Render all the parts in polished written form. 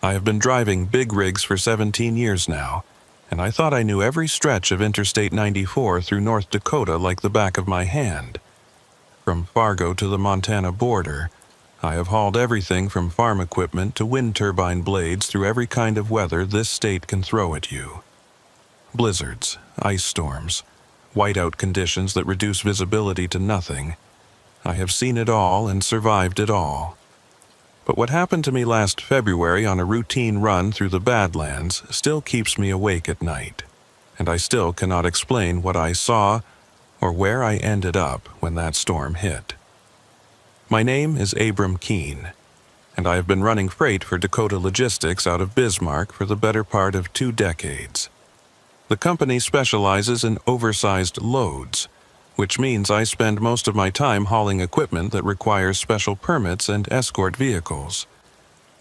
I have been driving big rigs for 17 years now, and I thought I knew every stretch of Interstate 94 through North Dakota like the back of my hand. From Fargo to the Montana border, I have hauled everything from farm equipment to wind turbine blades through every kind of weather this state can throw at you. Blizzards, ice storms, whiteout conditions that reduce visibility to nothing. I have seen it all and survived it all. But what happened to me last February on a routine run through the Badlands still keeps me awake at night, and I still cannot explain what I saw or where I ended up when that storm hit. My name is Abram Keene, and I have been running freight for Dakota Logistics out of Bismarck for the better part of 2 decades. The company specializes in oversized loads, which means I spend most of my time hauling equipment that requires special permits and escort vehicles.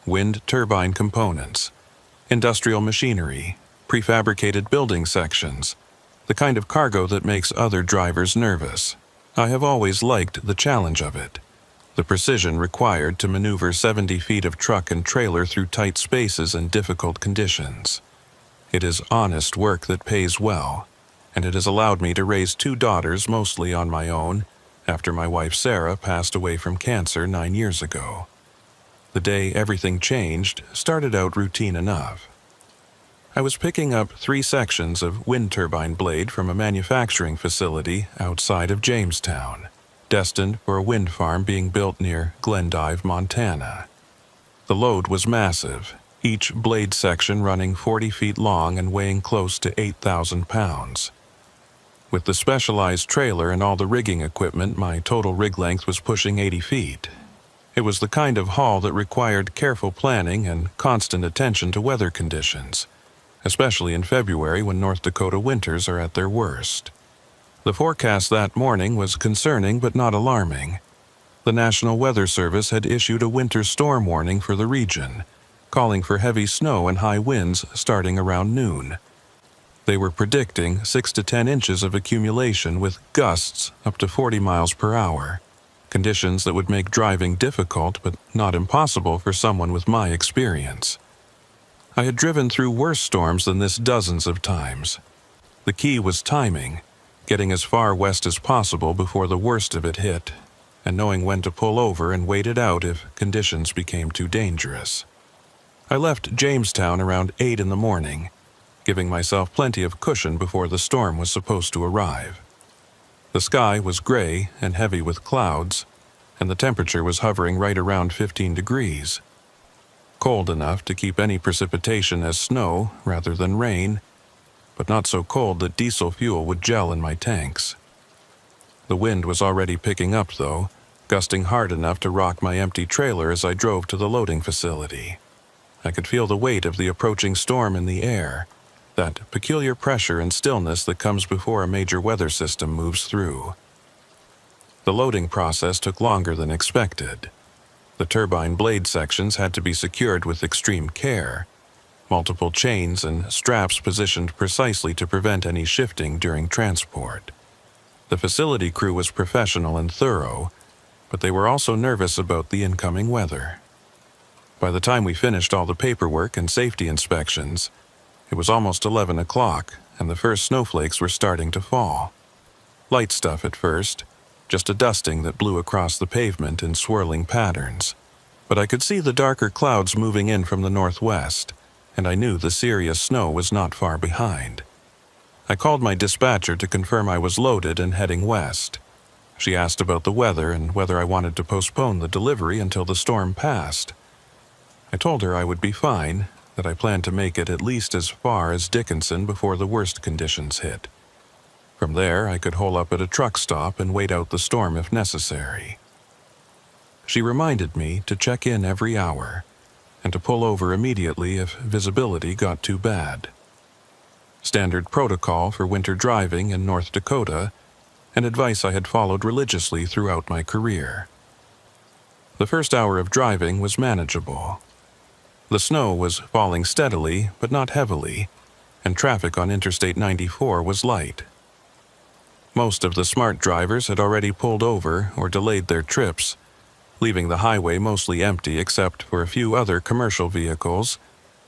Wind turbine components, industrial machinery, prefabricated building sections, the kind of cargo that makes other drivers nervous. I have always liked the challenge of it, the precision required to maneuver 70 feet of truck and trailer through tight spaces and difficult conditions. It is honest work that pays well, and it has allowed me to raise 2 daughters mostly on my own after my wife Sarah passed away from cancer 9 years ago. The day everything changed started out routine enough. I was picking up 3 sections of wind turbine blade from a manufacturing facility outside of Jamestown, destined for a wind farm being built near Glendive, Montana. The load was massive, each blade section running 40 feet long and weighing close to 8,000 pounds. With the specialized trailer and all the rigging equipment, my total rig length was pushing 80 feet. It was the kind of haul that required careful planning and constant attention to weather conditions, especially in February when North Dakota winters are at their worst. The forecast that morning was concerning but not alarming. The National Weather Service had issued a winter storm warning for the region, calling for heavy snow and high winds starting around noon. They were predicting 6 to 10 inches of accumulation with gusts up to 40 miles per hour, conditions that would make driving difficult but not impossible for someone with my experience. I had driven through worse storms than this dozens of times. The key was timing, getting as far west as possible before the worst of it hit, and knowing when to pull over and wait it out if conditions became too dangerous. I left Jamestown around 8 in the morning, giving myself plenty of cushion before the storm was supposed to arrive. The sky was gray and heavy with clouds, and the temperature was hovering right around 15 degrees. Cold enough to keep any precipitation as snow rather than rain, but not so cold that diesel fuel would gel in my tanks. The wind was already picking up, though, gusting hard enough to rock my empty trailer as I drove to the loading facility. I could feel the weight of the approaching storm in the air, that peculiar pressure and stillness that comes before a major weather system moves through. The loading process took longer than expected. The turbine blade sections had to be secured with extreme care, multiple chains and straps positioned precisely to prevent any shifting during transport. The facility crew was professional and thorough, but they were also nervous about the incoming weather. By the time we finished all the paperwork and safety inspections, it was almost 11 o'clock, and the first snowflakes were starting to fall. Light stuff at first, just a dusting that blew across the pavement in swirling patterns. But I could see the darker clouds moving in from the northwest, and I knew the serious snow was not far behind. I called my dispatcher to confirm I was loaded and heading west. She asked about the weather and whether I wanted to postpone the delivery until the storm passed. I told her I would be fine, that I planned to make it at least as far as Dickinson before the worst conditions hit. From there, I could hole up at a truck stop and wait out the storm if necessary. She reminded me to check in every hour, and to pull over immediately if visibility got too bad. Standard protocol for winter driving in North Dakota, and advice I had followed religiously throughout my career. The first hour of driving was manageable. The snow was falling steadily, but not heavily, and traffic on Interstate 94 was light. Most of the smart drivers had already pulled over or delayed their trips, leaving the highway mostly empty except for a few other commercial vehicles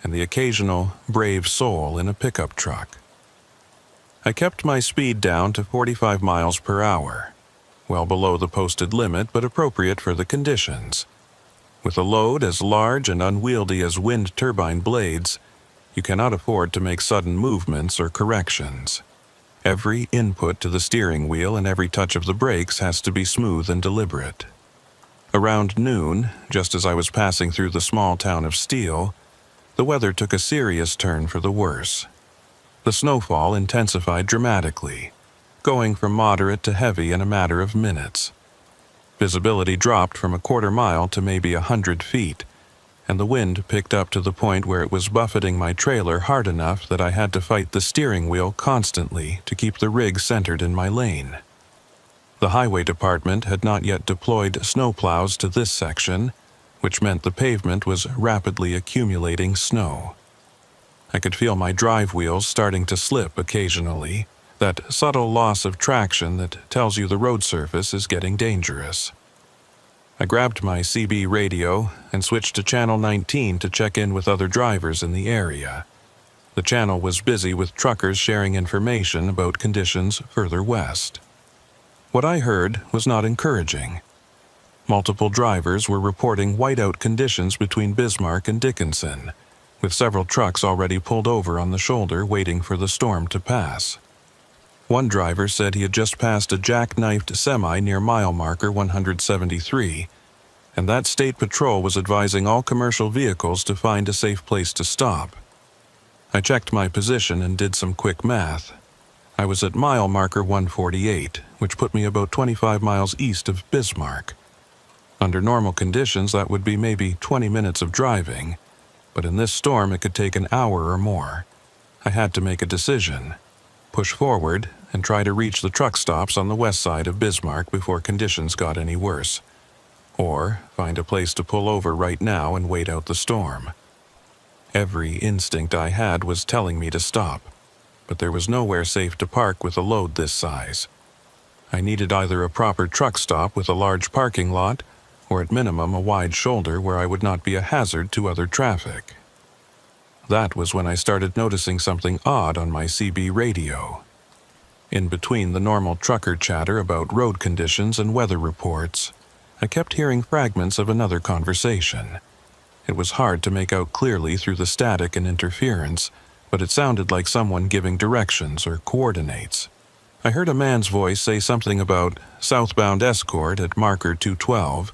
and the occasional brave soul in a pickup truck. I kept my speed down to 45 miles per hour, well below the posted limit but appropriate for the conditions. With a load as large and unwieldy as wind turbine blades, you cannot afford to make sudden movements or corrections. Every input to the steering wheel and every touch of the brakes has to be smooth and deliberate. Around noon, just as I was passing through the small town of Steele, the weather took a serious turn for the worse. The snowfall intensified dramatically, going from moderate to heavy in a matter of minutes. Visibility dropped from a quarter mile to maybe 100 feet, and the wind picked up to the point where it was buffeting my trailer hard enough that I had to fight the steering wheel constantly to keep the rig centered in my lane. The highway department had not yet deployed snowplows to this section, which meant the pavement was rapidly accumulating snow. I could feel my drive wheels starting to slip occasionally, that subtle loss of traction that tells you the road surface is getting dangerous. I grabbed my CB radio and switched to channel 19 to check in with other drivers in the area. The channel was busy with truckers sharing information about conditions further west. What I heard was not encouraging. Multiple drivers were reporting whiteout conditions between Bismarck and Dickinson, with several trucks already pulled over on the shoulder waiting for the storm to pass. One driver said he had just passed a jackknifed semi near mile marker 173, and that state patrol was advising all commercial vehicles to find a safe place to stop. I checked my position and did some quick math. I was at mile marker 148, which put me about 25 miles east of Bismarck. Under normal conditions, that would be maybe 20 minutes of driving, but in this storm it could take an hour or more. I had to make a decision: push forward and try to reach the truck stops on the west side of Bismarck before conditions got any worse, or find a place to pull over right now and wait out the storm. Every instinct I had was telling me to stop, but there was nowhere safe to park with a load this size. I needed either a proper truck stop with a large parking lot, or at minimum a wide shoulder where I would not be a hazard to other traffic. That was when I started noticing something odd on my CB radio. In between the normal trucker chatter about road conditions and weather reports, I kept hearing fragments of another conversation. It was hard to make out clearly through the static and interference, but it sounded like someone giving directions or coordinates. I heard a man's voice say something about southbound escort at marker 212,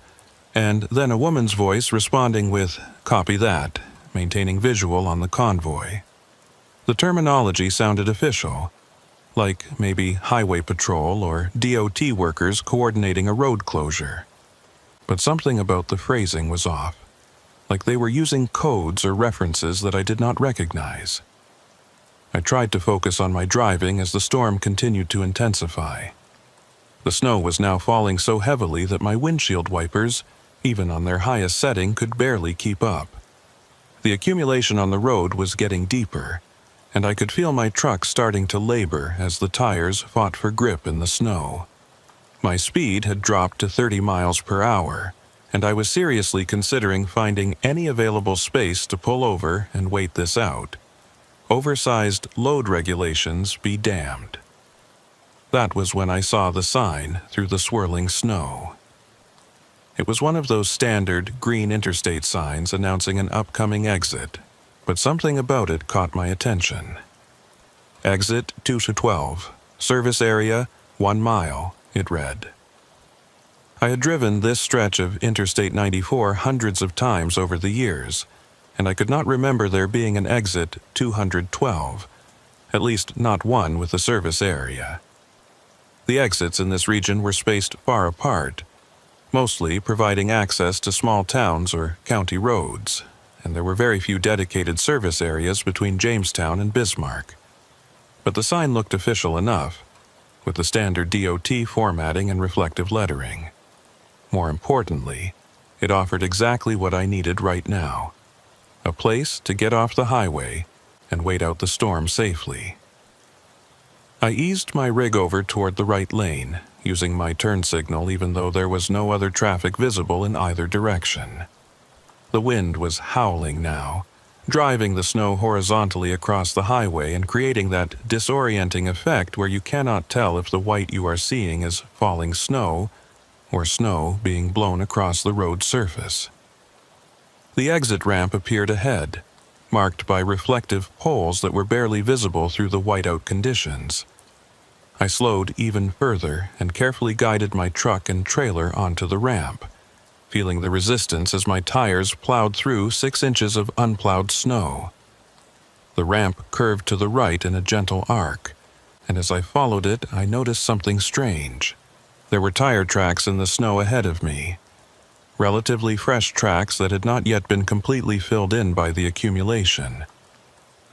and then a woman's voice responding with "copy that," maintaining visual on the convoy. The terminology sounded official, like maybe highway patrol or DOT workers coordinating a road closure. But something about the phrasing was off, like they were using codes or references that I did not recognize. I tried to focus on my driving as the storm continued to intensify. The snow was now falling so heavily that my windshield wipers, even on their highest setting, could barely keep up. The accumulation on the road was getting deeper, and I could feel my truck starting to labor as the tires fought for grip in the snow. My speed had dropped to 30 miles per hour, and I was seriously considering finding any available space to pull over and wait this out. Oversized load regulations be damned. That was when I saw the sign through the swirling snow. It was one of those standard green interstate signs announcing an upcoming exit, but something about it caught my attention. Exit 2 to 12, service area 1 mile, it read. I had driven this stretch of Interstate 94 hundreds of times over the years, and I could not remember there being an exit 212, at least not one with a service area. The exits in this region were spaced far apart, mostly providing access to small towns or county roads, and there were very few dedicated service areas between Jamestown and Bismarck. But the sign looked official enough, with the standard DOT formatting and reflective lettering. More importantly, it offered exactly what I needed right now: a place to get off the highway and wait out the storm safely. I eased my rig over toward the right lane, using my turn signal even though there was no other traffic visible in either direction. The wind was howling now, driving the snow horizontally across the highway and creating that disorienting effect where you cannot tell if the white you are seeing is falling snow or snow being blown across the road surface. The exit ramp appeared ahead, marked by reflective poles that were barely visible through the whiteout conditions. I slowed even further and carefully guided my truck and trailer onto the ramp, feeling the resistance as my tires plowed through 6 inches of unplowed snow. The ramp curved to the right in a gentle arc, and as I followed it, I noticed something strange. There were tire tracks in the snow ahead of me, relatively fresh tracks that had not yet been completely filled in by the accumulation.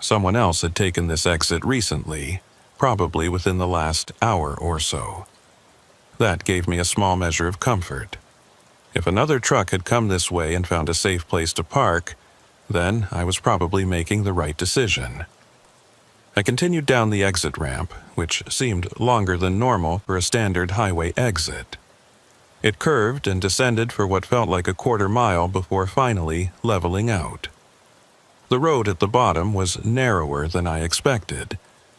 Someone else had taken this exit recently, probably within the last hour or so. That gave me a small measure of comfort. If another truck had come this way and found a safe place to park, then I was probably making the right decision. I continued down the exit ramp, which seemed longer than normal for a standard highway exit. It curved and descended for what felt like a quarter mile before finally leveling out. The road at the bottom was narrower than I expected,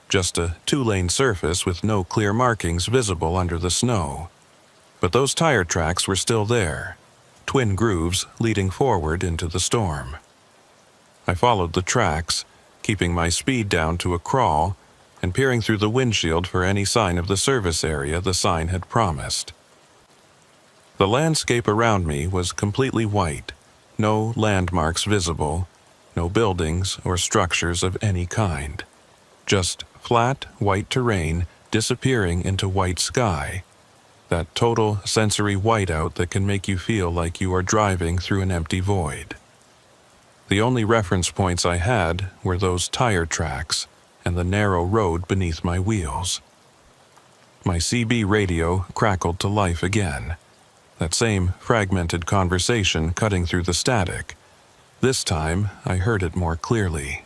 just a 2-lane surface with no clear markings visible under the snow. But those tire tracks were still there, twin grooves leading forward into the storm. I followed the tracks, keeping my speed down to a crawl and peering through the windshield for any sign of the service area the sign had promised. The landscape around me was completely white, no landmarks visible, no buildings or structures of any kind, just flat white terrain disappearing into white sky. That total sensory whiteout that can make you feel like you are driving through an empty void. The only reference points I had were those tire tracks and the narrow road beneath my wheels. My CB radio crackled to life again, that same fragmented conversation cutting through the static. This time, I heard it more clearly.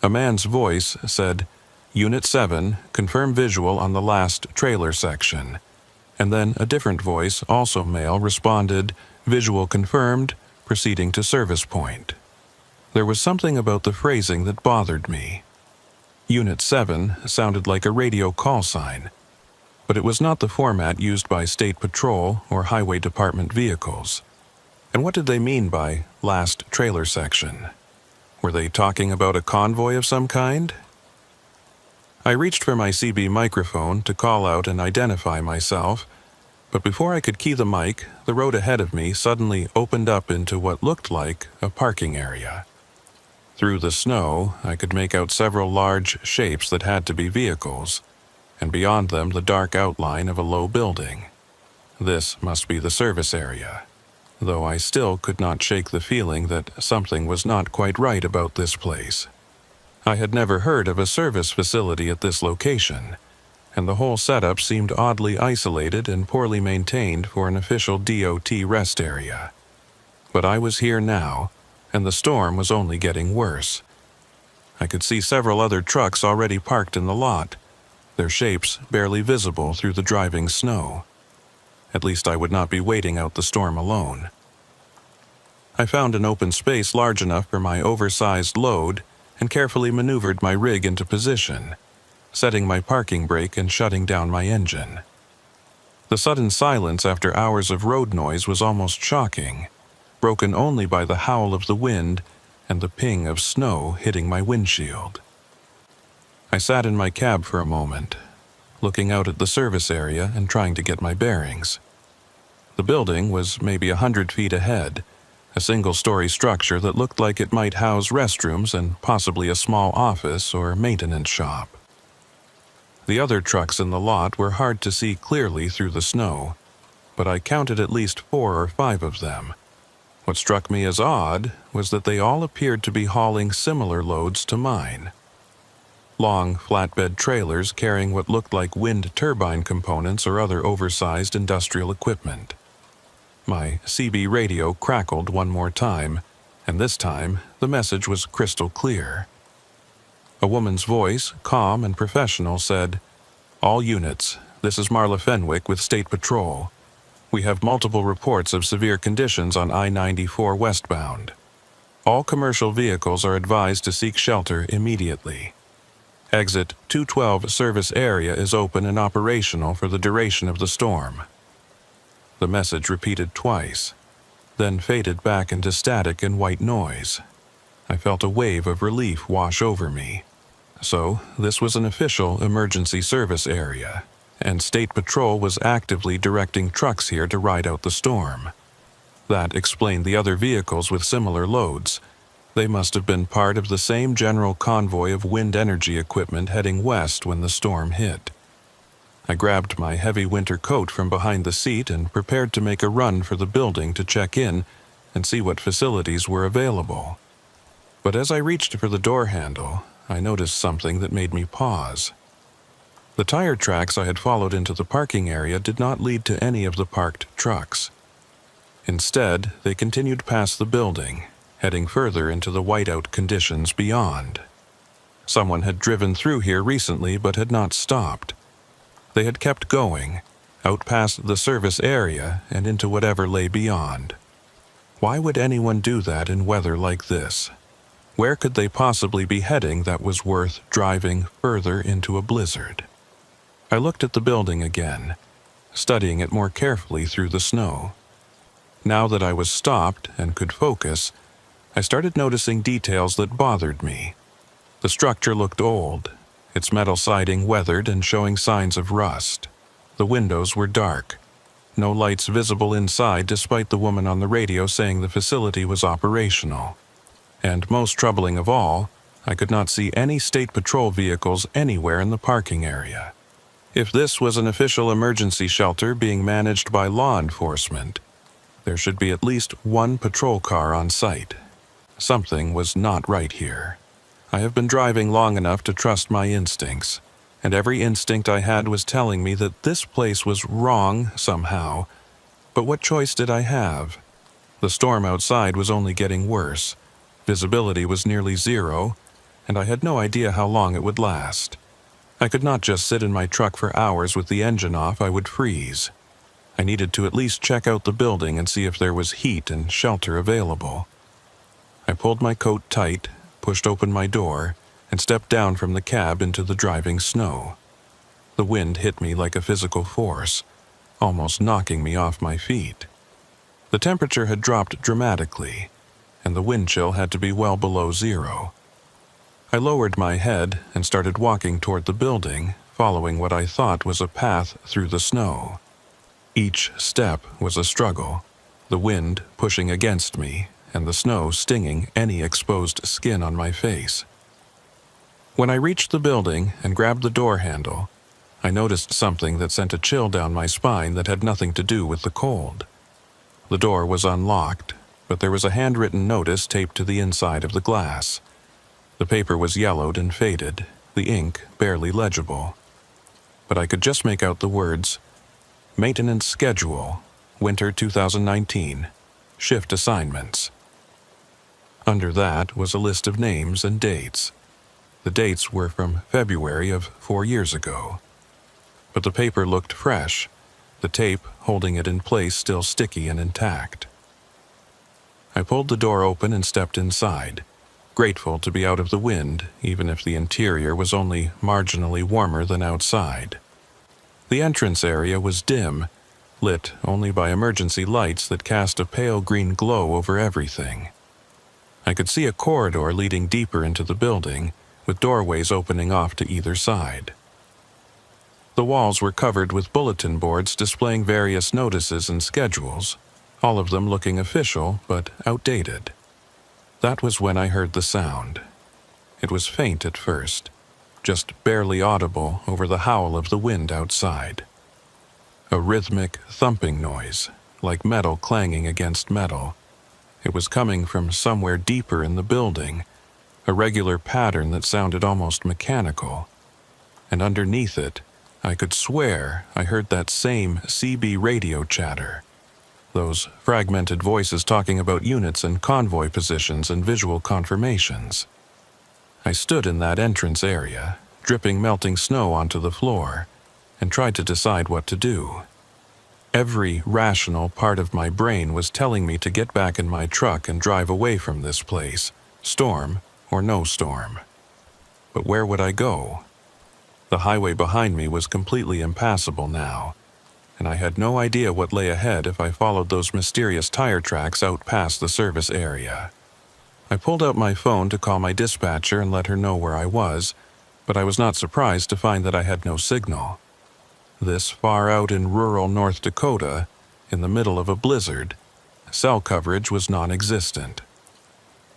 A man's voice said, "Unit 7, confirm visual on the last trailer section." And then a different voice, also male, responded, "Visual confirmed, proceeding to service point." There was something about the phrasing that bothered me. Unit 7 sounded like a radio call sign, but it was not the format used by State Patrol or Highway Department vehicles. And what did they mean by last trailer section? Were they talking about a convoy of some kind? I reached for my CB microphone to call out and identify myself, but before I could key the mic, the road ahead of me suddenly opened up into what looked like a parking area. Through the snow, I could make out several large shapes that had to be vehicles, and beyond them the dark outline of a low building. This must be the service area, though I still could not shake the feeling that something was not quite right about this place. I had never heard of a service facility at this location, and the whole setup seemed oddly isolated and poorly maintained for an official DOT rest area. But I was here now, and the storm was only getting worse. I could see several other trucks already parked in the lot, their shapes barely visible through the driving snow. At least I would not be waiting out the storm alone. I found an open space large enough for my oversized load and carefully maneuvered my rig into position, setting my parking brake and shutting down my engine. The sudden silence after hours of road noise was almost shocking, broken only by the howl of the wind and the ping of snow hitting my windshield. I sat in my cab for a moment, looking out at the service area and trying to get my bearings. The building was maybe 100 feet ahead, a single-story structure that looked like it might house restrooms and possibly a small office or maintenance shop. The other trucks in the lot were hard to see clearly through the snow, but I counted at least 4 or 5 of them. What struck me as odd was that they all appeared to be hauling similar loads to mine. Long flatbed trailers carrying what looked like wind turbine components or other oversized industrial equipment. My CB radio crackled one more time, and this time the message was crystal clear. A woman's voice, calm and professional, said, "All units, this is Marla Fenwick with State Patrol. We have multiple reports of severe conditions on I-94 westbound." All commercial vehicles are advised to seek shelter immediately. Exit 212 service area is open and operational for the duration of the storm. The message repeated twice, then faded back into static and white noise. I felt a wave of relief wash over me. So, this was an official emergency service area, and State Patrol was actively directing trucks here to ride out the storm. That explained the other vehicles with similar loads. They must have been part of the same general convoy of wind energy equipment heading west when the storm hit. I grabbed my heavy winter coat from behind the seat and prepared to make a run for the building to check in and see what facilities were available. But as I reached for the door handle, I noticed something that made me pause. The tire tracks I had followed into the parking area did not lead to any of the parked trucks. Instead, they continued past the building, heading further into the whiteout conditions beyond. Someone had driven through here recently but had not stopped. They had kept going, out past the service area and into whatever lay beyond. Why would anyone do that in weather like this? Where could they possibly be heading that was worth driving further into a blizzard? I looked at the building again, studying it more carefully through the snow. Now that I was stopped and could focus, I started noticing details that bothered me. The structure looked old, its metal siding weathered and showing signs of rust. The windows were dark. No lights visible inside despite the woman on the radio saying the facility was operational. And most troubling of all, I could not see any State Patrol vehicles anywhere in the parking area. If this was an official emergency shelter being managed by law enforcement, there should be at least one patrol car on site. Something was not right here. I have been driving long enough to trust my instincts, and every instinct I had was telling me that this place was wrong somehow. But what choice did I have? The storm outside was only getting worse. Visibility was nearly zero, and I had no idea how long it would last. I could not just sit in my truck for hours with the engine off. I would freeze. I needed to at least check out the building and see if there was heat and shelter available. I pulled my coat tight, pushed open my door, and stepped down from the cab into the driving snow. The wind hit me like a physical force, almost knocking me off my feet. The temperature had dropped dramatically, and the wind chill had to be well below zero. I lowered my head and started walking toward the building, following what I thought was a path through the snow. Each step was a struggle, the wind pushing against me and the snow stinging any exposed skin on my face. When I reached the building and grabbed the door handle, I noticed something that sent a chill down my spine that had nothing to do with the cold. The door was unlocked, but there was a handwritten notice taped to the inside of the glass. The paper was yellowed and faded, the ink barely legible. But I could just make out the words, "Maintenance Schedule, Winter 2019, Shift Assignments." Under that was a list of names and dates. The dates were from February of 4 years ago. But the paper looked fresh, the tape holding it in place still sticky and intact. I pulled the door open and stepped inside, grateful to be out of the wind, even if the interior was only marginally warmer than outside. The entrance area was dim, lit only by emergency lights that cast a pale green glow over everything. I could see a corridor leading deeper into the building, with doorways opening off to either side. The walls were covered with bulletin boards displaying various notices and schedules, all of them looking official but outdated. That was when I heard the sound. It was faint at first, just barely audible over the howl of the wind outside. A rhythmic, thumping noise, like metal clanging against metal. It was coming from somewhere deeper in the building, a regular pattern that sounded almost mechanical. And underneath it, I could swear I heard that same CB radio chatter. Those fragmented voices talking about units and convoy positions and visual confirmations. I stood in that entrance area, dripping melting snow onto the floor, and tried to decide what to do. Every rational part of my brain was telling me to get back in my truck and drive away from this place, storm or no storm. But where would I go? The highway behind me was completely impassable now, and I had no idea what lay ahead if I followed those mysterious tire tracks out past the service area. I pulled out my phone to call my dispatcher and let her know where I was, but I was not surprised to find that I had no signal. This far out in rural North Dakota, in the middle of a blizzard, cell coverage was non-existent.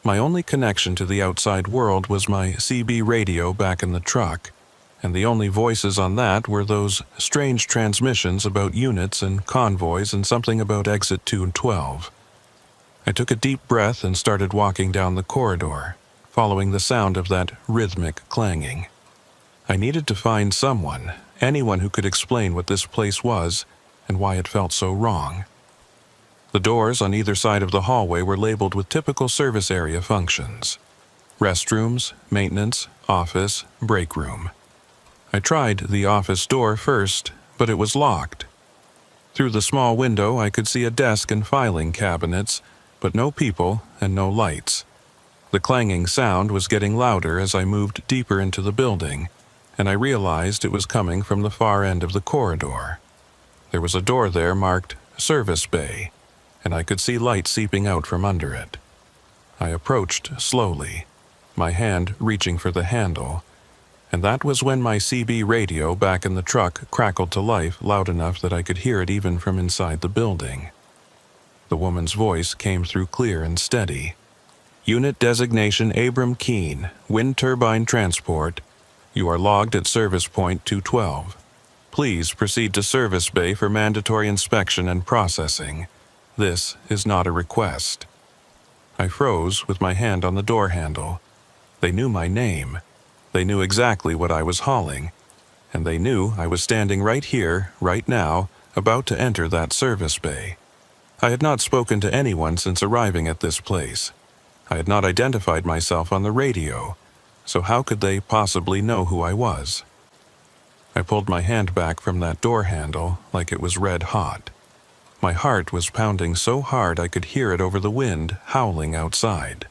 My only connection to the outside world was my CB radio back in the truck, and the only voices on that were those strange transmissions about units and convoys and something about exit 212. I took a deep breath and started walking down the corridor, following the sound of that rhythmic clanging. I needed to find someone, anyone who could explain what this place was and why it felt so wrong. The doors on either side of the hallway were labeled with typical service area functions: restrooms, maintenance, office, break room. I tried the office door first, but it was locked. Through the small window, I could see a desk and filing cabinets, but no people and no lights. The clanging sound was getting louder as I moved deeper into the building, and I realized it was coming from the far end of the corridor. There was a door there marked Service Bay, and I could see light seeping out from under it. I approached slowly, my hand reaching for the handle, and that was when my CB radio back in the truck crackled to life loud enough that I could hear it even from inside the building. The woman's voice came through clear and steady. "Unit designation Abram Keene, wind turbine transport. You are logged at service point 212. Please proceed to service bay for mandatory inspection and processing. This is not a request." I froze with my hand on the door handle. They knew my name. They knew exactly what I was hauling, and they knew I was standing right here, right now, about to enter that service bay. I had not spoken to anyone since arriving at this place. I had not identified myself on the radio, so how could they possibly know who I was? I pulled my hand back from that door handle like it was red hot. My heart was pounding so hard I could hear it over the wind howling outside.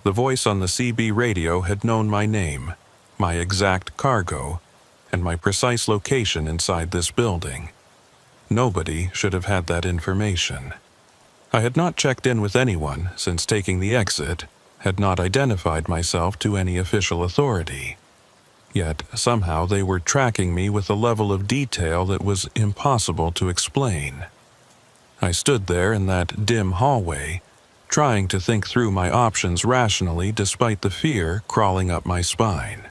The voice on the CB radio had known my name, my exact cargo, and my precise location inside this building. Nobody should have had that information. I had not checked in with anyone since taking the exit, had not identified myself to any official authority. Yet somehow they were tracking me with a level of detail that was impossible to explain. I stood there in that dim hallway, trying to think through my options rationally despite the fear crawling up my spine.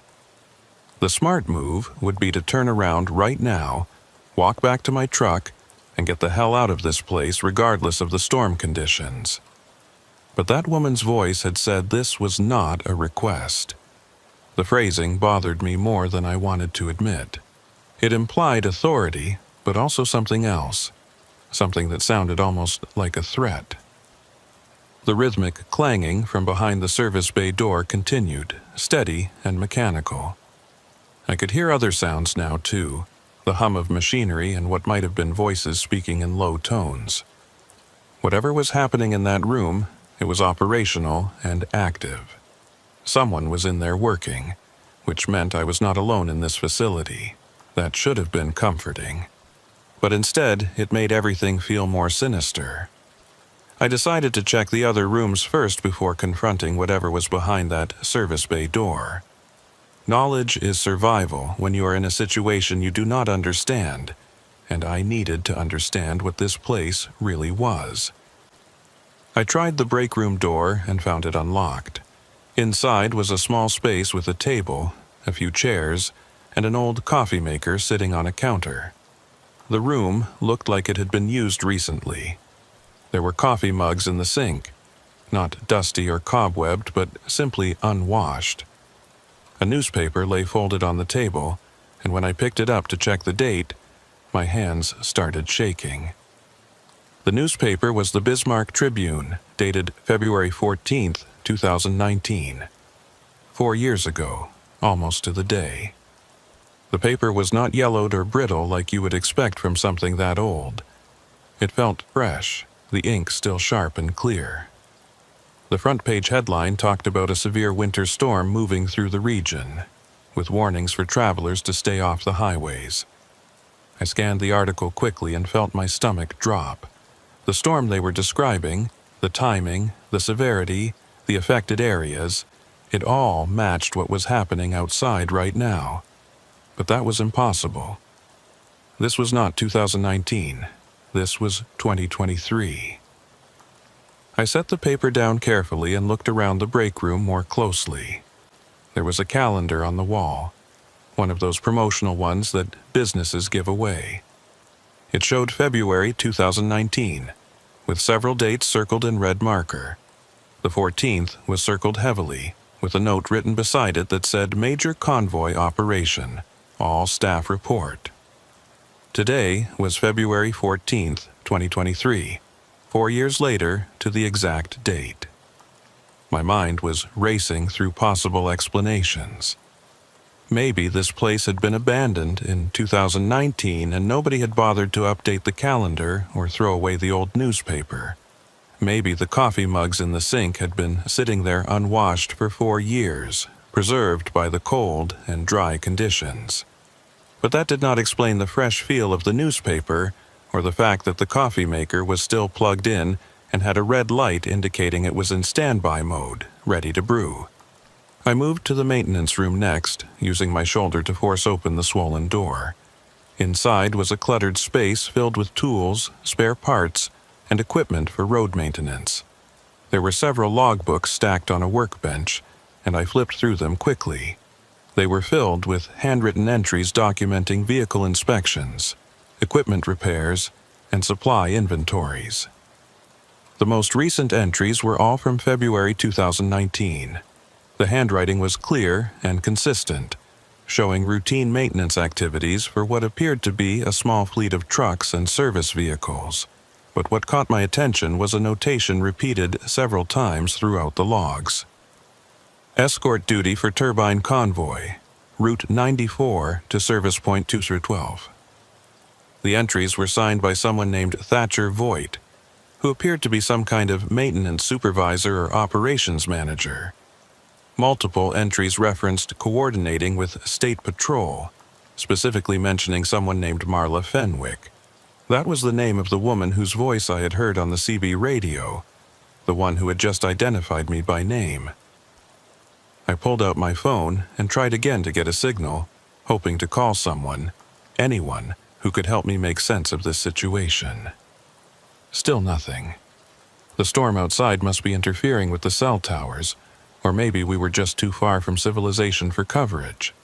The smart move would be to turn around right now, walk back to my truck, and get the hell out of this place regardless of the storm conditions. But that woman's voice had said this was not a request. The phrasing bothered me more than I wanted to admit. It implied authority, but also something else, something that sounded almost like a threat. The rhythmic clanging from behind the service bay door continued, steady and mechanical. I could hear other sounds now, too, the hum of machinery and what might have been voices speaking in low tones. Whatever was happening in that room, it was operational and active. Someone was in there working, which meant I was not alone in this facility. That should have been comforting. But instead, it made everything feel more sinister. I decided to check the other rooms first before confronting whatever was behind that service bay door. Knowledge is survival when you are in a situation you do not understand, and I needed to understand what this place really was. I tried the break room door and found it unlocked. Inside was a small space with a table, a few chairs, and an old coffee maker sitting on a counter. The room looked like it had been used recently. There were coffee mugs in the sink, not dusty or cobwebbed, but simply unwashed. A newspaper lay folded on the table, and when I picked it up to check the date, my hands started shaking. The newspaper was the Bismarck Tribune, dated February 14th, 2019. 4 years ago, almost to the day. The paper was not yellowed or brittle like you would expect from something that old. It felt fresh, the ink still sharp and clear. The front page headline talked about a severe winter storm moving through the region, with warnings for travelers to stay off the highways. I scanned the article quickly and felt my stomach drop. The storm they were describing, the timing, the severity, the affected areas, it all matched what was happening outside right now. But that was impossible. This was not 2019. This was 2023. I set the paper down carefully and looked around the break room more closely. There was a calendar on the wall, one of those promotional ones that businesses give away. It showed February 2019, with several dates circled in red marker. The 14th was circled heavily, with a note written beside it that said Major Convoy Operation, All Staff Report. Today was February 14th, 2023, 4 years later to the exact date. My mind was racing through possible explanations. Maybe this place had been abandoned in 2019 and nobody had bothered to update the calendar or throw away the old newspaper. Maybe the coffee mugs in the sink had been sitting there unwashed for 4 years, preserved by the cold and dry conditions. But that did not explain the fresh feel of the newspaper or the fact that the coffee maker was still plugged in and had a red light indicating it was in standby mode, ready to brew. I moved to the maintenance room next, using my shoulder to force open the swollen door. Inside was a cluttered space filled with tools, spare parts, and equipment for road maintenance. There were several logbooks stacked on a workbench, and I flipped through them quickly. They were filled with handwritten entries documenting vehicle inspections, equipment repairs, and supply inventories. The most recent entries were all from February 2019. The handwriting was clear and consistent, showing routine maintenance activities for what appeared to be a small fleet of trucks and service vehicles. But what caught my attention was a notation repeated several times throughout the logs. Escort duty for turbine convoy, Route 94 to Service Point 2-12. The entries were signed by someone named Thatcher Voigt, who appeared to be some kind of maintenance supervisor or operations manager. Multiple entries referenced coordinating with State Patrol, specifically mentioning someone named Marla Fenwick. That was the name of the woman whose voice I had heard on the CB radio, the one who had just identified me by name. I pulled out my phone and tried again to get a signal, hoping to call someone, anyone, who could help me make sense of this situation. Still nothing. The storm outside must be interfering with the cell towers, or maybe we were just too far from civilization for coverage.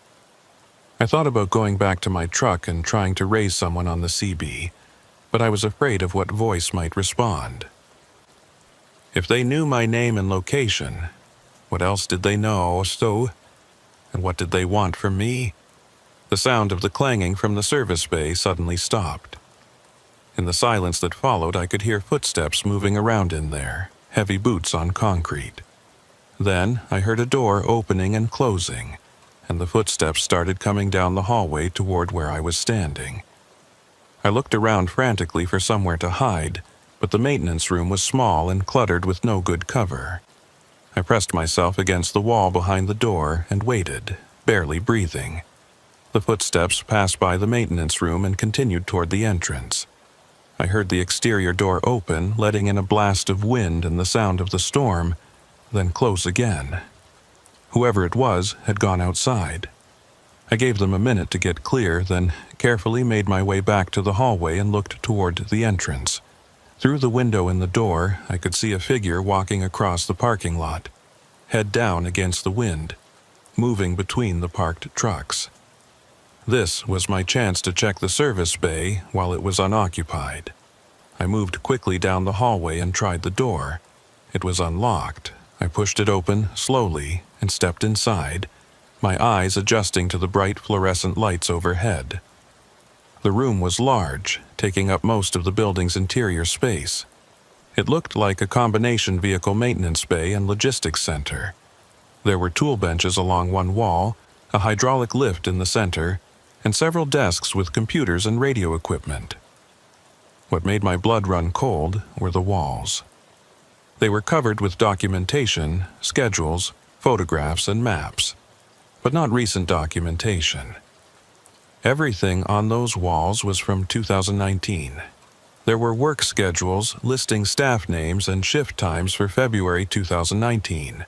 I thought about going back to my truck and trying to raise someone on the CB, but I was afraid of what voice might respond. If they knew my name and location, what else did they know, and what did they want from me? The sound of the clanging from the service bay suddenly stopped. In the silence that followed, I could hear footsteps moving around in there, heavy boots on concrete. Then I heard a door opening and closing, and the footsteps started coming down the hallway toward where I was standing. I looked around frantically for somewhere to hide, but the maintenance room was small and cluttered with no good cover. I pressed myself against the wall behind the door and waited, barely breathing. The footsteps passed by the maintenance room and continued toward the entrance. I heard the exterior door open, letting in a blast of wind and the sound of the storm, then close again. Whoever it was had gone outside. I gave them a minute to get clear, then carefully made my way back to the hallway and looked toward the entrance. Through the window in the door, I could see a figure walking across the parking lot, head down against the wind, moving between the parked trucks. This was my chance to check the service bay while it was unoccupied. I moved quickly down the hallway and tried the door. It was unlocked. I pushed it open slowly and stepped inside, my eyes adjusting to the bright fluorescent lights overhead. The room was large, taking up most of the building's interior space. It looked like a combination vehicle maintenance bay and logistics center. There were tool benches along one wall, a hydraulic lift in the center, and several desks with computers and radio equipment. What made my blood run cold were the walls. They were covered with documentation, schedules, photographs, and maps, but not recent documentation. Everything on those walls was from 2019. There were work schedules listing staff names and shift times for February 2019.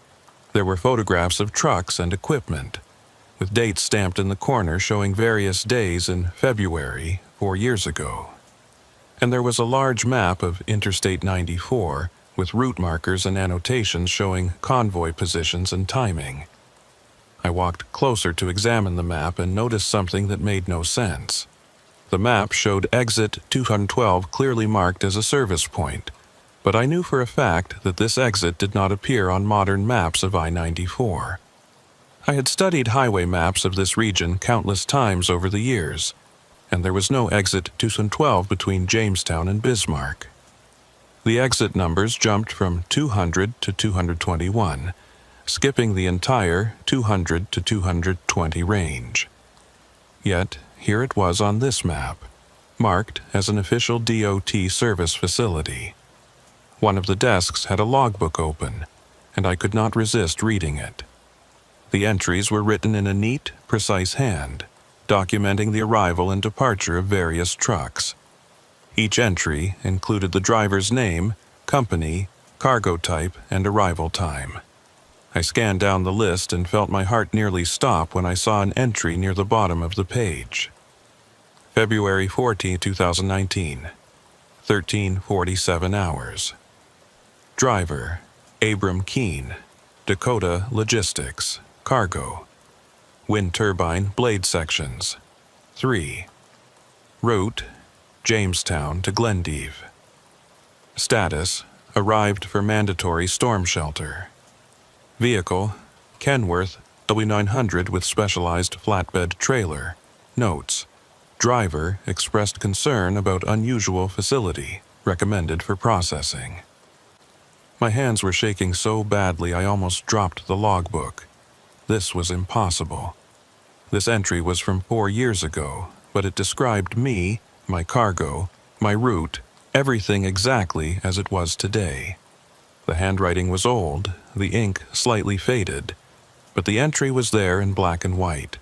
There were photographs of trucks and equipment, with dates stamped in the corner showing various days in February 4 years ago. And there was a large map of Interstate 94 with route markers and annotations showing convoy positions and timing. I walked closer to examine the map and noticed something that made no sense. The map showed exit 212 clearly marked as a service point, but I knew for a fact that this exit did not appear on modern maps of I-94. I had studied highway maps of this region countless times over the years, and there was no exit 212 between Jamestown and Bismarck. The exit numbers jumped from 200 to 221, skipping the entire 200 to 220 range. Yet, here it was on this map, marked as an official DOT service facility. One of the desks had a logbook open, and I could not resist reading it. The entries were written in a neat, precise hand, documenting the arrival and departure of various trucks. Each entry included the driver's name, company, cargo type, and arrival time. I scanned down the list and felt my heart nearly stop when I saw an entry near the bottom of the page. February 14, 2019, 13:47 hours. Driver, Abram Keene, Dakota Logistics, cargo. Wind turbine blade sections, 3. Route, Jamestown to Glendive. Status, arrived for mandatory storm shelter. Vehicle, Kenworth W900 with specialized flatbed trailer. Notes, driver expressed concern about unusual facility, recommended for processing. My hands were shaking so badly I almost dropped the logbook. This was impossible. This entry was from 4 years ago, but it described me, my cargo, my route, everything exactly as it was today. The handwriting was old, the ink slightly faded, but the entry was there in black and white.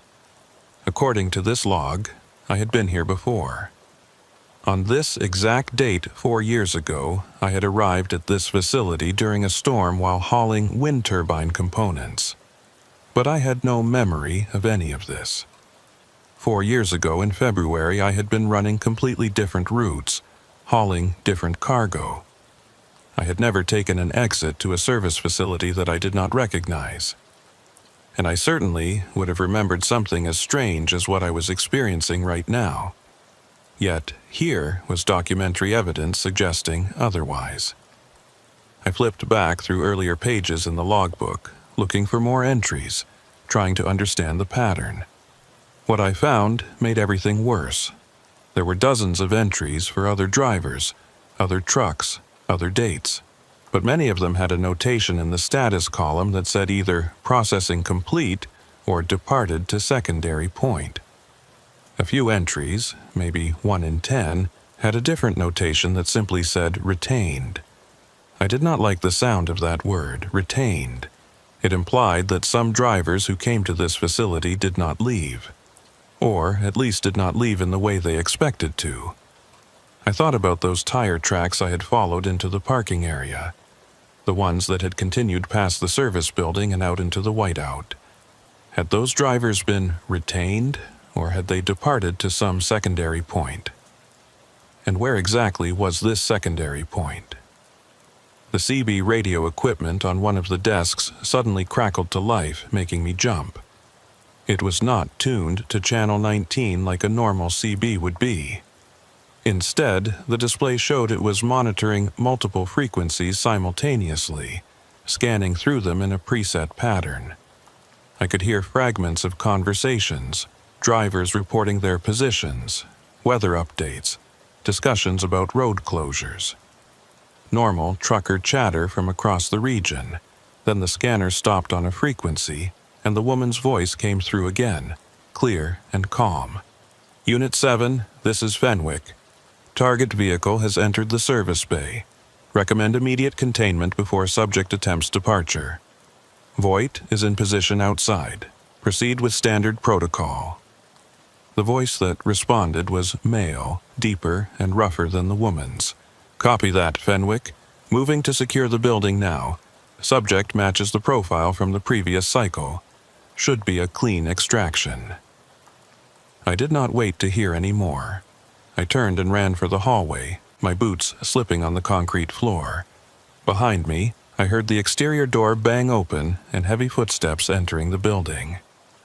According to this log, I had been here before. On this exact date 4 years ago, I had arrived at this facility during a storm while hauling wind turbine components. But I had no memory of any of this. 4 years ago in February, I had been running completely different routes, hauling different cargo. I had never taken an exit to a service facility that I did not recognize. And I certainly would have remembered something as strange as what I was experiencing right now. Yet, here was documentary evidence suggesting otherwise. I flipped back through earlier pages in the logbook, looking for more entries, trying to understand the pattern. What I found made everything worse. There were dozens of entries for other drivers, other trucks, other dates, but many of them had a notation in the status column that said either processing complete or departed to secondary point. A few entries, maybe 1 in 10, had a different notation that simply said retained. I did not like the sound of that word, retained. It implied that some drivers who came to this facility did not leave, or at least did not leave in the way they expected to. I thought about those tire tracks I had followed into the parking area, the ones that had continued past the service building and out into the whiteout. Had those drivers been retained, or had they departed to some secondary point? And where exactly was this secondary point? The CB radio equipment on one of the desks suddenly crackled to life, making me jump. It was not tuned to channel 19 like a normal CB would be. Instead, the display showed it was monitoring multiple frequencies simultaneously, scanning through them in a preset pattern. I could hear fragments of conversations, drivers reporting their positions, weather updates, discussions about road closures. Normal trucker chatter from across the region. Then the scanner stopped on a frequency, and the woman's voice came through again, clear and calm. Unit 7, this is Fenwick. Target vehicle has entered the service bay. Recommend immediate containment before subject attempts departure. Voight is in position outside. Proceed with standard protocol. The voice that responded was male, deeper and rougher than the woman's. Copy that, Fenwick. Moving to secure the building now. Subject matches the profile from the previous cycle. Should be a clean extraction. I did not wait to hear any more. I turned and ran for the hallway, my boots slipping on the concrete floor. Behind me, I heard the exterior door bang open and heavy footsteps entering the building.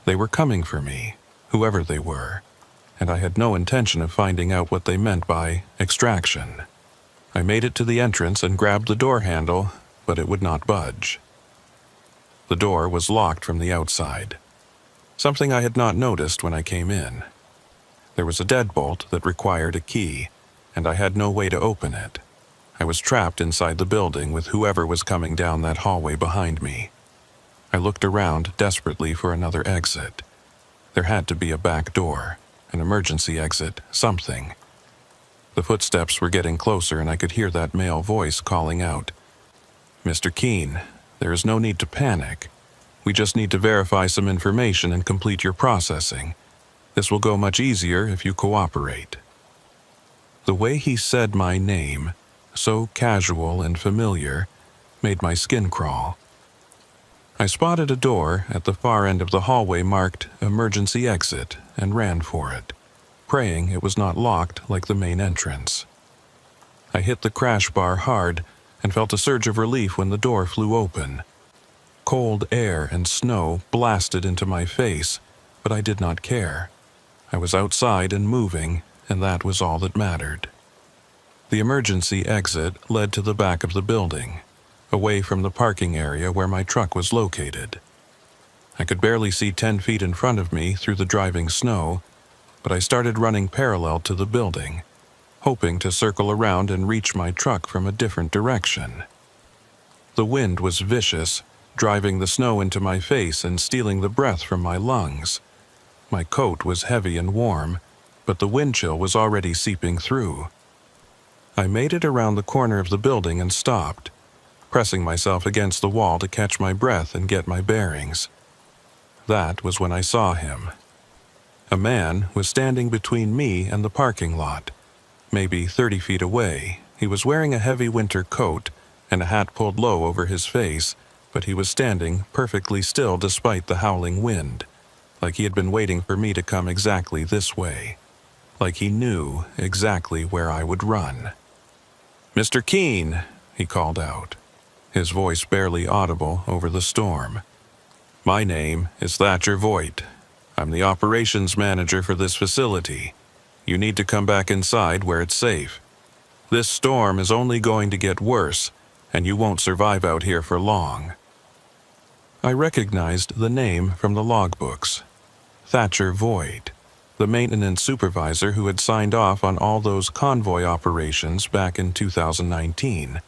They were coming for me, whoever they were, and I had no intention of finding out what they meant by extraction. I made it to the entrance and grabbed the door handle, but it would not budge. The door was locked from the outside, something I had not noticed when I came in. There was a deadbolt that required a key, and I had no way to open it. I was trapped inside the building with whoever was coming down that hallway behind me. I looked around desperately for another exit. There had to be a back door, an emergency exit, something. The footsteps were getting closer and I could hear that male voice calling out, "Mr. Keene, there is no need to panic. We just need to verify some information and complete your processing. This will go much easier if you cooperate." The way he said my name, so casual and familiar, made my skin crawl. I spotted a door at the far end of the hallway marked "Emergency Exit" and ran for it, praying it was not locked like the main entrance. I hit the crash bar hard and felt a surge of relief when the door flew open. Cold air and snow blasted into my face, but I did not care. I was outside and moving, and that was all that mattered. The emergency exit led to the back of the building, away from the parking area where my truck was located. I could barely see 10 feet in front of me through the driving snow, but I started running parallel to the building, hoping to circle around and reach my truck from a different direction. The wind was vicious, driving the snow into my face and stealing the breath from my lungs. My coat was heavy and warm, but the wind chill was already seeping through. I made it around the corner of the building and stopped, pressing myself against the wall to catch my breath and get my bearings. That was when I saw him. A man was standing between me and the parking lot. Maybe 30 feet away, he was wearing a heavy winter coat and a hat pulled low over his face, but he was standing perfectly still despite the howling wind, like he had been waiting for me to come exactly this way, like he knew exactly where I would run. "Mr. Keene," he called out, his voice barely audible over the storm. "My name is Thatcher Voight. I'm the operations manager for this facility. You need to come back inside where it's safe. This storm is only going to get worse, and you won't survive out here for long." I recognized the name from the logbooks. Thatcher Voight, the maintenance supervisor who had signed off on all those convoy operations back in 2019.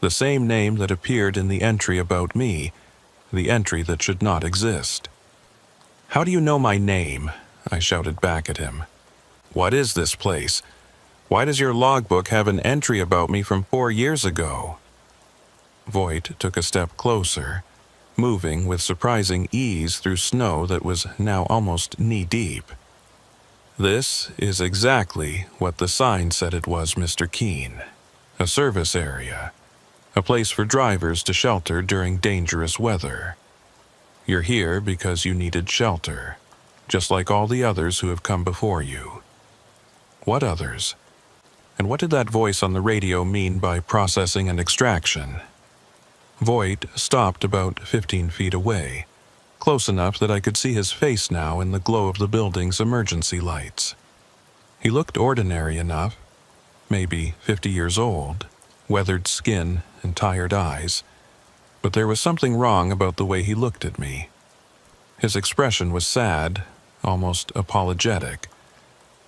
The same name that appeared in the entry about me, the entry that should not exist. "How do you know my name?" I shouted back at him. "What is this place? Why does your logbook have an entry about me from 4 years ago?" Voight took a step closer, moving with surprising ease through snow that was now almost knee-deep. "This is exactly what the sign said it was, Mr. Keene. A service area. A place for drivers to shelter during dangerous weather. You're here because you needed shelter, just like all the others who have come before you." What others? And what did that voice on the radio mean by processing and extraction? Voight stopped about 15 feet away, close enough that I could see his face now in the glow of the building's emergency lights. He looked ordinary enough, maybe 50 years old, weathered skin and tired eyes, but there was something wrong about the way he looked at me. His expression was sad, almost apologetic,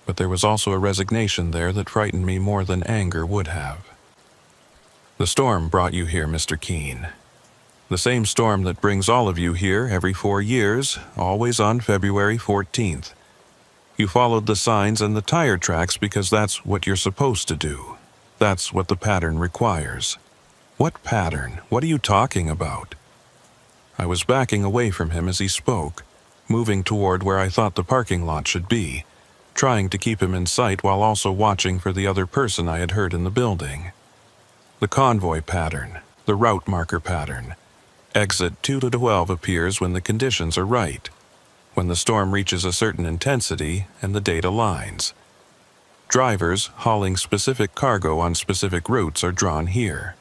but there was also a resignation there that frightened me more than anger would have. "The storm brought you here, Mr. Keene. The same storm that brings all of you here every 4 years, always on February 14th. You followed the signs and the tire tracks because that's what you're supposed to do. That's what the pattern requires." "What pattern? What are you talking about?" I was backing away from him as he spoke, moving toward where I thought the parking lot should be, trying to keep him in sight while also watching for the other person I had heard in the building. The convoy pattern, the route marker pattern. Exit 2 to 12 appears when the conditions are right, when the storm reaches a certain intensity and the date aligns. Drivers hauling specific cargo on specific routes are drawn here.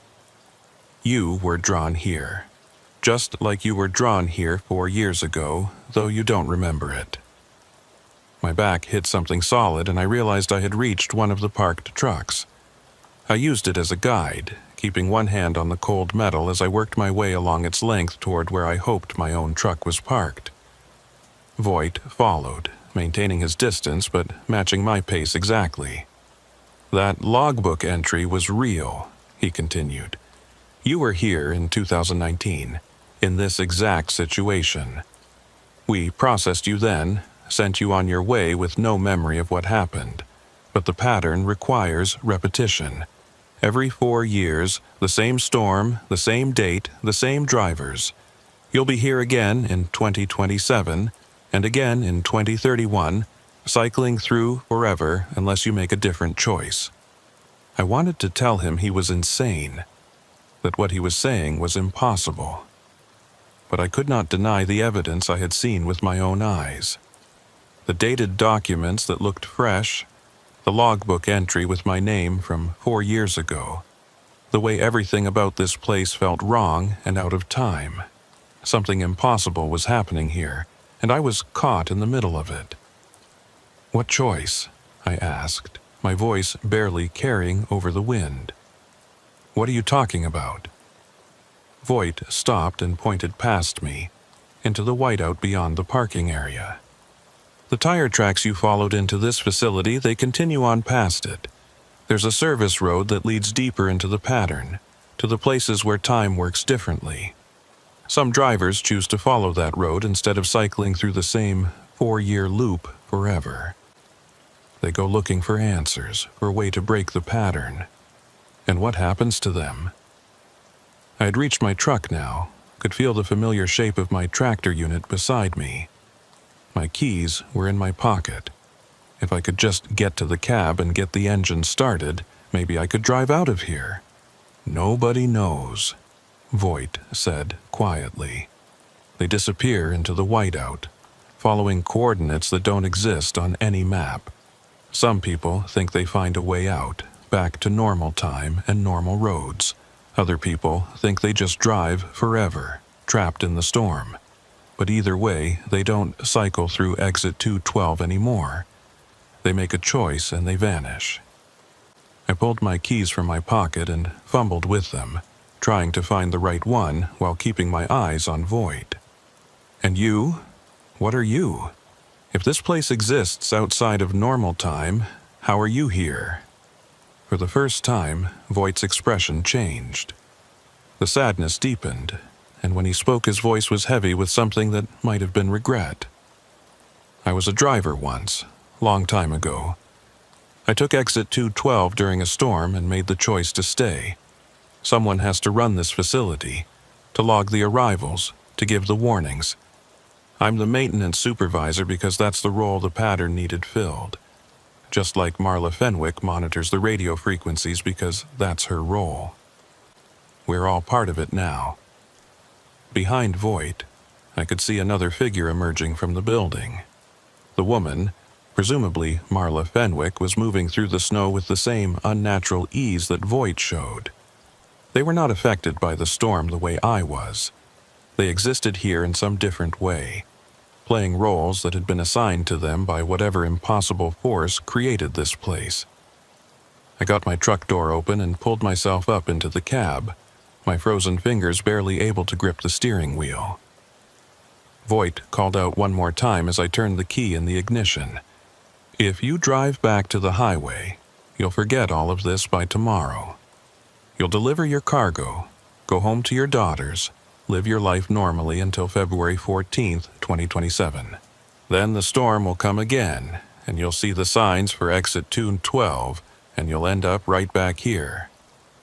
You were drawn here, just like you were drawn here 4 years ago, though you don't remember it. My back hit something solid and I realized I had reached one of the parked trucks. I used it as a guide, keeping one hand on the cold metal as I worked my way along its length toward where I hoped my own truck was parked. Voight followed, maintaining his distance but matching my pace exactly. "That logbook entry was real," he continued. "You were here in 2019, in this exact situation. We processed you then, sent you on your way with no memory of what happened, but the pattern requires repetition. Every 4 years, the same storm, the same date, the same drivers. You'll be here again in 2027, and again in 2031, cycling through forever unless you make a different choice." I wanted to tell him he was insane, that what he was saying was impossible. But I could not deny the evidence I had seen with my own eyes. The dated documents that looked fresh, the logbook entry with my name from 4 years ago, the way everything about this place felt wrong and out of time. Something impossible was happening here, and I was caught in the middle of it. "What choice?" I asked, my voice barely carrying over the wind. "What are you talking about?" Voight stopped and pointed past me, into the whiteout beyond the parking area. "The tire tracks you followed into this facility, they continue on past it. There's a service road that leads deeper into the pattern, to the places where time works differently. Some drivers choose to follow that road instead of cycling through the same 4-year loop forever. They go looking for answers, for a way to break the pattern. And what happens to them?" I had reached my truck now, could feel the familiar shape of my tractor unit beside me. My keys were in my pocket. If I could just get to the cab and get the engine started, maybe I could drive out of here. "Nobody knows," Voight said quietly. "They disappear into the whiteout, following coordinates that don't exist on any map. Some people think they find a way out, back to normal time and normal roads. Other people think they just drive forever, trapped in the storm. But either way, they don't cycle through exit 212 anymore. They make a choice and they vanish." I pulled my keys from my pocket and fumbled with them, trying to find the right one while keeping my eyes on Voight. "And you? What are you? If this place exists outside of normal time, how are you here?" For the first time, Voight's expression changed. The sadness deepened, and when he spoke his voice was heavy with something that might have been regret. "I was a driver once, long time ago. I took exit 212 during a storm and made the choice to stay. Someone has to run this facility, to log the arrivals, to give the warnings. I'm the maintenance supervisor because that's the role the pattern needed filled. Just like Marla Fenwick monitors the radio frequencies because that's her role. We're all part of it now." Behind Voight, I could see another figure emerging from the building. The woman, presumably Marla Fenwick, was moving through the snow with the same unnatural ease that Voight showed. They were not affected by the storm the way I was. They existed here in some different way, playing roles that had been assigned to them by whatever impossible force created this place. I got my truck door open and pulled myself up into the cab, my frozen fingers barely able to grip the steering wheel. Voight called out one more time as I turned the key in the ignition. "If you drive back to the highway, you'll forget all of this by tomorrow. You'll deliver your cargo, go home to your daughters, live your life normally until February 14th, 2027. Then the storm will come again, and you'll see the signs for exit 212, and you'll end up right back here.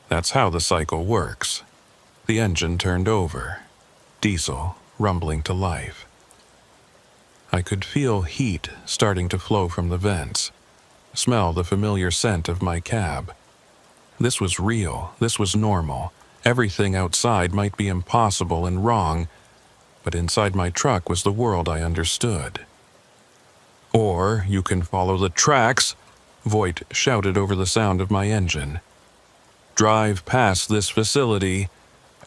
That's how the cycle works. The engine turned over. Diesel rumbling to life. I could feel heat starting to flow from the vents. Smell the familiar scent of my cab. This was real. This was normal. Everything outside might be impossible and wrong, but inside my truck was the world I understood. Or you can follow the tracks, Voight shouted over the sound of my engine. Drive past this facility,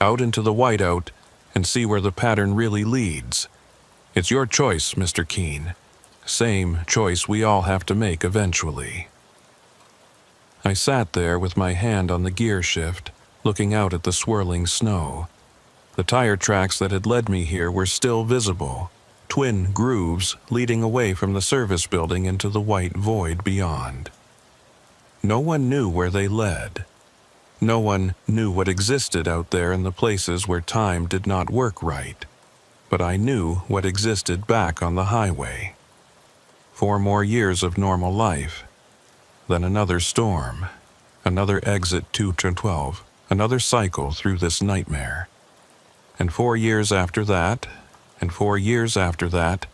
out into the whiteout, and see where the pattern really leads. It's your choice, Mr. Keene. Same choice we all have to make eventually. I sat there with my hand on the gear shift, looking out at the swirling snow. The tire tracks that had led me here were still visible, twin grooves leading away from the service building into the white void beyond. No one knew where they led. No one knew what existed out there in the places where time did not work right. But I knew what existed back on the highway. 4 more years of normal life. Then another storm. Another exit 212. Another cycle through this nightmare. And 4 years after that, and 4 years after that,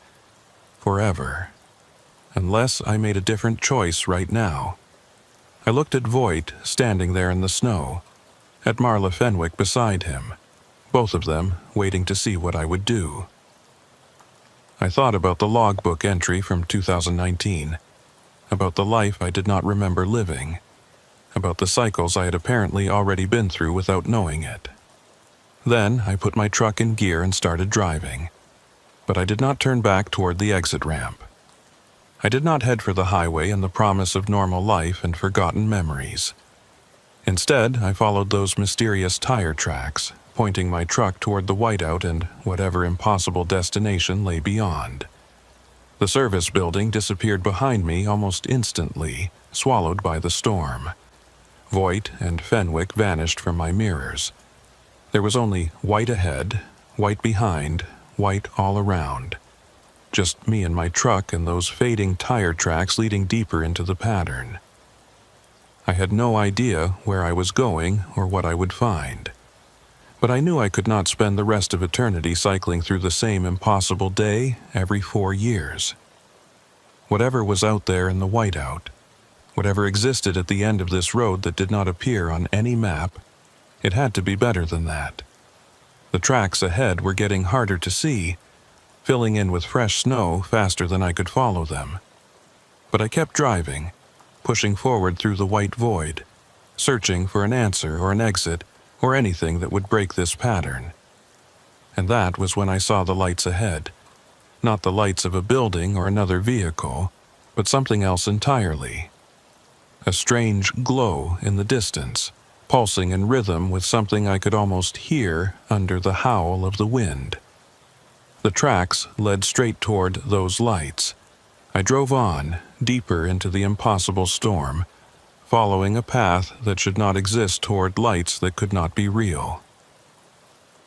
forever. Unless I made a different choice right now. I looked at Voight standing there in the snow, at Marla Fenwick beside him, both of them waiting to see what I would do. I thought about the logbook entry from 2019, about the life I did not remember living, about the cycles I had apparently already been through without knowing it. Then I put my truck in gear and started driving, but I did not turn back toward the exit ramp. I did not head for the highway and the promise of normal life and forgotten memories. Instead, I followed those mysterious tire tracks, pointing my truck toward the whiteout and whatever impossible destination lay beyond. The service building disappeared behind me almost instantly, swallowed by the storm. Voight and Fenwick vanished from my mirrors. There was only white ahead, white behind, white all around. Just me and my truck and those fading tire tracks leading deeper into the pattern. I had no idea where I was going or what I would find. But I knew I could not spend the rest of eternity cycling through the same impossible day every 4 years. Whatever was out there in the whiteout, whatever existed at the end of this road that did not appear on any map, it had to be better than that. The tracks ahead were getting harder to see, filling in with fresh snow faster than I could follow them. But I kept driving, pushing forward through the white void, searching for an answer or an exit or anything that would break this pattern. And that was when I saw the lights ahead. Not the lights of a building or another vehicle, but something else entirely. A strange glow in the distance, pulsing in rhythm with something I could almost hear under the howl of the wind. The tracks led straight toward those lights. I drove on, deeper into the impossible storm, following a path that should not exist toward lights that could not be real.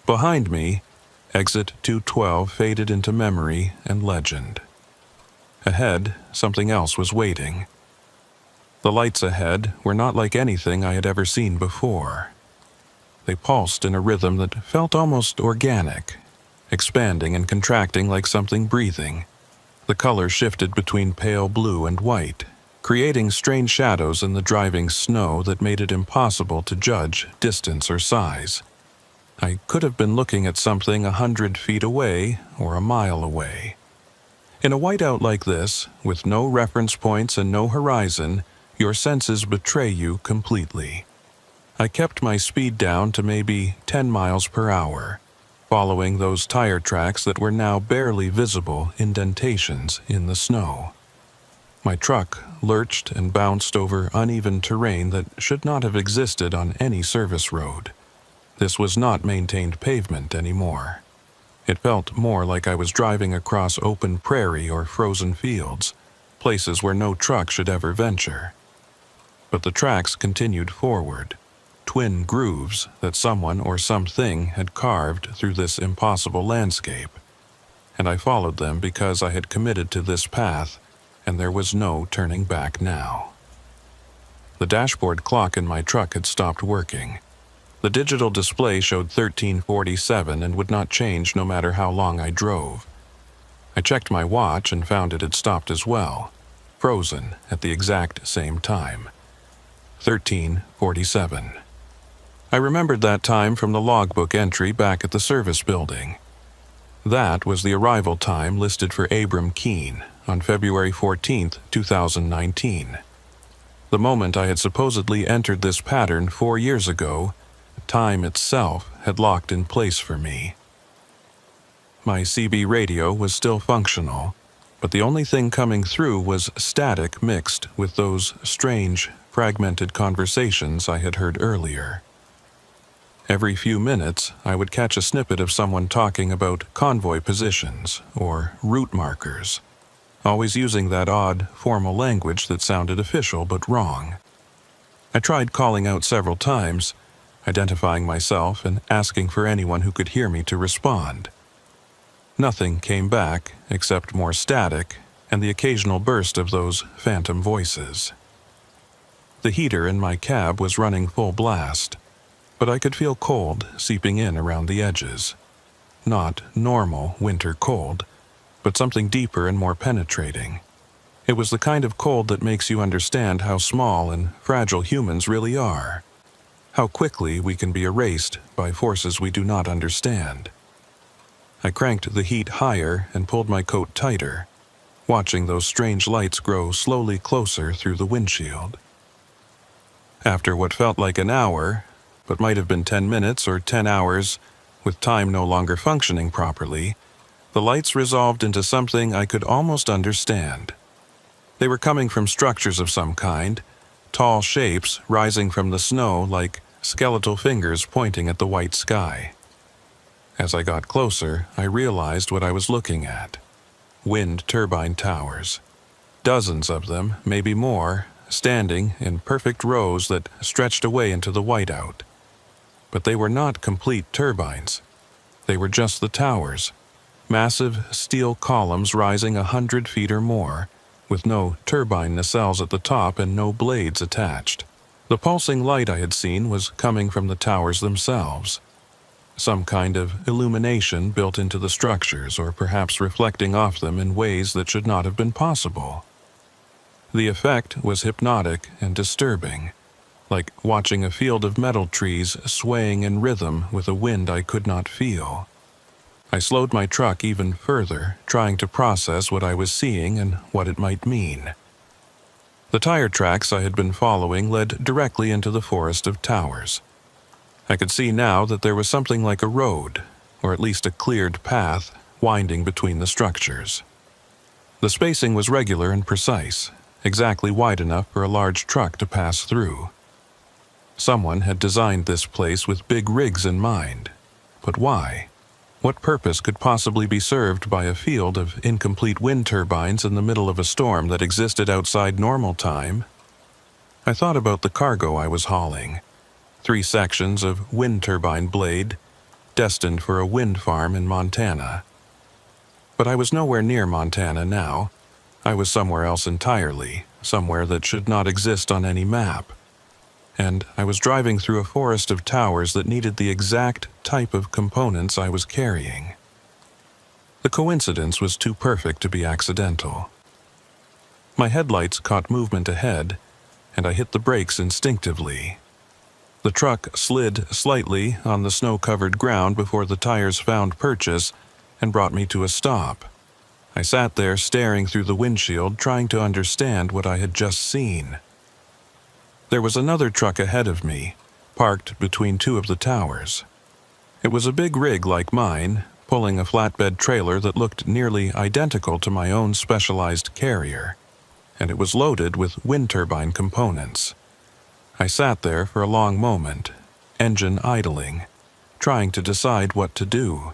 Behind me, exit 212 faded into memory and legend. Ahead, something else was waiting. The lights ahead were not like anything I had ever seen before. They pulsed in a rhythm that felt almost organic, expanding and contracting like something breathing. The color shifted between pale blue and white, creating strange shadows in the driving snow that made it impossible to judge distance or size. I could have been looking at something 100 feet away or a mile away. In a whiteout like this, with no reference points and no horizon, your senses betray you completely. I kept my speed down to maybe 10 miles per hour, following those tire tracks that were now barely visible indentations in the snow. My truck lurched and bounced over uneven terrain that should not have existed on any service road. This was not maintained pavement anymore. It felt more like I was driving across open prairie or frozen fields, places where no truck should ever venture. But the tracks continued forward, twin grooves that someone or something had carved through this impossible landscape, and I followed them because I had committed to this path and there was no turning back now. The dashboard clock in my truck had stopped working. The digital display showed 13:47 and would not change no matter how long I drove. I checked my watch and found it had stopped as well, frozen at the exact same time. 13:47. I remembered that time from the logbook entry back at the service building. That was the arrival time listed for Abram Keene on February 14, 2019. The moment I had supposedly entered this pattern 4 years ago, time itself had locked in place for me. My CB radio was still functional, but the only thing coming through was static mixed with those strange, fragmented conversations I had heard earlier. Every few minutes, I would catch a snippet of someone talking about convoy positions or route markers, always using that odd, formal language that sounded official but wrong. I tried calling out several times, identifying myself and asking for anyone who could hear me to respond. Nothing came back except more static and the occasional burst of those phantom voices. The heater in my cab was running full blast, but I could feel cold seeping in around the edges. Not normal winter cold, but something deeper and more penetrating. It was the kind of cold that makes you understand how small and fragile humans really are, how quickly we can be erased by forces we do not understand. I cranked the heat higher and pulled my coat tighter, watching those strange lights grow slowly closer through the windshield. After what felt like an hour, but might have been 10 minutes or 10 hours, with time no longer functioning properly, the lights resolved into something I could almost understand. They were coming from structures of some kind, tall shapes rising from the snow like skeletal fingers pointing at the white sky. As I got closer, I realized what I was looking at. Wind turbine towers. Dozens of them, maybe more, standing in perfect rows that stretched away into the whiteout. But they were not complete turbines. They were just the towers, massive steel columns rising 100 feet or more, with no turbine nacelles at the top and no blades attached. The pulsing light I had seen was coming from the towers themselves. Some kind of illumination built into the structures, or perhaps reflecting off them in ways that should not have been possible. The effect was hypnotic and disturbing, like watching a field of metal trees swaying in rhythm with a wind I could not feel. I slowed my truck even further, trying to process what I was seeing and what it might mean. The tire tracks I had been following led directly into the forest of towers. I could see now that there was something like a road, or at least a cleared path, winding between the structures. The spacing was regular and precise, exactly wide enough for a large truck to pass through. Someone had designed this place with big rigs in mind. But why? What purpose could possibly be served by a field of incomplete wind turbines in the middle of a storm that existed outside normal time? I thought about the cargo I was hauling. 3 sections of wind turbine blade, destined for a wind farm in Montana. But I was nowhere near Montana now. I was somewhere else entirely, somewhere that should not exist on any map. And I was driving through a forest of towers that needed the exact type of components I was carrying. The coincidence was too perfect to be accidental. My headlights caught movement ahead, and I hit the brakes instinctively. The truck slid slightly on the snow-covered ground before the tires found purchase and brought me to a stop. I sat there staring through the windshield, trying to understand what I had just seen. There was another truck ahead of me, parked between 2 of the towers. It was a big rig like mine, pulling a flatbed trailer that looked nearly identical to my own specialized carrier, and it was loaded with wind turbine components. I sat there for a long moment, engine idling, trying to decide what to do.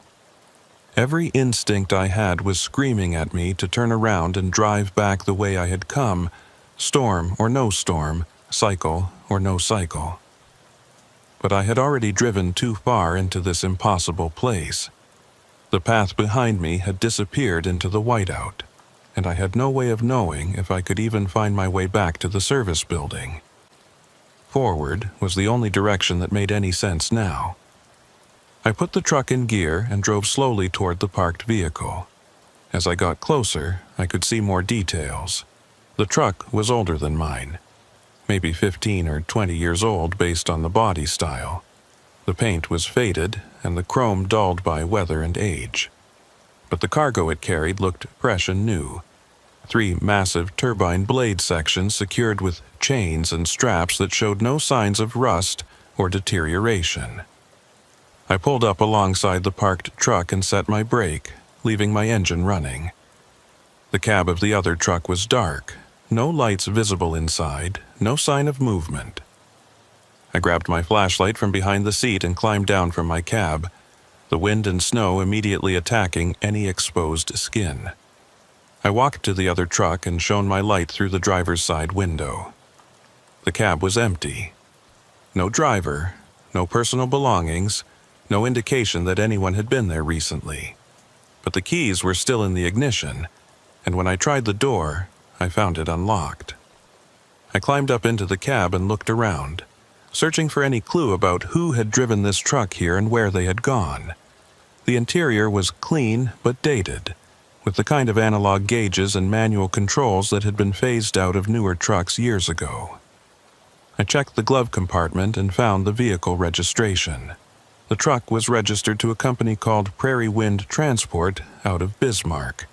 Every instinct I had was screaming at me to turn around and drive back the way I had come, storm or no storm, cycle or no cycle. But I had already driven too far into this impossible place. The path behind me had disappeared into the whiteout. and I had no way of knowing if I could even find my way back to the service building. Forward was the only direction that made any sense now. I put the truck in gear and drove slowly toward the parked vehicle. As I got closer, I could see more details. The truck was older than mine, maybe 15 or 20 years old based on the body style. The paint was faded and the chrome dulled by weather and age. But the cargo it carried looked fresh and new. 3 massive turbine blade sections secured with chains and straps that showed no signs of rust or deterioration. I pulled up alongside the parked truck and set my brake, leaving my engine running. The cab of the other truck was dark, no lights visible inside, no sign of movement. I grabbed my flashlight from behind the seat and climbed down from my cab, the wind and snow immediately attacking any exposed skin. I walked to the other truck and shone my light through the driver's side window. The cab was empty. No driver, no personal belongings, no indication that anyone had been there recently. But the keys were still in the ignition, and when I tried the door, I found it unlocked. I climbed up into the cab and looked around, searching for any clue about who had driven this truck here and where they had gone. The interior was clean but dated, with the kind of analog gauges and manual controls that had been phased out of newer trucks years ago. I checked the glove compartment and found the vehicle registration. The truck was registered to a company called Prairie Wind Transport out of Bismarck.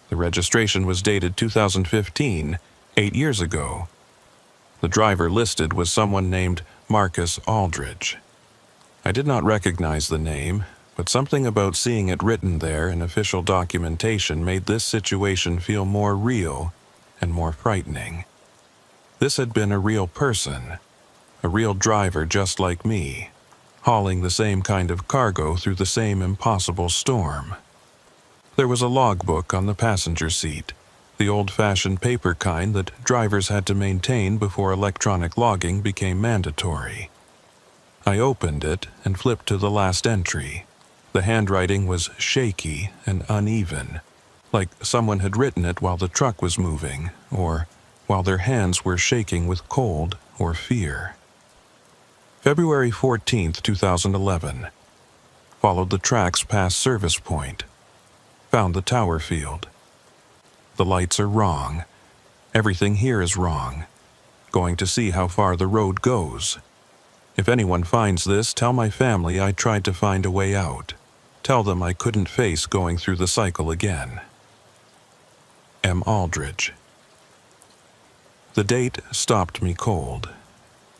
The registration was dated 2015, 8 years ago. The driver listed was someone named Marcus Aldridge. I did not recognize the name, but something about seeing it written there in official documentation made this situation feel more real and more frightening. This had been a real person, a real driver just like me, hauling the same kind of cargo through the same impossible storm. There was a logbook on the passenger seat, the old-fashioned paper kind that drivers had to maintain before electronic logging became mandatory. I opened it and flipped to the last entry. The handwriting was shaky and uneven, like someone had written it while the truck was moving, or while their hands were shaking with cold or fear. February 14th, 2011. Followed the tracks past Service Point. Found the tower field. The lights are wrong. Everything here is wrong. Going to see how far the road goes. If anyone finds this, tell my family I tried to find a way out. Tell them I couldn't face going through the cycle again. M. Aldridge. The date stopped me cold.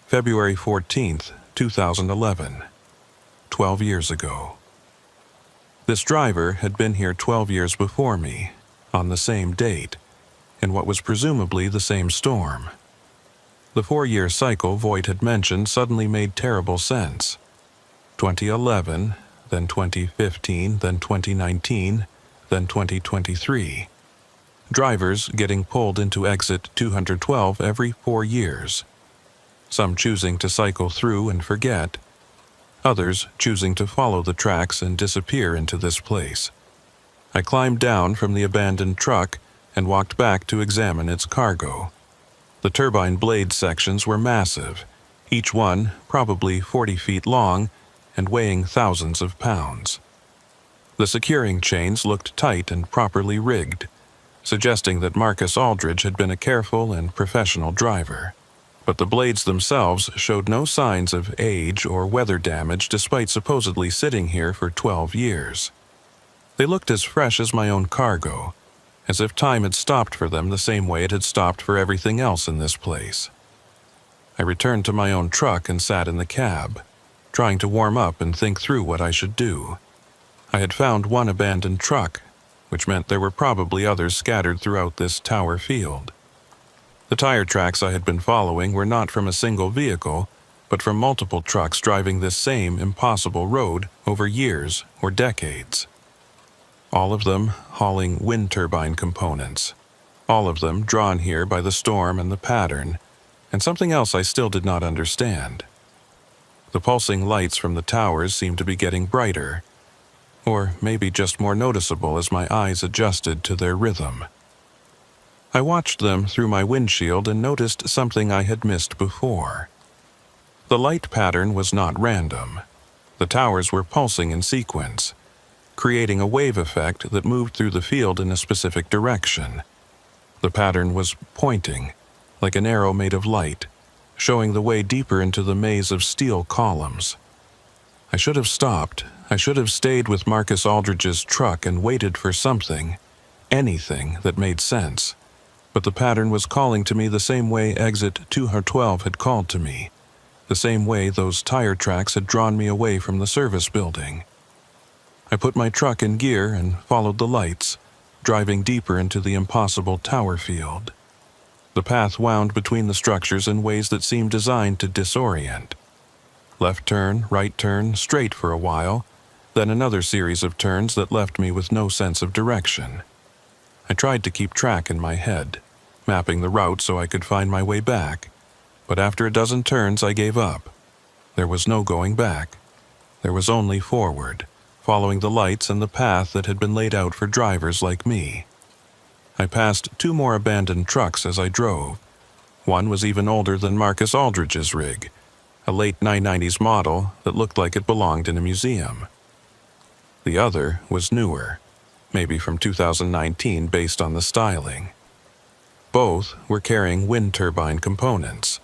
February 14th, 2011. 12 years ago. This driver had been here 12 years before me, on the same date, in what was presumably the same storm. The 4-year cycle Voight had mentioned suddenly made terrible sense. 2011, then 2015, then 2019, then 2023. Drivers getting pulled into exit 212 every 4 years. Some choosing to cycle through and forget, others choosing to follow the tracks and disappear into this place. I climbed down from the abandoned truck and walked back to examine its cargo. The turbine blade sections were massive, each one probably 40 feet long and weighing thousands of pounds. The securing chains looked tight and properly rigged, suggesting that Marcus Aldridge had been a careful and professional driver. But the blades themselves showed no signs of age or weather damage despite supposedly sitting here for 12 years. They looked as fresh as my own cargo, as if time had stopped for them the same way it had stopped for everything else in this place. I returned to my own truck and sat in the cab, trying to warm up and think through what I should do. I had found one abandoned truck, which meant there were probably others scattered throughout this tower field. The tire tracks I had been following were not from a single vehicle, but from multiple trucks driving this same impossible road over years or decades. All of them hauling wind turbine components, all of them drawn here by the storm and the pattern, and something else I still did not understand. The pulsing lights from the towers seemed to be getting brighter, or maybe just more noticeable as my eyes adjusted to their rhythm. I watched them through my windshield and noticed something I had missed before. The light pattern was not random. The towers were pulsing in sequence, creating a wave effect that moved through the field in a specific direction. The pattern was pointing, like an arrow made of light, showing the way deeper into the maze of steel columns. I should have stopped. I should have stayed with Marcus Aldridge's truck and waited for something, anything that made sense. But the pattern was calling to me the same way exit 212 had called to me, the same way those tire tracks had drawn me away from the service building. I put my truck in gear and followed the lights, driving deeper into the impossible tower field. The path wound between the structures in ways that seemed designed to disorient. Left turn, right turn, straight for a while, then another series of turns that left me with no sense of direction. I tried to keep track in my head, mapping the route so I could find my way back, but after a dozen turns I gave up. There was no going back. There was only forward, following the lights and the path that had been laid out for drivers like me. I passed 2 more abandoned trucks as I drove. One was even older than Marcus Aldridge's rig, a late 990s model that looked like it belonged in a museum. The other was newer, maybe from 2019 based on the styling. Both were carrying wind turbine components.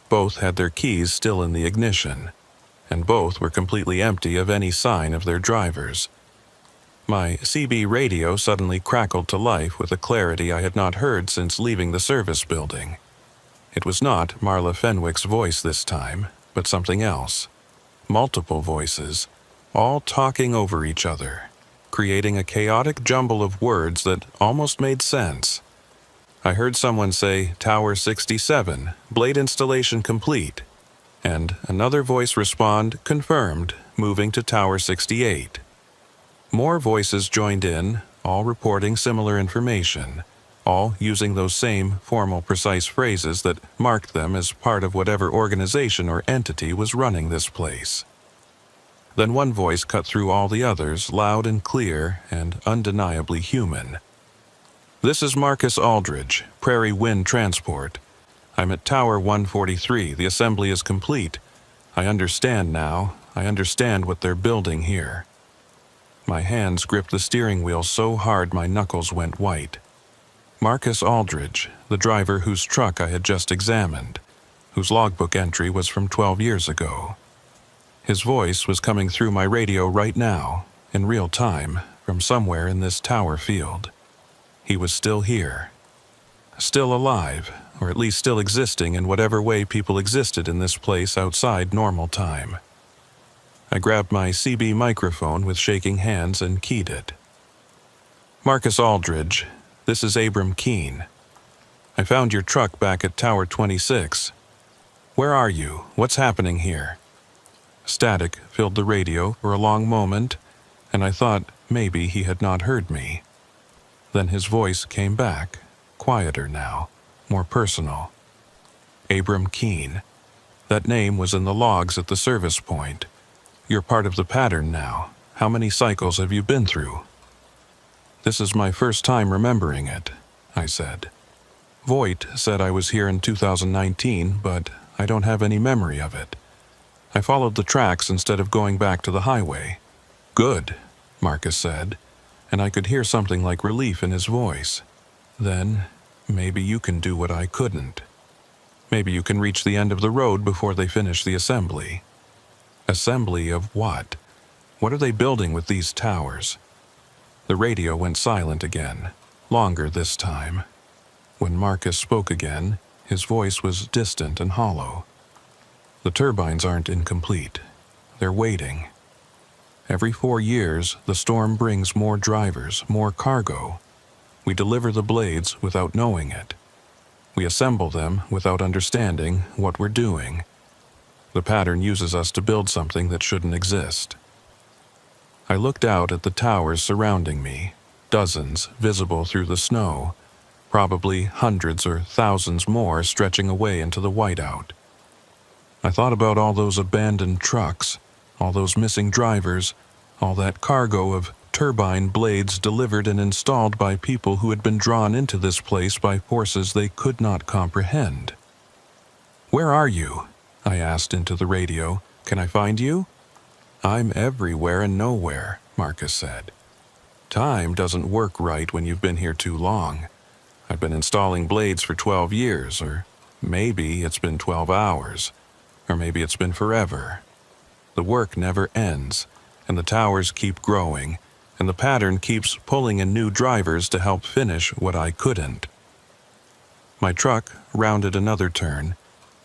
Both had their keys still in the ignition, and both were completely empty of any sign of their drivers. My CB radio suddenly crackled to life with a clarity I had not heard since leaving the service building. It was not Marla Fenwick's voice this time, but something else. Multiple voices, all talking over each other, creating a chaotic jumble of words that almost made sense. I heard someone say, "Tower 67, blade installation complete," and another voice respond, "Confirmed, moving to Tower 68." More voices joined in, all reporting similar information, all using those same formal, precise phrases that marked them as part of whatever organization or entity was running this place. Then one voice cut through all the others, loud and clear and undeniably human. "This is Marcus Aldridge, Prairie Wind Transport. I'm at Tower 143. The assembly is complete. I understand now. I understand what they're building here." My hands gripped the steering wheel so hard my knuckles went white. Marcus Aldridge, the driver whose truck I had just examined, whose logbook entry was from 12 years ago. His voice was coming through my radio right now, in real time, from somewhere in this tower field. He was still here. Still alive, or at least still existing in whatever way people existed in this place outside normal time. I grabbed my CB microphone with shaking hands and keyed it. "Marcus Aldridge, this is Abram Keene. I found your truck back at Tower 26. Where are you? What's happening here?" Static filled the radio for a long moment, and I thought maybe he had not heard me. Then his voice came back, quieter now, more personal. Abram Keene. That name was in the logs at the service point. "You're part of the pattern now. How many cycles have you been through?" "This is my first time remembering it," I said. "Voight said I was here in 2019, but I don't have any memory of it. I followed the tracks instead of going back to the highway." "Good," Marcus said, and I could hear something like relief in his voice. "Then, maybe you can do what I couldn't. Maybe you can reach the end of the road before they finish the assembly." Assembly of what? What are they building with these towers? The radio went silent again, longer this time. When Marcus spoke again, his voice was distant and hollow. "The turbines aren't incomplete. They're waiting. Every 4 years, the storm brings more drivers, more cargo. We deliver the blades without knowing it. We assemble them without understanding what we're doing. The pattern uses us to build something that shouldn't exist." I looked out at the towers surrounding me, dozens visible through the snow, probably hundreds or thousands more stretching away into the whiteout. I thought about all those abandoned trucks, all those missing drivers, all that cargo of turbine blades delivered and installed by people who had been drawn into this place by forces they could not comprehend. "Where are you?" I asked into the radio. "Can I find you?" "I'm everywhere and nowhere," Marcus said. "Time doesn't work right when you've been here too long. I've been installing blades for 12 years, or maybe it's been 12 hours, or maybe it's been forever. The work never ends, and the towers keep growing, and the pattern keeps pulling in new drivers to help finish what I couldn't." My truck rounded another turn,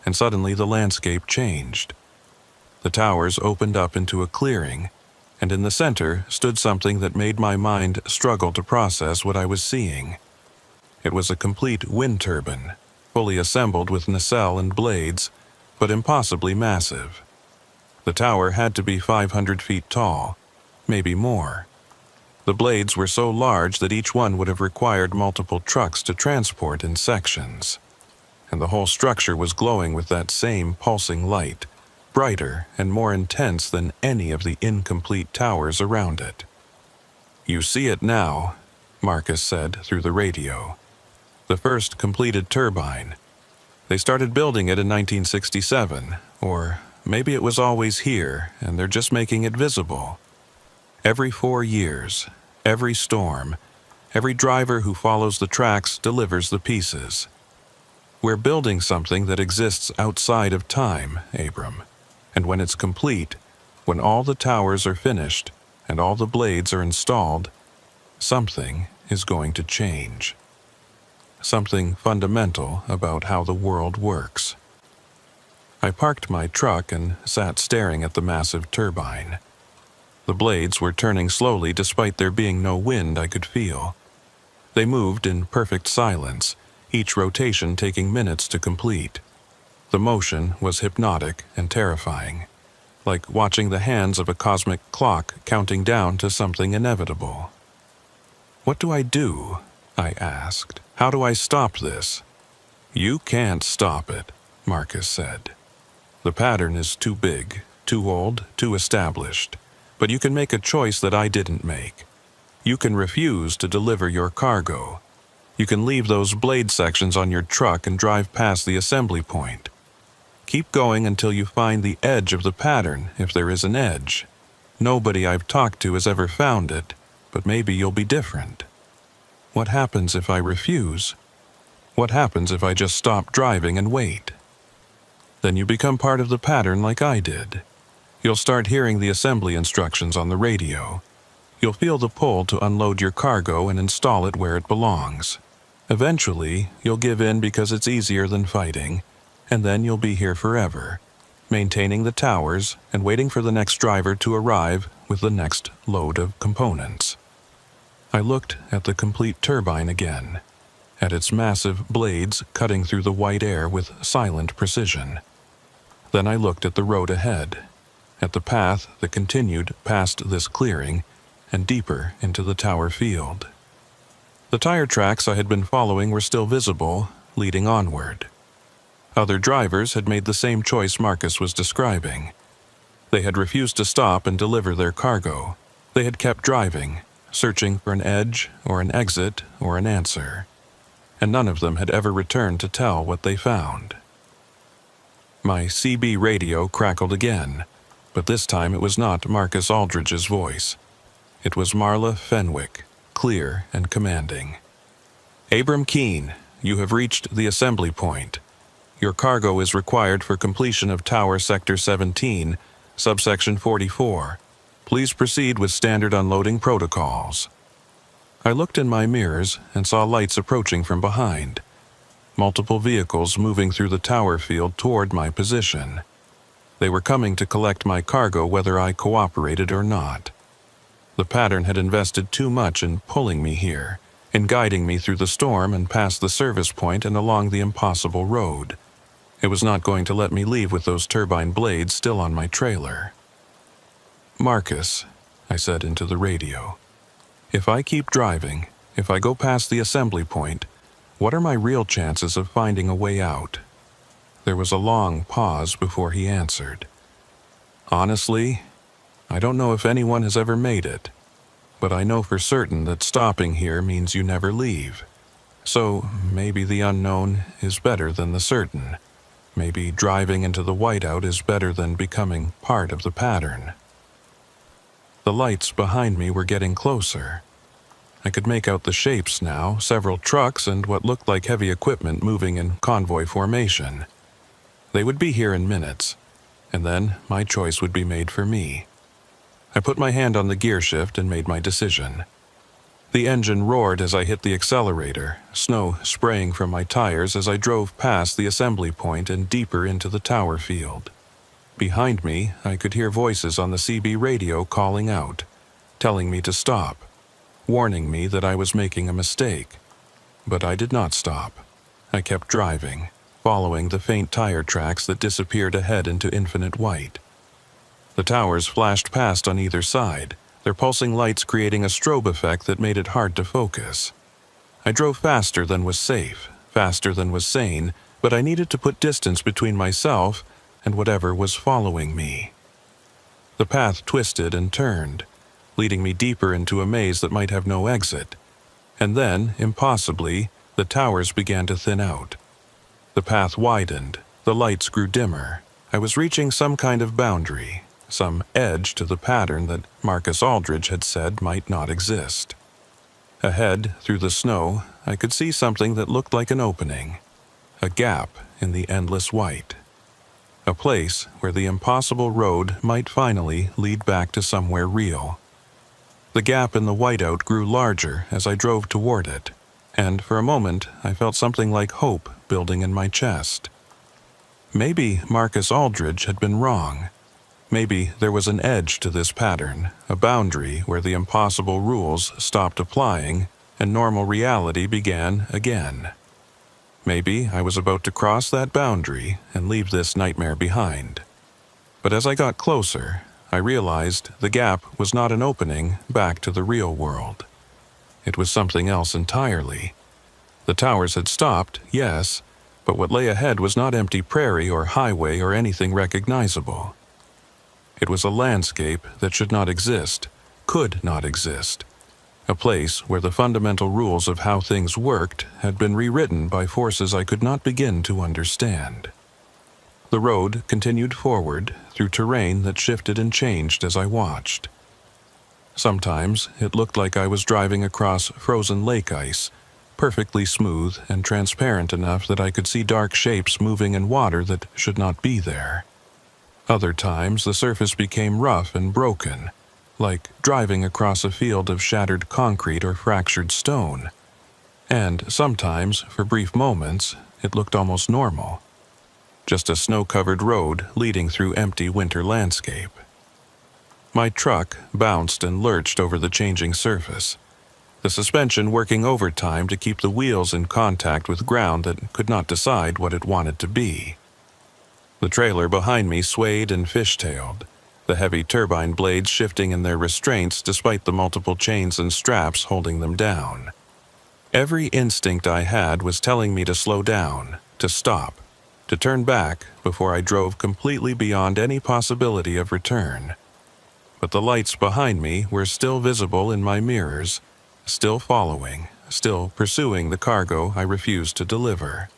and suddenly the landscape changed. The towers opened up into a clearing, and in the center stood something that made my mind struggle to process what I was seeing. It was a complete wind turbine, fully assembled with nacelle and blades, but impossibly massive. The tower had to be 500 feet tall, maybe more. The blades were so large that each one would have required multiple trucks to transport in sections. And the whole structure was glowing with that same pulsing light, brighter and more intense than any of the incomplete towers around it. "You see it now," Marcus said through the radio. "The first completed turbine. They started building it in 1967, or maybe it was always here and they're just making it visible. Every 4 years, every storm, every driver who follows the tracks delivers the pieces. We're building something that exists outside of time, Abram. And when it's complete, when all the towers are finished and all the blades are installed, something is going to change. Something fundamental about how the world works." I parked my truck and sat staring at the massive turbine. The blades were turning slowly despite there being no wind I could feel. They moved in perfect silence, each rotation taking minutes to complete. The motion was hypnotic and terrifying, like watching the hands of a cosmic clock counting down to something inevitable. "What do I do?" I asked. "How do I stop this?" "You can't stop it," Marcus said. "The pattern is too big, too old, too established. But you can make a choice that I didn't make. You can refuse to deliver your cargo. You can leave those blade sections on your truck and drive past the assembly point. Keep going until you find the edge of the pattern, if there is an edge. Nobody I've talked to has ever found it, but maybe you'll be different. What happens if I refuse? What happens if I just stop driving and wait? Then you become part of the pattern like I did. You'll start hearing the assembly instructions on the radio. You'll feel the pull to unload your cargo and install it where it belongs. Eventually, you'll give in because it's easier than fighting, and then you'll be here forever, maintaining the towers and waiting for the next driver to arrive with the next load of components." I looked at the complete turbine again, at its massive blades cutting through the white air with silent precision. Then I looked at the road ahead, at the path that continued past this clearing and deeper into the tower field. The tire tracks I had been following were still visible, leading onward. Other drivers had made the same choice Marcus was describing. They had refused to stop and deliver their cargo. They had kept driving, searching for an edge or an exit or an answer. And none of them had ever returned to tell what they found. My CB radio crackled again, but this time it was not Marcus Aldridge's voice. It was Marla Fenwick, clear and commanding. "Abram Keene, you have reached the assembly point. Your cargo is required for completion of Tower Sector 17, subsection 44. Please proceed with standard unloading protocols." I looked in my mirrors and saw lights approaching from behind. Multiple vehicles moving through the tower field toward my position. They were coming to collect my cargo whether I cooperated or not. The pattern had invested too much in pulling me here, in guiding me through the storm and past the service point and along the impossible road. It was not going to let me leave with those turbine blades still on my trailer. "Marcus," I said into the radio, "if I keep driving, if I go past the assembly point, what are my real chances of finding a way out?" There was a long pause before he answered. "Honestly, I don't know if anyone has ever made it. but I know for certain that stopping here means you never leave. So maybe the unknown is better than the certain. Maybe driving into the whiteout is better than becoming part of the pattern. The lights behind me were getting closer. I could make out the shapes now, several trucks and what looked like heavy equipment moving in convoy formation. They would be here in minutes, and then my choice would be made for me. I put my hand on the gear shift and made my decision. The engine roared as I hit the accelerator, snow spraying from my tires as I drove past the assembly point and deeper into the tower field. Behind me, I could hear voices on the CB radio calling out, telling me to stop, warning me that I was making a mistake. But I did not stop. I kept driving, following the faint tire tracks that disappeared ahead into infinite white. The towers flashed past on either side, their pulsing lights creating a strobe effect that made it hard to focus. I drove faster than was safe, faster than was sane, but I needed to put distance between myself and whatever was following me. The path twisted and turned, leading me deeper into a maze that might have no exit. And then, impossibly, the towers began to thin out. The path widened, the lights grew dimmer. I was reaching some kind of boundary, some edge to the pattern that Marcus Aldridge had said might not exist. Ahead, through the snow, I could see something that looked like an opening, a gap in the endless white. A place where the impossible road might finally lead back to somewhere real. The gap in the whiteout grew larger as I drove toward it, and for a moment I felt something like hope building in my chest. Maybe Marcus Aldridge had been wrong. Maybe there was an edge to this pattern, a boundary where the impossible rules stopped applying and normal reality began again. Maybe I was about to cross that boundary and leave this nightmare behind. But as I got closer, I realized the gap was not an opening back to the real world. It was something else entirely. The towers had stopped, yes, but what lay ahead was not empty prairie or highway or anything recognizable. It was a landscape that should not exist, could not exist. A place where the fundamental rules of how things worked had been rewritten by forces I could not begin to understand. The road continued forward through terrain that shifted and changed as I watched. Sometimes it looked like I was driving across frozen lake ice, perfectly smooth and transparent enough that I could see dark shapes moving in water that should not be there. Other times the surface became rough and broken, like driving across a field of shattered concrete or fractured stone. And sometimes, for brief moments, it looked almost normal. Just a snow-covered road leading through empty winter landscape. My truck bounced and lurched over the changing surface, the suspension working overtime to keep the wheels in contact with ground that could not decide what it wanted to be. The trailer behind me swayed and fishtailed, the heavy turbine blades shifting in their restraints despite the multiple chains and straps holding them down. Every instinct I had was telling me to slow down, to stop, to turn back before I drove completely beyond any possibility of return. But the lights behind me were still visible in my mirrors, still following, still pursuing the cargo I refused to deliver.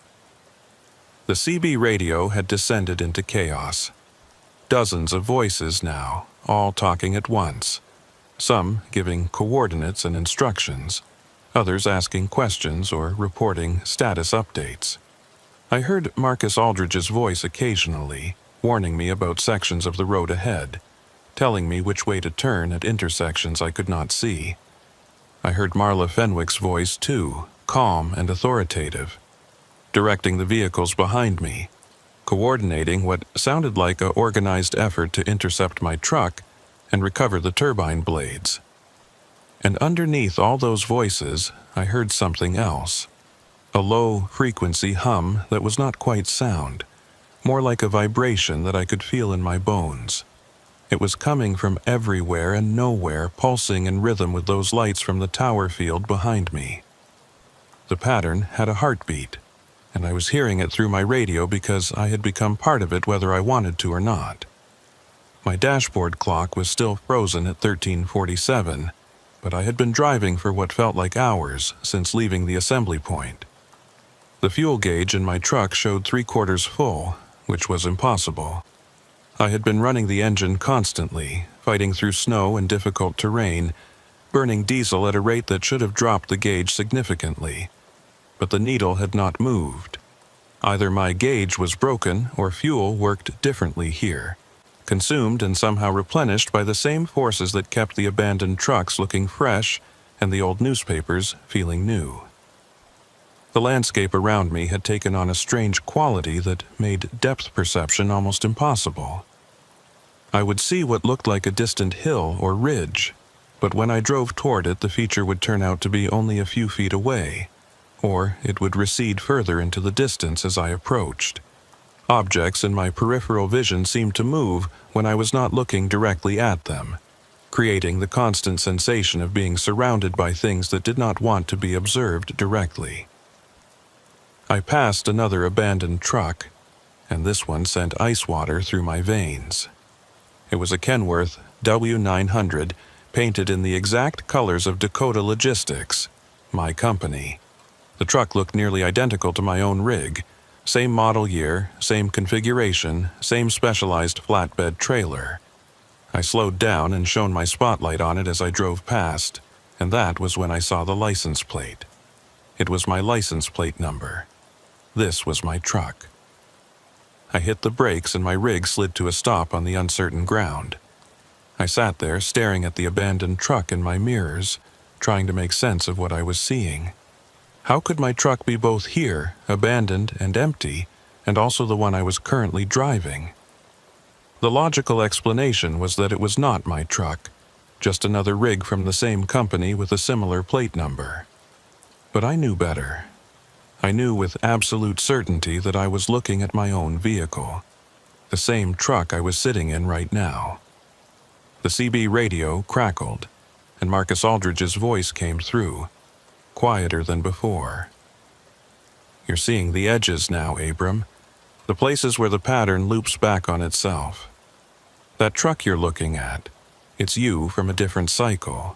The CB radio had descended into chaos. Dozens of voices now, all talking at once. Some giving coordinates and instructions, others asking questions or reporting status updates. I heard Marcus Aldridge's voice occasionally, warning me about sections of the road ahead, telling me which way to turn at intersections I could not see. I heard Marla Fenwick's voice too, calm and authoritative, directing the vehicles behind me, coordinating what sounded like an organized effort to intercept my truck and recover the turbine blades. And underneath all those voices, I heard something else. A low-frequency hum that was not quite sound, more like a vibration that I could feel in my bones. It was coming from everywhere and nowhere, pulsing in rhythm with those lights from the tower field behind me. The pattern had a heartbeat, and I was hearing it through my radio because I had become part of it whether I wanted to or not. My dashboard clock was still frozen at 13:47, but I had been driving for what felt like hours since leaving the assembly point. The fuel gauge in my truck showed 3/4 full, which was impossible. I had been running the engine constantly, fighting through snow and difficult terrain, burning diesel at a rate that should have dropped the gauge significantly. But the needle had not moved. Either my gauge was broken or fuel worked differently here, consumed and somehow replenished by the same forces that kept the abandoned trucks looking fresh and the old newspapers feeling new. The landscape around me had taken on a strange quality that made depth perception almost impossible. I would see what looked like a distant hill or ridge, but when I drove toward it, the feature would turn out to be only a few feet away, or it would recede further into the distance as I approached. Objects in my peripheral vision seemed to move when I was not looking directly at them, creating the constant sensation of being surrounded by things that did not want to be observed directly. I passed another abandoned truck, and this one sent ice water through my veins. It was a Kenworth W900, painted in the exact colors of Dakota Logistics, my company. The truck looked nearly identical to my own rig, same model year, same configuration, same specialized flatbed trailer. I slowed down and shone my spotlight on it as I drove past, and that was when I saw the license plate. It was my license plate number. This was my truck. I hit the brakes and my rig slid to a stop on the uncertain ground. I sat there staring at the abandoned truck in my mirrors, trying to make sense of what I was seeing. How could my truck be both here, abandoned and empty, and also the one I was currently driving? The logical explanation was that it was not my truck, just another rig from the same company with a similar plate number. But I knew better. I knew with absolute certainty that I was looking at my own vehicle, the same truck I was sitting in right now. The CB radio crackled, and Marcus Aldridge's voice came through, quieter than before. "You're seeing the edges now, Abram, the places where the pattern loops back on itself. That truck you're looking at, it's you from a different cycle.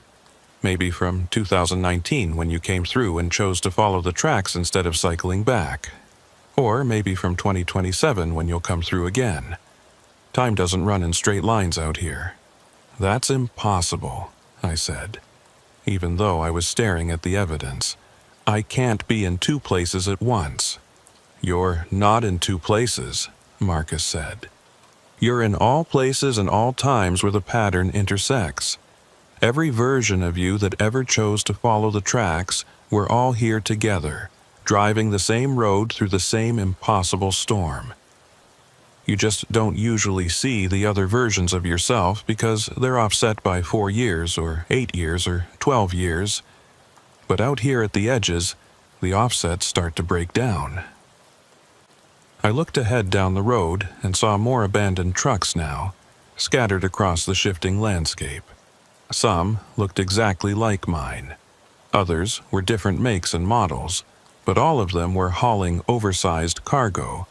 Maybe from 2019 when you came through and chose to follow the tracks instead of cycling back. Or maybe from 2027 when you'll come through again. Time doesn't run in straight lines out here." "That's impossible," I said, even though I was staring at the evidence. "I can't be in two places at once." "You're not in two places," Marcus said. "You're in all places and all times where the pattern intersects. Every version of you that ever chose to follow the tracks, we're all here together, driving the same road through the same impossible storm. You just don't usually see the other versions of yourself because they're offset by 4 years or 8 years or 12 years. But out here at the edges, the offsets start to break down." I looked ahead down the road and saw more abandoned trucks now, scattered across the shifting landscape. Some looked exactly like mine. Others were different makes and models, but all of them were hauling oversized cargo,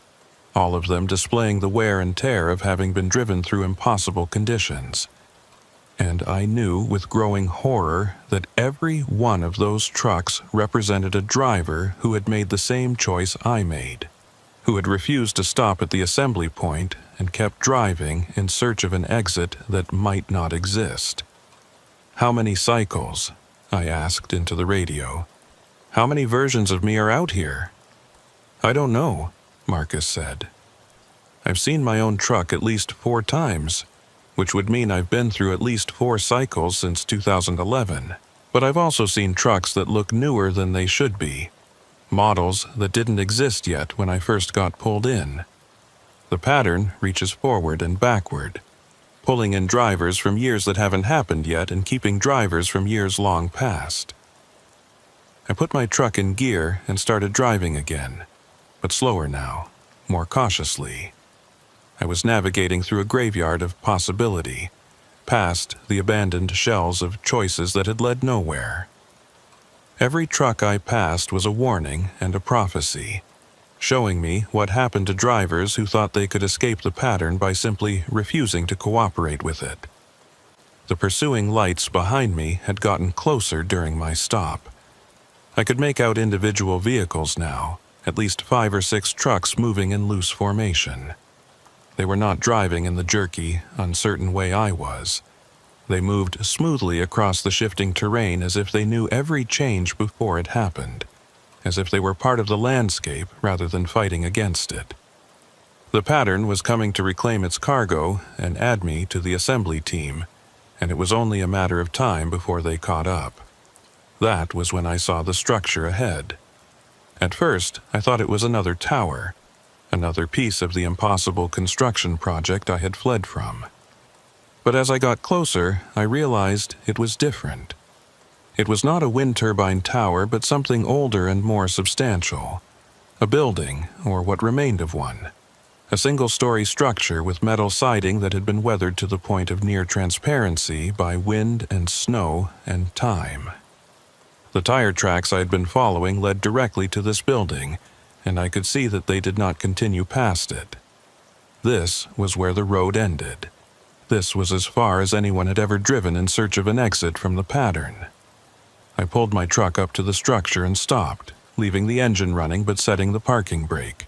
all of them displaying the wear and tear of having been driven through impossible conditions. And I knew with growing horror that every one of those trucks represented a driver who had made the same choice I made, who had refused to stop at the assembly point and kept driving in search of an exit that might not exist. "How many cycles?" I asked into the radio. "How many versions of me are out here?" "I don't know," Marcus said. "I've seen my own truck at least 4 times, which would mean I've been through at least 4 cycles since 2011. But I've also seen trucks that look newer than they should be, models that didn't exist yet when I first got pulled in. The pattern reaches forward and backward, pulling in drivers from years that haven't happened yet and keeping drivers from years long past." I put my truck in gear and started driving again, but slower now, more cautiously. I was navigating through a graveyard of possibility, past the abandoned shells of choices that had led nowhere. Every truck I passed was a warning and a prophecy, showing me what happened to drivers who thought they could escape the pattern by simply refusing to cooperate with it. The pursuing lights behind me had gotten closer during my stop. I could make out individual vehicles now, at least 5 or 6 trucks moving in loose formation. They were not driving in the jerky, uncertain way I was. They moved smoothly across the shifting terrain as if they knew every change before it happened, as if they were part of the landscape rather than fighting against it. The pattern was coming to reclaim its cargo and add me to the assembly team, and it was only a matter of time before they caught up. That was when I saw the structure ahead. At first, I thought it was another tower, another piece of the impossible construction project I had fled from. But as I got closer, I realized it was different. It was not a wind turbine tower, but something older and more substantial. A building, or what remained of one. A single-story structure with metal siding that had been weathered to the point of near transparency by wind and snow and time. The tire tracks I had been following led directly to this building, and I could see that they did not continue past it. This was where the road ended. This was as far as anyone had ever driven in search of an exit from the pattern. I pulled my truck up to the structure and stopped, leaving the engine running but setting the parking brake.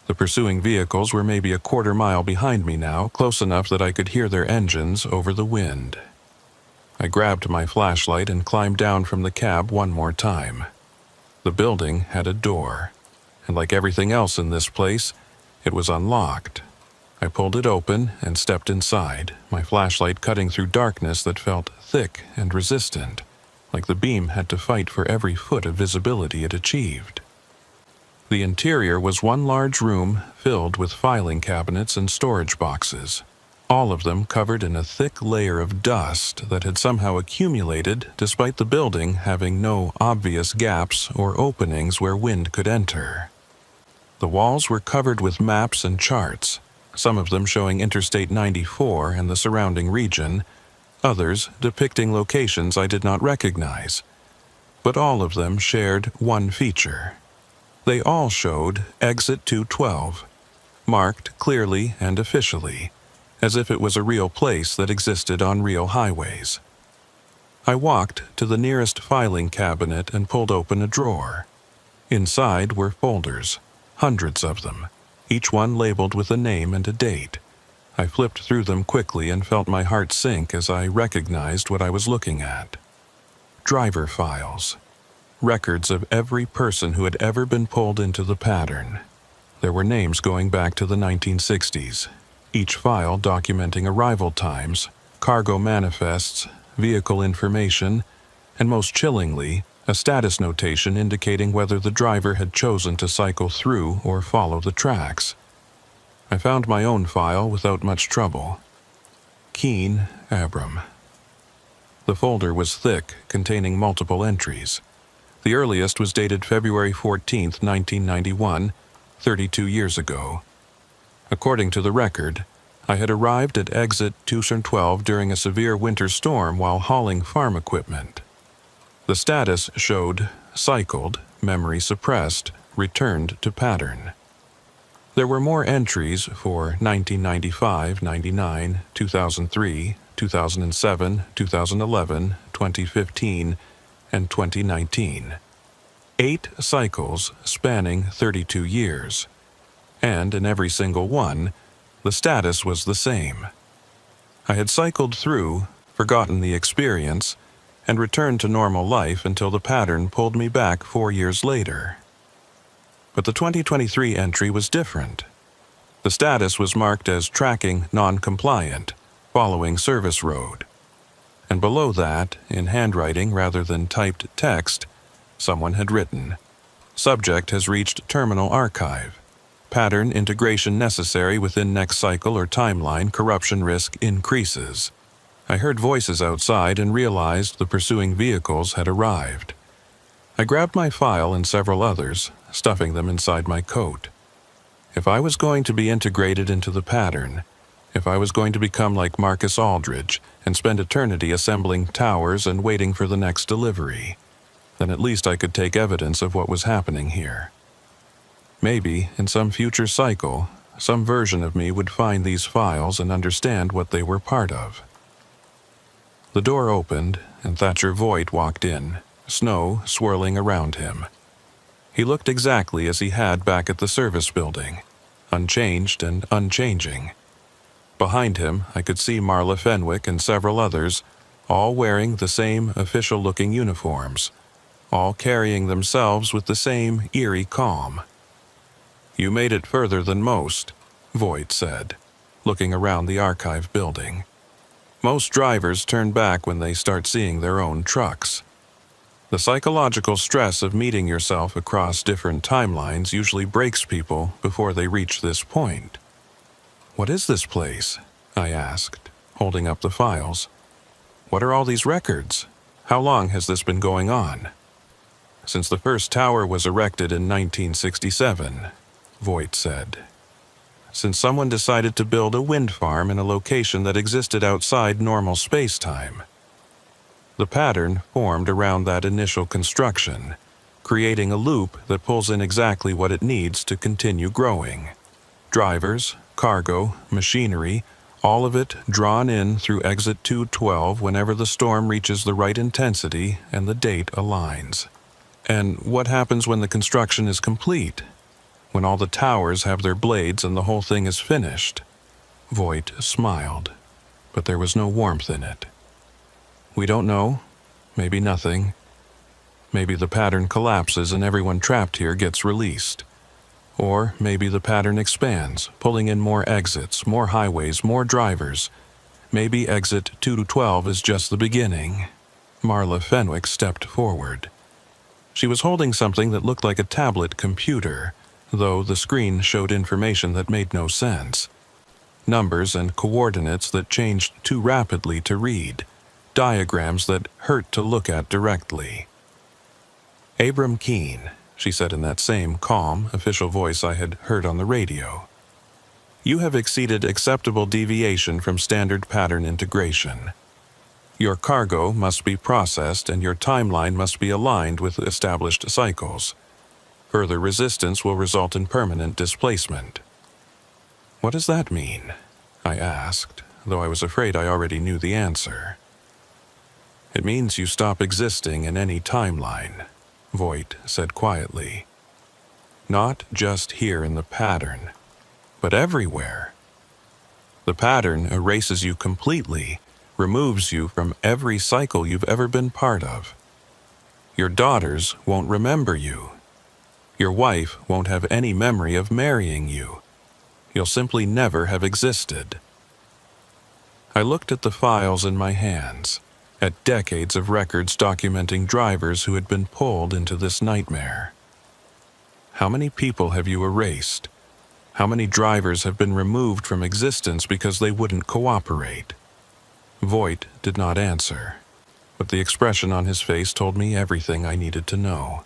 The pursuing vehicles were maybe a quarter mile behind me now, close enough that I could hear their engines over the wind. I grabbed my flashlight and climbed down from the cab one more time. The building had a door, and like everything else in this place, it was unlocked. I pulled it open and stepped inside, my flashlight cutting through darkness that felt thick and resistant, like the beam had to fight for every foot of visibility it achieved. The interior was one large room filled with filing cabinets and storage boxes, all of them covered in a thick layer of dust that had somehow accumulated despite the building having no obvious gaps or openings where wind could enter. The walls were covered with maps and charts, some of them showing Interstate 94 and the surrounding region, others depicting locations I did not recognize. But all of them shared one feature. They all showed Exit 212, marked clearly and officially, as if it was a real place that existed on real highways. I walked to the nearest filing cabinet and pulled open a drawer. Inside were folders, hundreds of them, each one labeled with a name and a date. I flipped through them quickly and felt my heart sink as I recognized what I was looking at. Driver files. Records of every person who had ever been pulled into the pattern. There were names going back to the 1960s, each file documenting arrival times, cargo manifests, vehicle information, and most chillingly, a status notation indicating whether the driver had chosen to cycle through or follow the tracks. I found my own file without much trouble. Keen Abram. The folder was thick, containing multiple entries. The earliest was dated February 14, 1991, 32 years ago. According to the record, I had arrived at exit 212 during a severe winter storm while hauling farm equipment. The status showed cycled, memory suppressed, returned to pattern. There were more entries for 1995, 99, 2003, 2007, 2011, 2015, and 2019. 8 cycles spanning 32 years. And in every single one, the status was the same. I had cycled through, forgotten the experience, and returned to normal life until the pattern pulled me back 4 years later. But the 2023 entry was different. The status was marked as tracking non-compliant, following service road. And below that, in handwriting rather than typed text, someone had written, "Subject has reached terminal archive. Pattern integration necessary within next cycle or timeline, corruption risk increases." I heard voices outside and realized the pursuing vehicles had arrived. I grabbed my file and several others, stuffing them inside my coat. If I was going to be integrated into the pattern, if I was going to become like Marcus Aldridge and spend eternity assembling towers and waiting for the next delivery, then at least I could take evidence of what was happening here. Maybe, in some future cycle, some version of me would find these files and understand what they were part of. The door opened, and Thatcher Voigt walked in, snow swirling around him. He looked exactly as he had back at the service building, unchanged and unchanging. Behind him, I could see Marla Fenwick and several others, all wearing the same official-looking uniforms, all carrying themselves with the same eerie calm. "You made it further than most," Voigt said, looking around the archive building. "Most drivers turn back when they start seeing their own trucks. The psychological stress of meeting yourself across different timelines usually breaks people before they reach this point." "What is this place?" I asked, holding up the files. "What are all these records? How long has this been going on?" "Since the first tower was erected in 1967, Voigt said. "Since someone decided to build a wind farm in a location that existed outside normal space-time. The pattern formed around that initial construction, creating a loop that pulls in exactly what it needs to continue growing. Drivers, cargo, machinery, all of it drawn in through exit 212 whenever the storm reaches the right intensity and the date aligns. And what happens when the construction is complete? When all the towers have their blades and the whole thing is finished?" Voigt smiled, but there was no warmth in it. "We don't know. Maybe nothing. Maybe the pattern collapses and everyone trapped here gets released. Or maybe the pattern expands, pulling in more exits, more highways, more drivers. Maybe exit 212 is just the beginning." Marla Fenwick stepped forward. She was holding something that looked like a tablet computer, though the screen showed information that made no sense. Numbers and coordinates that changed too rapidly to read. Diagrams that hurt to look at directly. "Abram Keene," she said in that same calm, official voice I had heard on the radio. "You have exceeded acceptable deviation from standard pattern integration. Your cargo must be processed and your timeline must be aligned with established cycles. Further resistance will result in permanent displacement." "What does that mean?" I asked, though I was afraid I already knew the answer. "It means you stop existing in any timeline," Voigt said quietly. "Not just here in the pattern, but everywhere. The pattern erases you completely, removes you from every cycle you've ever been part of. Your daughters won't remember you. Your wife won't have any memory of marrying you. You'll simply never have existed." I looked at the files in my hands, at decades of records documenting drivers who had been pulled into this nightmare. How many people have you erased? How many drivers have been removed from existence because they wouldn't cooperate? Voigt did not answer, but the expression on his face told me everything I needed to know.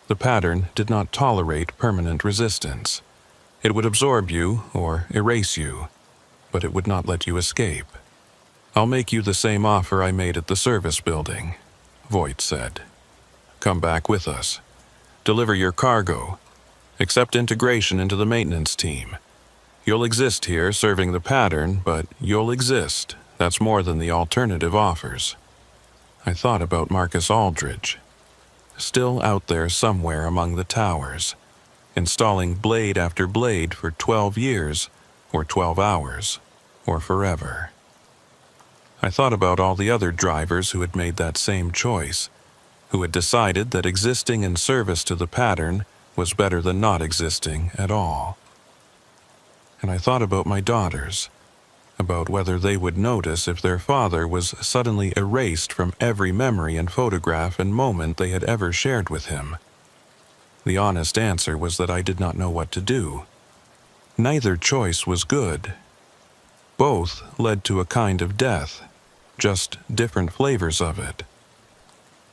The pattern did not tolerate permanent resistance. It would absorb you or erase you, but it would not let you escape. "I'll make you the same offer I made at the service building," Voigt said. "Come back with us. Deliver your cargo. Accept integration into the maintenance team. You'll exist here serving the pattern, but you'll exist. That's more than the alternative offers." I thought about Marcus Aldridge, still out there somewhere among the towers, installing blade after blade for 12 years, or 12 hours, or forever. I thought about all the other drivers who had made that same choice, who had decided that existing in service to the pattern was better than not existing at all. And I thought about my daughters, about whether they would notice if their father was suddenly erased from every memory and photograph and moment they had ever shared with him. The honest answer was that I did not know what to do. Neither choice was good. Both led to a kind of death, just different flavors of it.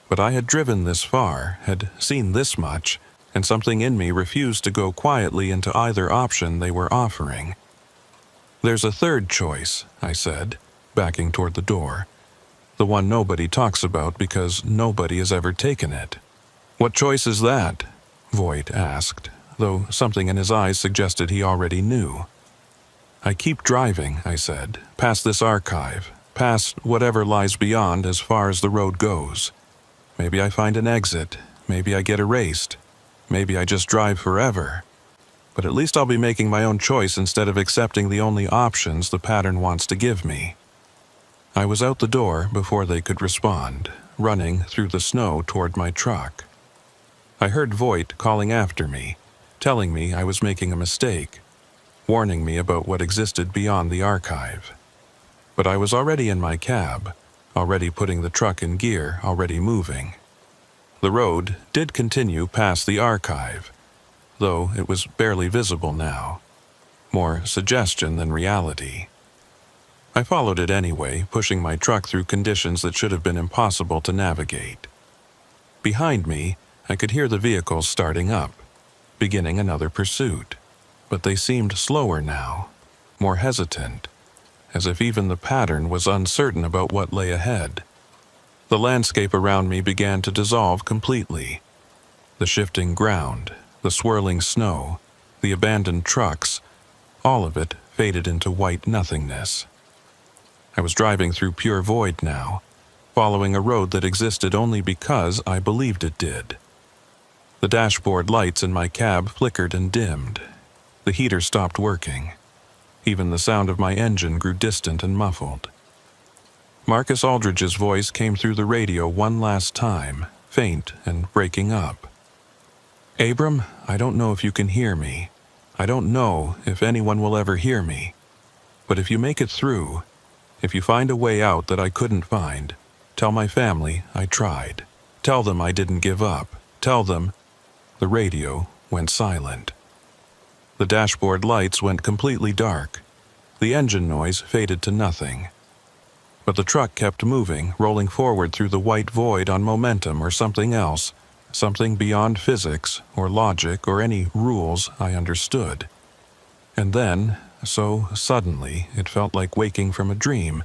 But I had driven this far, had seen this much, and something in me refused to go quietly into either option they were offering. "There's a third choice," I said, backing toward the door. "The one nobody talks about because nobody has ever taken it." "What choice is that?" Voigt asked, though something in his eyes suggested he already knew. "I keep driving," I said, "past this archive, past whatever lies beyond as far as the road goes. Maybe I find an exit, maybe I get erased, maybe I just drive forever. But at least I'll be making my own choice instead of accepting the only options the pattern wants to give me. I was out the door before they could respond, running through the snow toward my truck. I heard Voight calling after me, telling me I was making a mistake, warning me about what existed beyond the archive. But I was already in my cab, already putting the truck in gear, already moving. The road did continue past the archive, though it was barely visible now, more suggestion than reality. I followed it anyway, pushing my truck through conditions that should have been impossible to navigate. Behind me, I could hear the vehicles starting up, beginning another pursuit, but they seemed slower now, more hesitant, as if even the pattern was uncertain about what lay ahead. The landscape around me began to dissolve completely. The shifting ground, the swirling snow, the abandoned trucks, all of it faded into white nothingness. I was driving through pure void now, following a road that existed only because I believed it did. The dashboard lights in my cab flickered and dimmed. The heater stopped working. Even the sound of my engine grew distant and muffled. Marcus Aldridge's voice came through the radio one last time, faint and breaking up. "Abram, I don't know if you can hear me. I don't know if anyone will ever hear me. But if you make it through, if you find a way out that I couldn't find, tell my family I tried. Tell them I didn't give up. Tell them—" The radio went silent. The dashboard lights went completely dark. The engine noise faded to nothing. But the truck kept moving, rolling forward through the white void on momentum or something else, something beyond physics or logic or any rules I understood. And then, so suddenly, it felt like waking from a dream,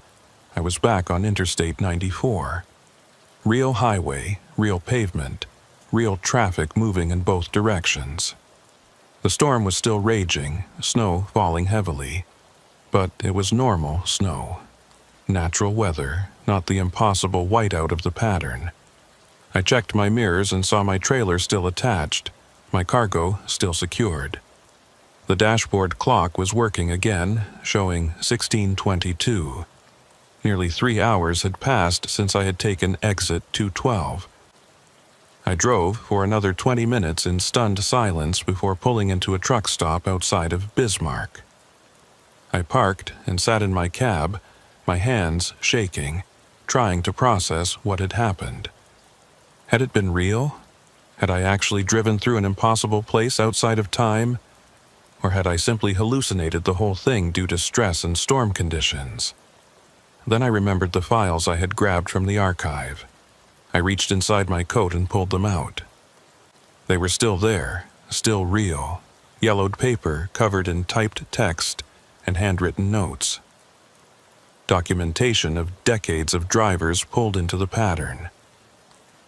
I was back on Interstate 94. Real highway, real pavement, real traffic moving in both directions. The storm was still raging, snow falling heavily. But it was normal snow. Natural weather, not the impossible whiteout of the pattern. I checked my mirrors and saw my trailer still attached, my cargo still secured. The dashboard clock was working again, showing 16:22. Nearly 3 hours had passed since I had taken exit 212. I drove for another 20 minutes in stunned silence before pulling into a truck stop outside of Bismarck. I parked and sat in my cab, my hands shaking, trying to process what had happened. Had it been real? Had I actually driven through an impossible place outside of time? Or had I simply hallucinated the whole thing due to stress and storm conditions? Then I remembered the files I had grabbed from the archive. I reached inside my coat and pulled them out. They were still there, still real, yellowed paper covered in typed text and handwritten notes. Documentation of decades of drivers pulled into the pattern.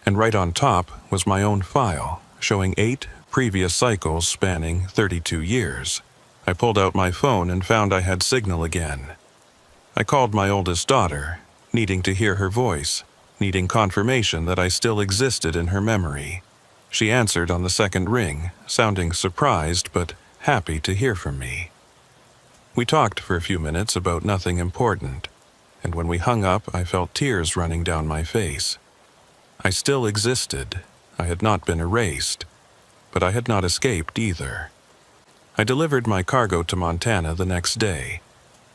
And right on top was my own file, showing 8 previous cycles spanning 32 years. I pulled out my phone and found I had signal again. I called my oldest daughter, needing to hear her voice, needing confirmation that I still existed in her memory. She answered on the second ring, sounding surprised but happy to hear from me. We talked for a few minutes about nothing important, and when we hung up, I felt tears running down my face. I still existed. I had not been erased, but I had not escaped either. I delivered my cargo to Montana the next day,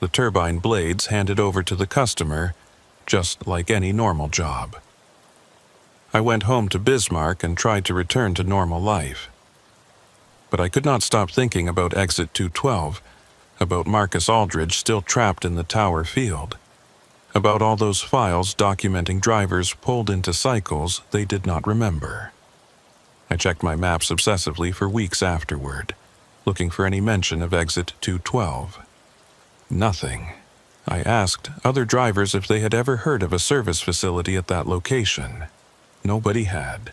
the turbine blades handed over to the customer, just like any normal job. I went home to Bismarck and tried to return to normal life. But I could not stop thinking about Exit 212, about Marcus Aldridge still trapped in the Tower field, about all those files documenting drivers pulled into cycles they did not remember. I checked my maps obsessively for weeks afterward, looking for any mention of Exit 212. Nothing. I asked other drivers if they had ever heard of a service facility at that location. Nobody had.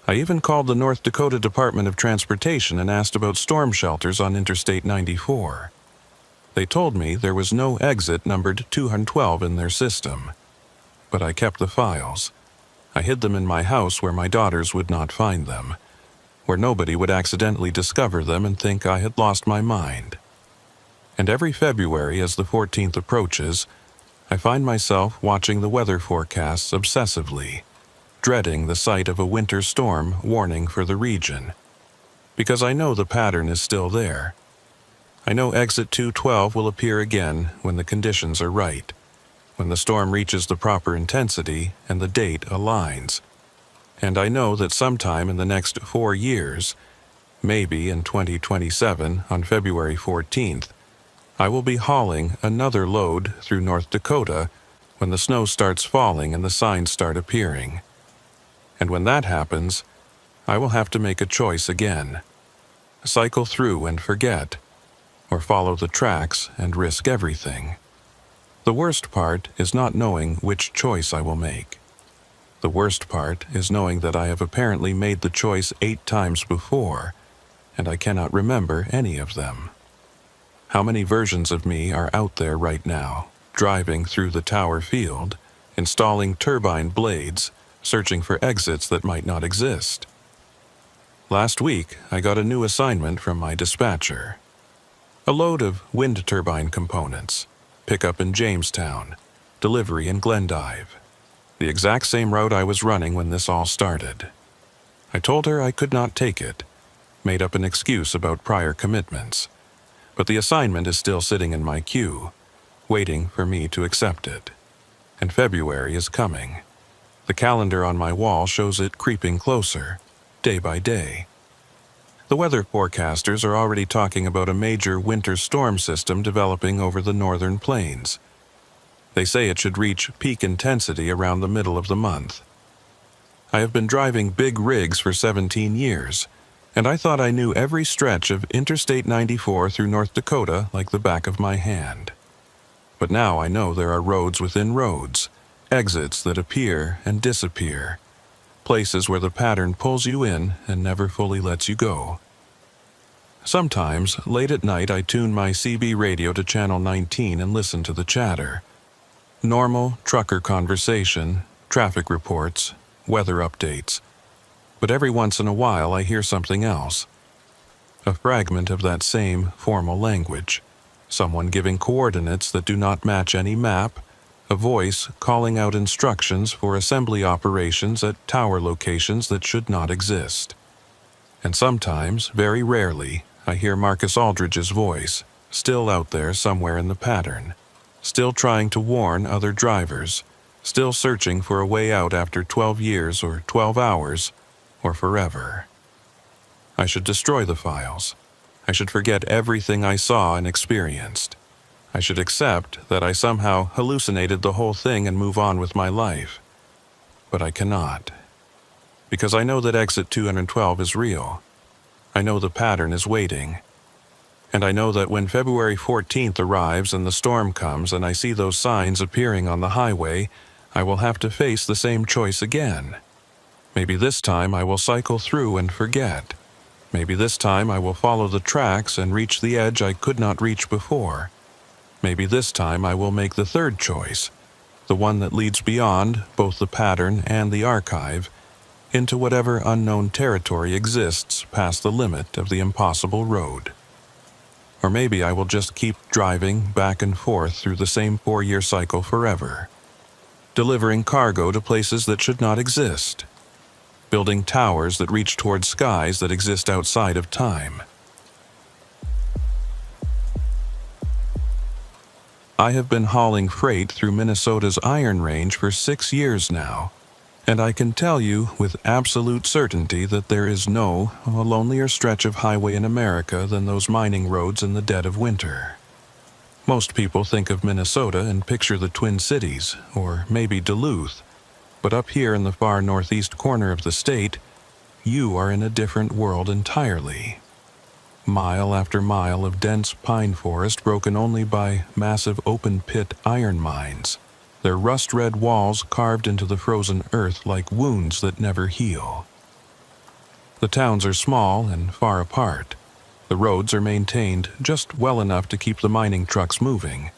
I even called the North Dakota Department of Transportation and asked about storm shelters on Interstate 94. They told me there was no exit numbered 212 in their system. But I kept the files. I hid them in my house where my daughters would not find them, where nobody would accidentally discover them and think I had lost my mind. And every February, as the 14th approaches, I find myself watching the weather forecasts obsessively, dreading the sight of a winter storm warning for the region, because I know the pattern is still there. I know exit 212 will appear again when the conditions are right, when the storm reaches the proper intensity and the date aligns. And I know that sometime in the next 4 years, maybe in 2027 on February 14th, I will be hauling another load through North Dakota when the snow starts falling and the signs start appearing. And when that happens, I will have to make a choice again. Cycle through and forget, or follow the tracks and risk everything. The worst part is not knowing which choice I will make. The worst part is knowing that I have apparently made the choice 8 times before, and I cannot remember any of them. How many versions of me are out there right now, driving through the tower field, installing turbine blades, searching for exits that might not exist? Last week, I got a new assignment from my dispatcher. A load of wind turbine components, pickup in Jamestown, delivery in Glendive. The exact same route I was running when this all started. I told her I could not take it, made up an excuse about prior commitments, but the assignment is still sitting in my queue, waiting for me to accept it. And February is coming. The calendar on my wall shows it creeping closer, day by day. The weather forecasters are already talking about a major winter storm system developing over the northern plains. They say it should reach peak intensity around the middle of the month. I have been driving big rigs for 17 years, and I thought I knew every stretch of Interstate 94 through North Dakota like the back of my hand. But now I know there are roads within roads, exits that appear and disappear, places where the pattern pulls you in and never fully lets you go. Sometimes, late at night, I tune my CB radio to channel 19 and listen to the chatter. Normal trucker conversation, traffic reports, weather updates. But every once in a while I hear something else. A fragment of that same formal language. Someone giving coordinates that do not match any map. A voice calling out instructions for assembly operations at tower locations that should not exist. And sometimes, very rarely, I hear Marcus Aldridge's voice, still out there somewhere in the pattern, still trying to warn other drivers, still searching for a way out after 12 years or 12 hours, or forever. I should destroy the files. I should forget everything I saw and experienced. I should accept that I somehow hallucinated the whole thing and move on with my life. But I cannot. Because I know that exit 212 is real. I know the pattern is waiting. And I know that when February 14th arrives and the storm comes and I see those signs appearing on the highway, I will have to face the same choice again. Maybe this time I will cycle through and forget. Maybe this time I will follow the tracks and reach the edge I could not reach before. Maybe this time I will make the third choice, the one that leads beyond both the pattern and the archive, into whatever unknown territory exists past the limit of the impossible road. Or maybe I will just keep driving back and forth through the same 4-year cycle forever, delivering cargo to places that should not exist, building towers that reach toward skies that exist outside of time. I have been hauling freight through Minnesota's Iron Range for 6 years now, and I can tell you with absolute certainty that there is no lonelier stretch of highway in America than those mining roads in the dead of winter. Most people think of Minnesota and picture the Twin Cities, or maybe Duluth, but up here in the far northeast corner of the state, you are in a different world entirely. Mile after mile of dense pine forest broken only by massive open-pit iron mines, their rust-red walls carved into the frozen earth like wounds that never heal. The towns are small and far apart, The roads are maintained just well enough to keep the mining trucks moving,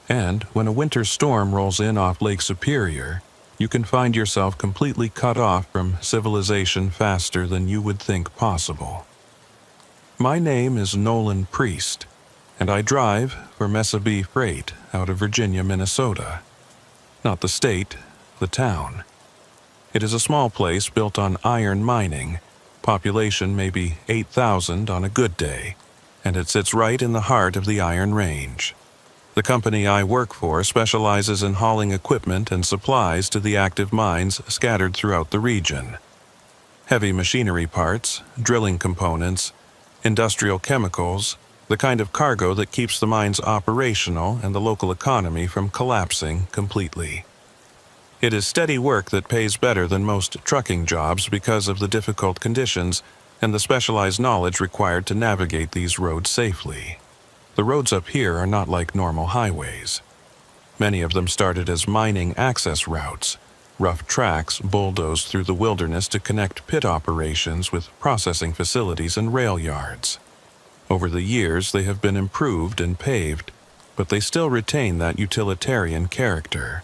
and when a winter storm rolls in off Lake Superior, you can find yourself completely cut off from civilization faster than you would think possible. My name is Nolan Priest, and I drive for Mesa B Freight out of Virginia, Minnesota. Not the state, the town. It is a small place built on iron mining, population maybe 8,000 on a good day, and it sits right in the heart of the Iron Range. The company I work for specializes in hauling equipment and supplies to the active mines scattered throughout the region. Heavy machinery parts, drilling components, industrial chemicals, the kind of cargo that keeps the mines operational and the local economy from collapsing completely. It is steady work that pays better than most trucking jobs because of the difficult conditions and the specialized knowledge required to navigate these roads safely. The roads up here are not like normal highways. Many of them started as mining access routes, rough tracks bulldozed through the wilderness to connect pit operations with processing facilities and rail yards. Over the years, they have been improved and paved, but they still retain that utilitarian character.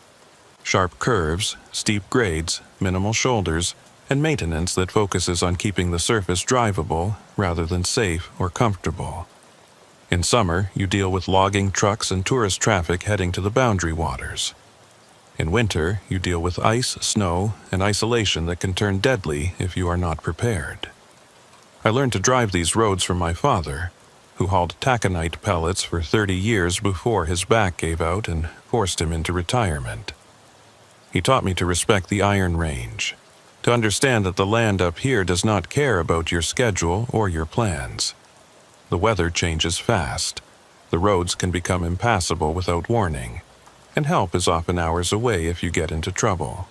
Sharp curves, steep grades, minimal shoulders, and maintenance that focuses on keeping the surface drivable rather than safe or comfortable. In summer, you deal with logging trucks and tourist traffic heading to the boundary waters. In winter, you deal with ice, snow, and isolation that can turn deadly if you are not prepared. I learned to drive these roads from my father, who hauled taconite pellets for 30 years before his back gave out and forced him into retirement. He taught me to respect the Iron Range, to understand that the land up here does not care about your schedule or your plans. The weather changes fast, the roads can become impassable without warning, and help is often hours away if you get into trouble.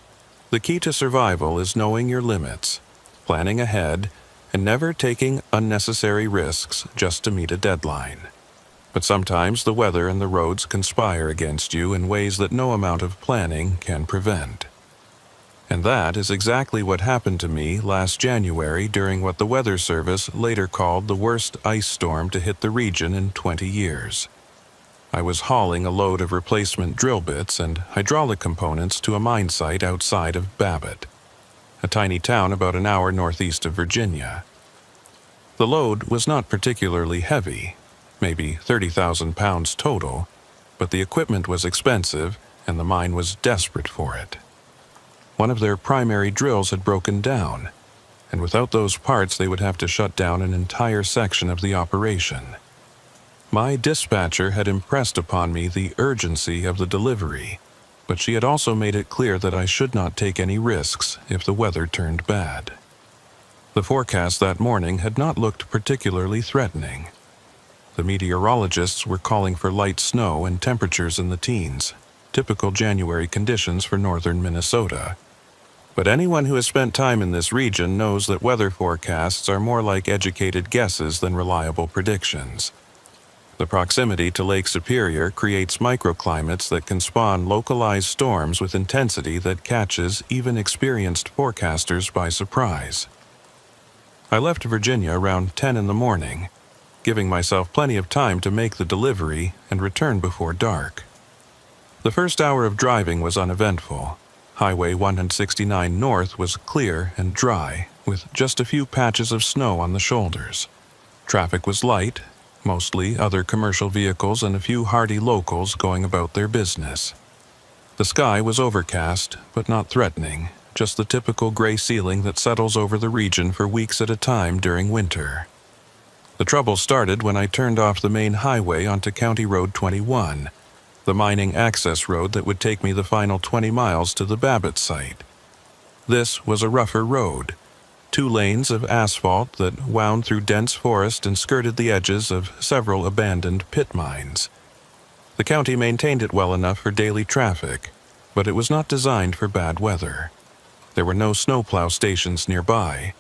The key to survival is knowing your limits, planning ahead, and never taking unnecessary risks just to meet a deadline. But sometimes the weather and the roads conspire against you in ways that no amount of planning can prevent. And that is exactly what happened to me last January during what the Weather Service later called the worst ice storm to hit the region in 20 years. I was hauling a load of replacement drill bits and hydraulic components to a mine site outside of Babbitt, a tiny town about an hour northeast of Virginia. The load was not particularly heavy, maybe 30,000 pounds total, but the equipment was expensive and the mine was desperate for it. One of their primary drills had broken down, and without those parts they would have to shut down an entire section of the operation. My dispatcher had impressed upon me the urgency of the delivery, but she had also made it clear that I should not take any risks if the weather turned bad. The forecast that morning had not looked particularly threatening. The meteorologists were calling for light snow and temperatures in the teens, typical January conditions for northern Minnesota. But anyone who has spent time in this region knows that weather forecasts are more like educated guesses than reliable predictions. The proximity to Lake Superior creates microclimates that can spawn localized storms with intensity that catches even experienced forecasters by surprise. I left Virginia around 10 in the morning, giving myself plenty of time to make the delivery and return before dark. The first hour of driving was uneventful. Highway 169 North was clear and dry, with just a few patches of snow on the shoulders. Traffic was light, mostly other commercial vehicles and a few hardy locals going about their business. The sky was overcast, but not threatening, just the typical gray ceiling that settles over the region for weeks at a time during winter. The trouble started when I turned off the main highway onto County Road 21, the mining access road that would take me the final 20 miles to the Babbitt site. This was a rougher road, 2 lanes of asphalt that wound through dense forest and skirted the edges of several abandoned pit mines. The county maintained it well enough for daily traffic, but it was not designed for bad weather. There were no snowplow stations nearby,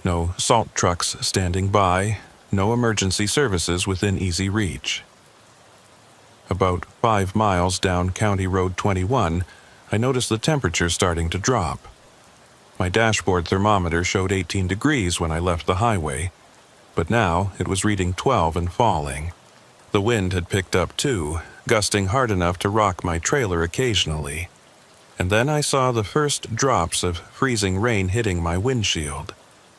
no salt trucks standing by, no emergency services within easy reach. About 5 miles down County Road 21, I noticed the temperature starting to drop. My dashboard thermometer showed 18 degrees when I left the highway, but now it was reading 12 and falling. The wind had picked up too, gusting hard enough to rock my trailer occasionally. And then I saw the first drops of freezing rain hitting my windshield.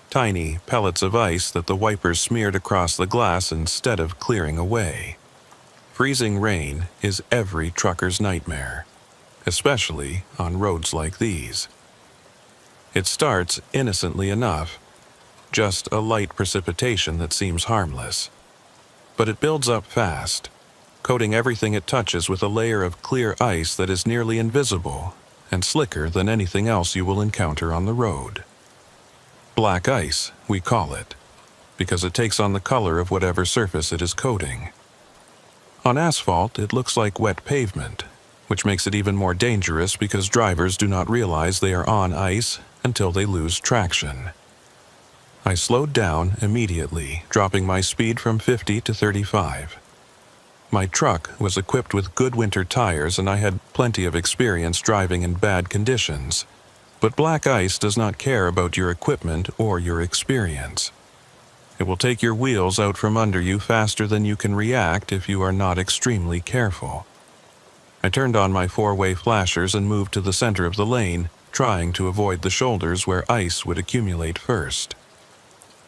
Tiny pellets of ice that the wipers smeared across the glass instead of clearing away. Freezing rain is every trucker's nightmare, especially on roads like these. It starts innocently enough, just a light precipitation that seems harmless. But it builds up fast, coating everything it touches with a layer of clear ice that is nearly invisible and slicker than anything else you will encounter on the road. Black ice, we call it, because it takes on the color of whatever surface it is coating. On asphalt, it looks like wet pavement, which makes it even more dangerous because drivers do not realize they are on ice until they lose traction. I slowed down immediately, dropping my speed from 50 to 35. My truck was equipped with good winter tires and I had plenty of experience driving in bad conditions. But black ice does not care about your equipment or your experience. It will take your wheels out from under you faster than you can react if you are not extremely careful. I turned on my four-way flashers and moved to the center of the lane, trying to avoid the shoulders where ice would accumulate first.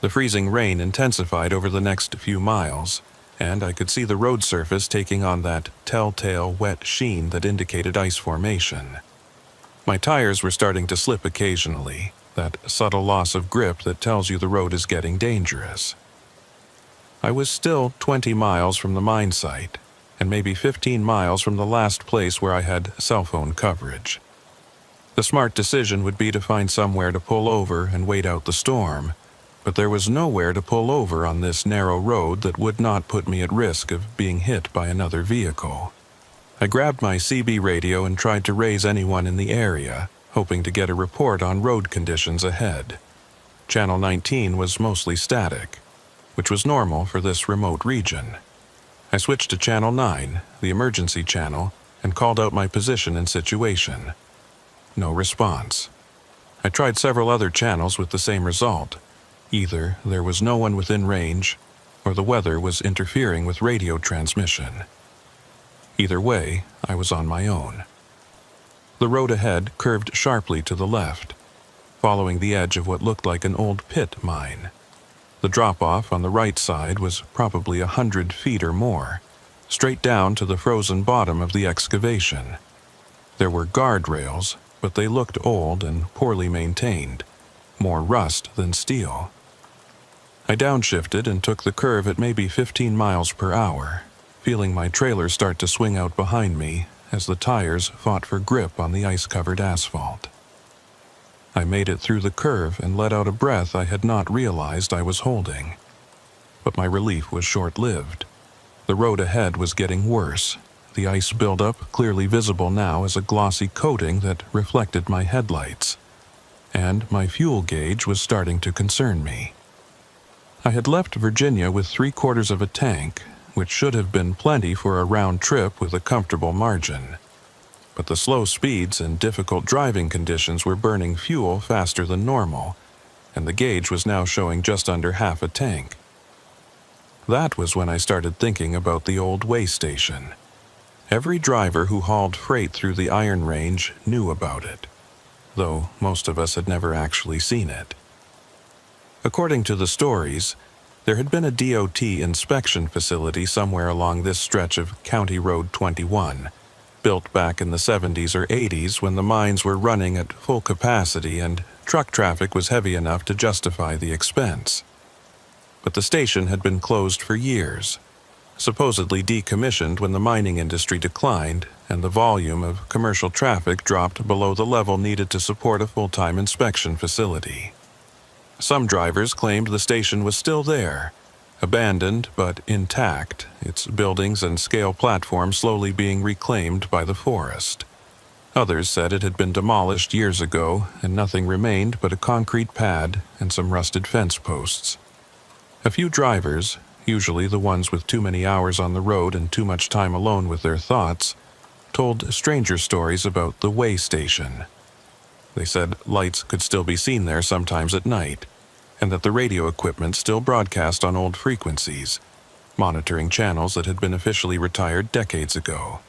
The freezing rain intensified over the next few miles, and I could see the road surface taking on that telltale wet sheen that indicated ice formation. My tires were starting to slip occasionally, that subtle loss of grip that tells you the road is getting dangerous. I was still 20 miles from the mine site, and maybe 15 miles from the last place where I had cell phone coverage. The smart decision would be to find somewhere to pull over and wait out the storm, but there was nowhere to pull over on this narrow road that would not put me at risk of being hit by another vehicle. I grabbed my CB radio and tried to raise anyone in the area, hoping to get a report on road conditions ahead. Channel 19 was mostly static, which was normal for this remote region. I switched to Channel 9, the emergency channel, and called out my position and situation. No response. I tried several other channels with the same result. Either there was no one within range, or the weather was interfering with radio transmission. Either way, I was on my own. The road ahead curved sharply to the left, following the edge of what looked like an old pit mine. The drop-off on the right side was probably 100 feet or more, straight down to the frozen bottom of the excavation. There were guardrails, but they looked old and poorly maintained, more rust than steel. I downshifted and took the curve at maybe 15 miles per hour, feeling my trailer start to swing out behind me as the tires fought for grip on the ice-covered asphalt. I made it through the curve and let out a breath I had not realized I was holding. But my relief was short-lived. The road ahead was getting worse, the ice buildup clearly visible now as a glossy coating that reflected my headlights. And my fuel gauge was starting to concern me. I had left Virginia with 3/4 of a tank, which should have been plenty for a round trip with a comfortable margin. But the slow speeds and difficult driving conditions were burning fuel faster than normal, and the gauge was now showing just under half a tank. That was when I started thinking about the old way station. Every driver who hauled freight through the Iron Range knew about it, though most of us had never actually seen it. According to the stories, there had been a DOT inspection facility somewhere along this stretch of County Road 21, built back in the 70s or 80s when the mines were running at full capacity and truck traffic was heavy enough to justify the expense. But the station had been closed for years, supposedly decommissioned when the mining industry declined and the volume of commercial traffic dropped below the level needed to support a full-time inspection facility. Some drivers claimed the station was still there, abandoned but intact, its buildings and scale platform slowly being reclaimed by the forest. Others said it had been demolished years ago and nothing remained but a concrete pad and some rusted fence posts. A few drivers, usually the ones with too many hours on the road and too much time alone with their thoughts, told stranger stories about the way station. They said lights could still be seen there sometimes at night, and that the radio equipment still broadcast on old frequencies, monitoring channels that had been officially retired decades ago.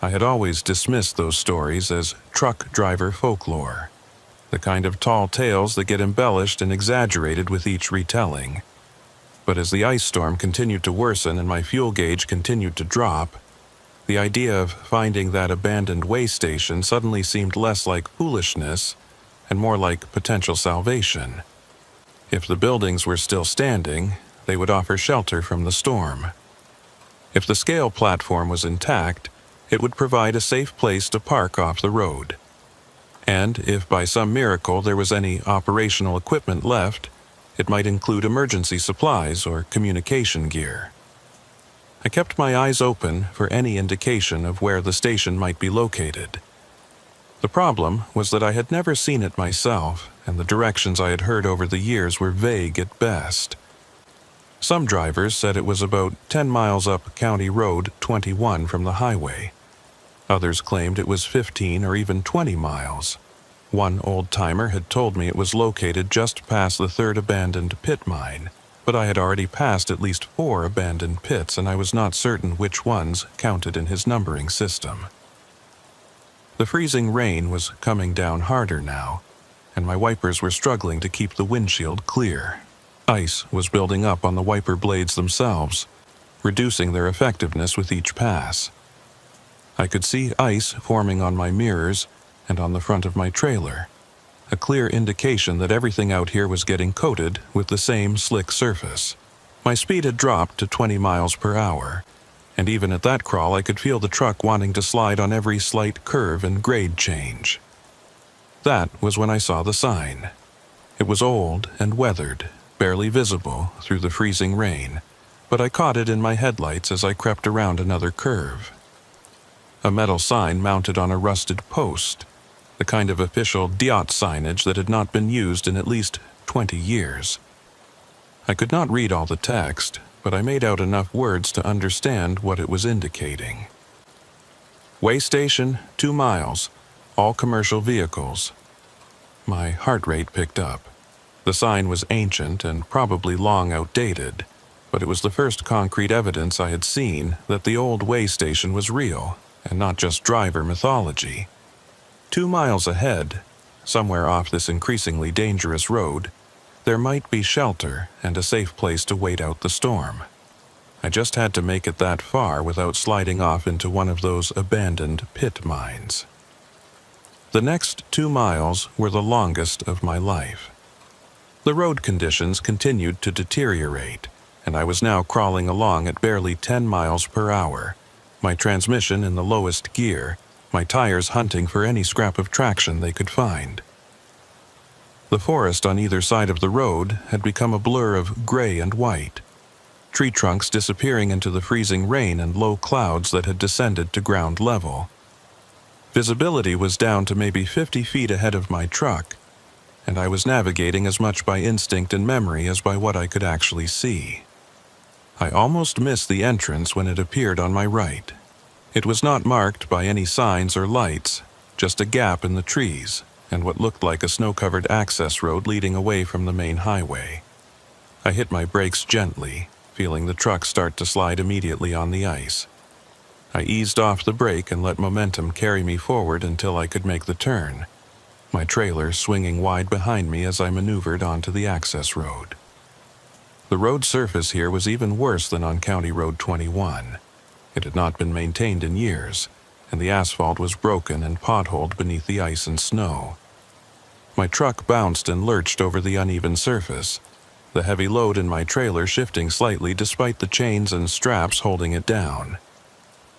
I had always dismissed those stories as truck driver folklore, the kind of tall tales that get embellished and exaggerated with each retelling. But as the ice storm continued to worsen and my fuel gauge continued to drop, the idea of finding that abandoned way station suddenly seemed less like foolishness and more like potential salvation. If the buildings were still standing, they would offer shelter from the storm. If the scale platform was intact, it would provide a safe place to park off the road. And if by some miracle there was any operational equipment left, it might include emergency supplies or communication gear. I kept my eyes open for any indication of where the station might be located. The problem was that I had never seen it myself, and the directions I had heard over the years were vague at best. Some drivers said it was about 10 miles up County Road 21 from the highway. Others claimed it was 15 or even 20 miles. One old-timer had told me it was located just past the third abandoned pit mine, but I had already passed at least 4 abandoned pits, and I was not certain which ones counted in his numbering system. The freezing rain was coming down harder now, and my wipers were struggling to keep the windshield clear. Ice was building up on the wiper blades themselves, reducing their effectiveness with each pass. I could see ice forming on my mirrors and on the front of my trailer, a clear indication that everything out here was getting coated with the same slick surface. My speed had dropped to 20 miles per hour, and even at that crawl I could feel the truck wanting to slide on every slight curve and grade change. That was when I saw the sign. It was old and weathered, barely visible through the freezing rain, but I caught it in my headlights as I crept around another curve. A metal sign mounted on a rusted post, the kind of official Diot signage that had not been used in at least 20 years. I could not read all the text, but I made out enough words to understand what it was indicating. Way station, 2 miles, all commercial vehicles. My heart rate picked up. The sign was ancient and probably long outdated, but it was the first concrete evidence I had seen that the old way station was real, and not just driver mythology. 2 miles ahead, somewhere off this increasingly dangerous road, there might be shelter and a safe place to wait out the storm. I just had to make it that far without sliding off into one of those abandoned pit mines. The next 2 miles were the longest of my life. The road conditions continued to deteriorate, and I was now crawling along at barely 10 miles per hour, my transmission in the lowest gear, my tires hunting for any scrap of traction they could find. The forest on either side of the road had become a blur of gray and white, tree trunks disappearing into the freezing rain and low clouds that had descended to ground level. Visibility was down to maybe 50 feet ahead of my truck, and I was navigating as much by instinct and memory as by what I could actually see. I almost missed the entrance when it appeared on my right. It was not marked by any signs or lights, just a gap in the trees and what looked like a snow-covered access road leading away from the main highway. I hit my brakes gently, feeling the truck start to slide immediately on the ice. I eased off the brake and let momentum carry me forward until I could make the turn, my trailer swinging wide behind me as I maneuvered onto the access road. The road surface here was even worse than on County Road 21. It had not been maintained in years, and the asphalt was broken and potholed beneath the ice and snow. My truck bounced and lurched over the uneven surface, the heavy load in my trailer shifting slightly despite the chains and straps holding it down.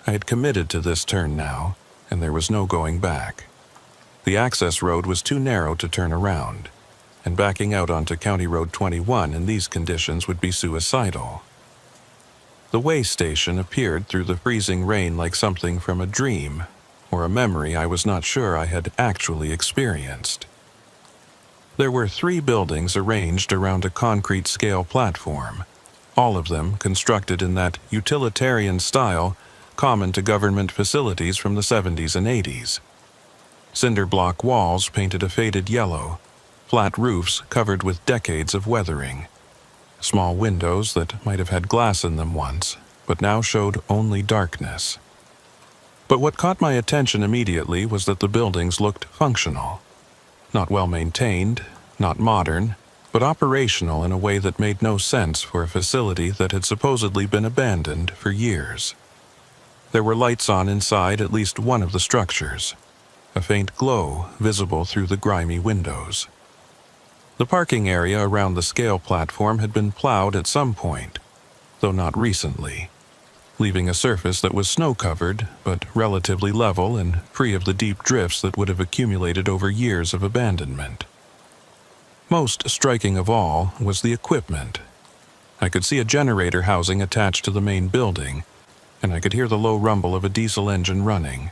I had committed to this turn now, and there was no going back. The access road was too narrow to turn around, and backing out onto County Road 21 in these conditions would be suicidal. The way station appeared through the freezing rain like something from a dream, or a memory I was not sure I had actually experienced. There were 3 buildings arranged around a concrete scale platform, all of them constructed in that utilitarian style common to government facilities from the 70s and 80s. Cinder block walls painted a faded yellow, flat roofs covered with decades of weathering. Small windows that might have had glass in them once, but now showed only darkness. But what caught my attention immediately was that the buildings looked functional. Not well maintained, not modern, but operational in a way that made no sense for a facility that had supposedly been abandoned for years. There were lights on inside at least one of the structures, a faint glow visible through the grimy windows. The parking area around the scale platform had been plowed at some point, though not recently, leaving a surface that was snow-covered but relatively level and free of the deep drifts that would have accumulated over years of abandonment. Most striking of all was the equipment. I could see a generator housing attached to the main building, and I could hear the low rumble of a diesel engine running.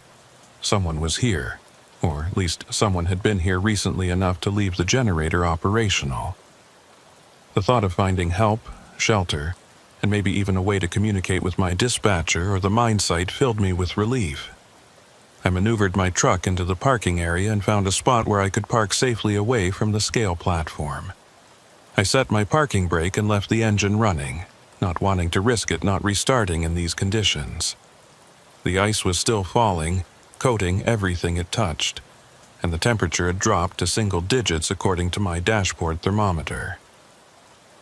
Someone was here, or at least someone had been here recently enough to leave the generator operational. The thought of finding help, shelter, and maybe even a way to communicate with my dispatcher or the mine site filled me with relief. I maneuvered my truck into the parking area and found a spot where I could park safely away from the scale platform. I set my parking brake and left the engine running, not wanting to risk it not restarting in these conditions. The ice was still falling, coating everything it touched, and the temperature had dropped to single digits according to my dashboard thermometer.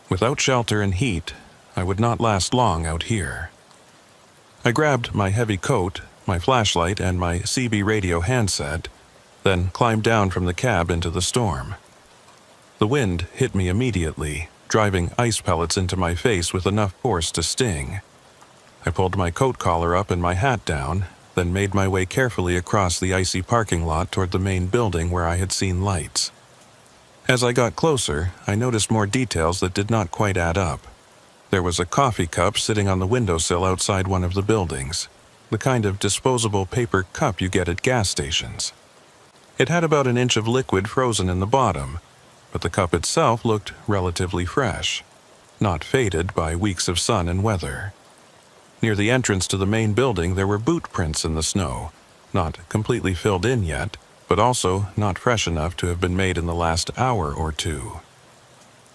Without shelter and heat, I would not last long out here. I grabbed my heavy coat, my flashlight, and my CB radio handset, then climbed down from the cab into the storm. The wind hit me immediately, driving ice pellets into my face with enough force to sting. I pulled my coat collar up and my hat down, then made my way carefully across the icy parking lot toward the main building where I had seen lights. As I got closer, I noticed more details that did not quite add up. There was a coffee cup sitting on the windowsill outside one of the buildings, the kind of disposable paper cup you get at gas stations. It had about an inch of liquid frozen in the bottom, but the cup itself looked relatively fresh, not faded by weeks of sun and weather. Near the entrance to the main building there were boot prints in the snow, not completely filled in yet, but also not fresh enough to have been made in the last hour or two.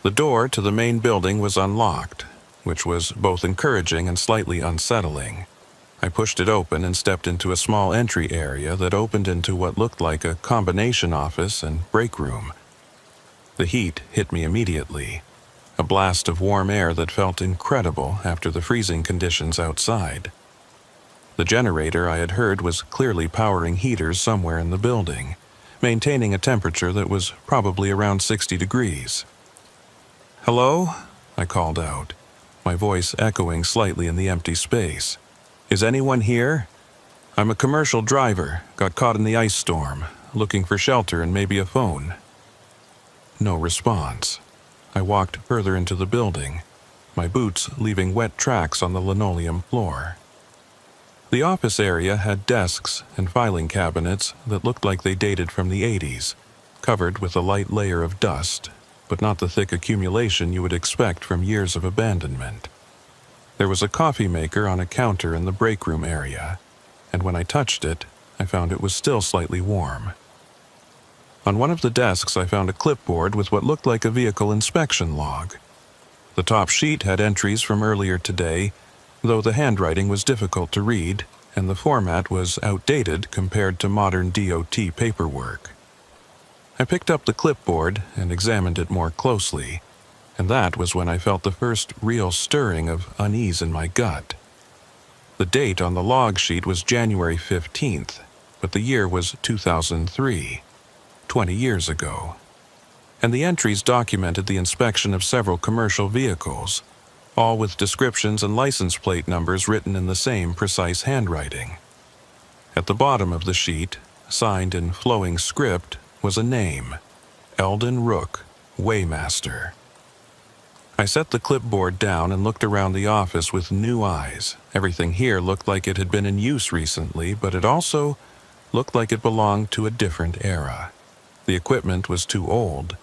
The door to the main building was unlocked, which was both encouraging and slightly unsettling. I pushed it open and stepped into a small entry area that opened into what looked like a combination office and break room. The heat hit me immediately, a blast of warm air that felt incredible after the freezing conditions outside. The generator I had heard was clearly powering heaters somewhere in the building, maintaining a temperature that was probably around 60 degrees. "Hello?" I called out, my voice echoing slightly in the empty space. "Is anyone here? I'm a commercial driver, got caught in the ice storm, looking for shelter and maybe a phone." No response. I walked further into the building, my boots leaving wet tracks on the linoleum floor. The office area had desks and filing cabinets that looked like they dated from the 80s, covered with a light layer of dust, but not the thick accumulation you would expect from years of abandonment. There was a coffee maker on a counter in the break room area, and when I touched it, I found it was still slightly warm. On one of the desks I found a clipboard with what looked like a vehicle inspection log. The top sheet had entries from earlier today, though the handwriting was difficult to read, and the format was outdated compared to modern DOT paperwork. I picked up the clipboard and examined it more closely, and that was when I felt the first real stirring of unease in my gut. The date on the log sheet was January 15th, but the year was 2003, 20 years ago. And the entries documented the inspection of several commercial vehicles, all with descriptions and license plate numbers written in the same precise handwriting. At the bottom of the sheet, signed in flowing script, was a name: Eldon Rook, Weighmaster. I set the clipboard down and looked around the office with new eyes. Everything here looked like it had been in use recently, but it also looked like it belonged to a different era. The equipment was too old,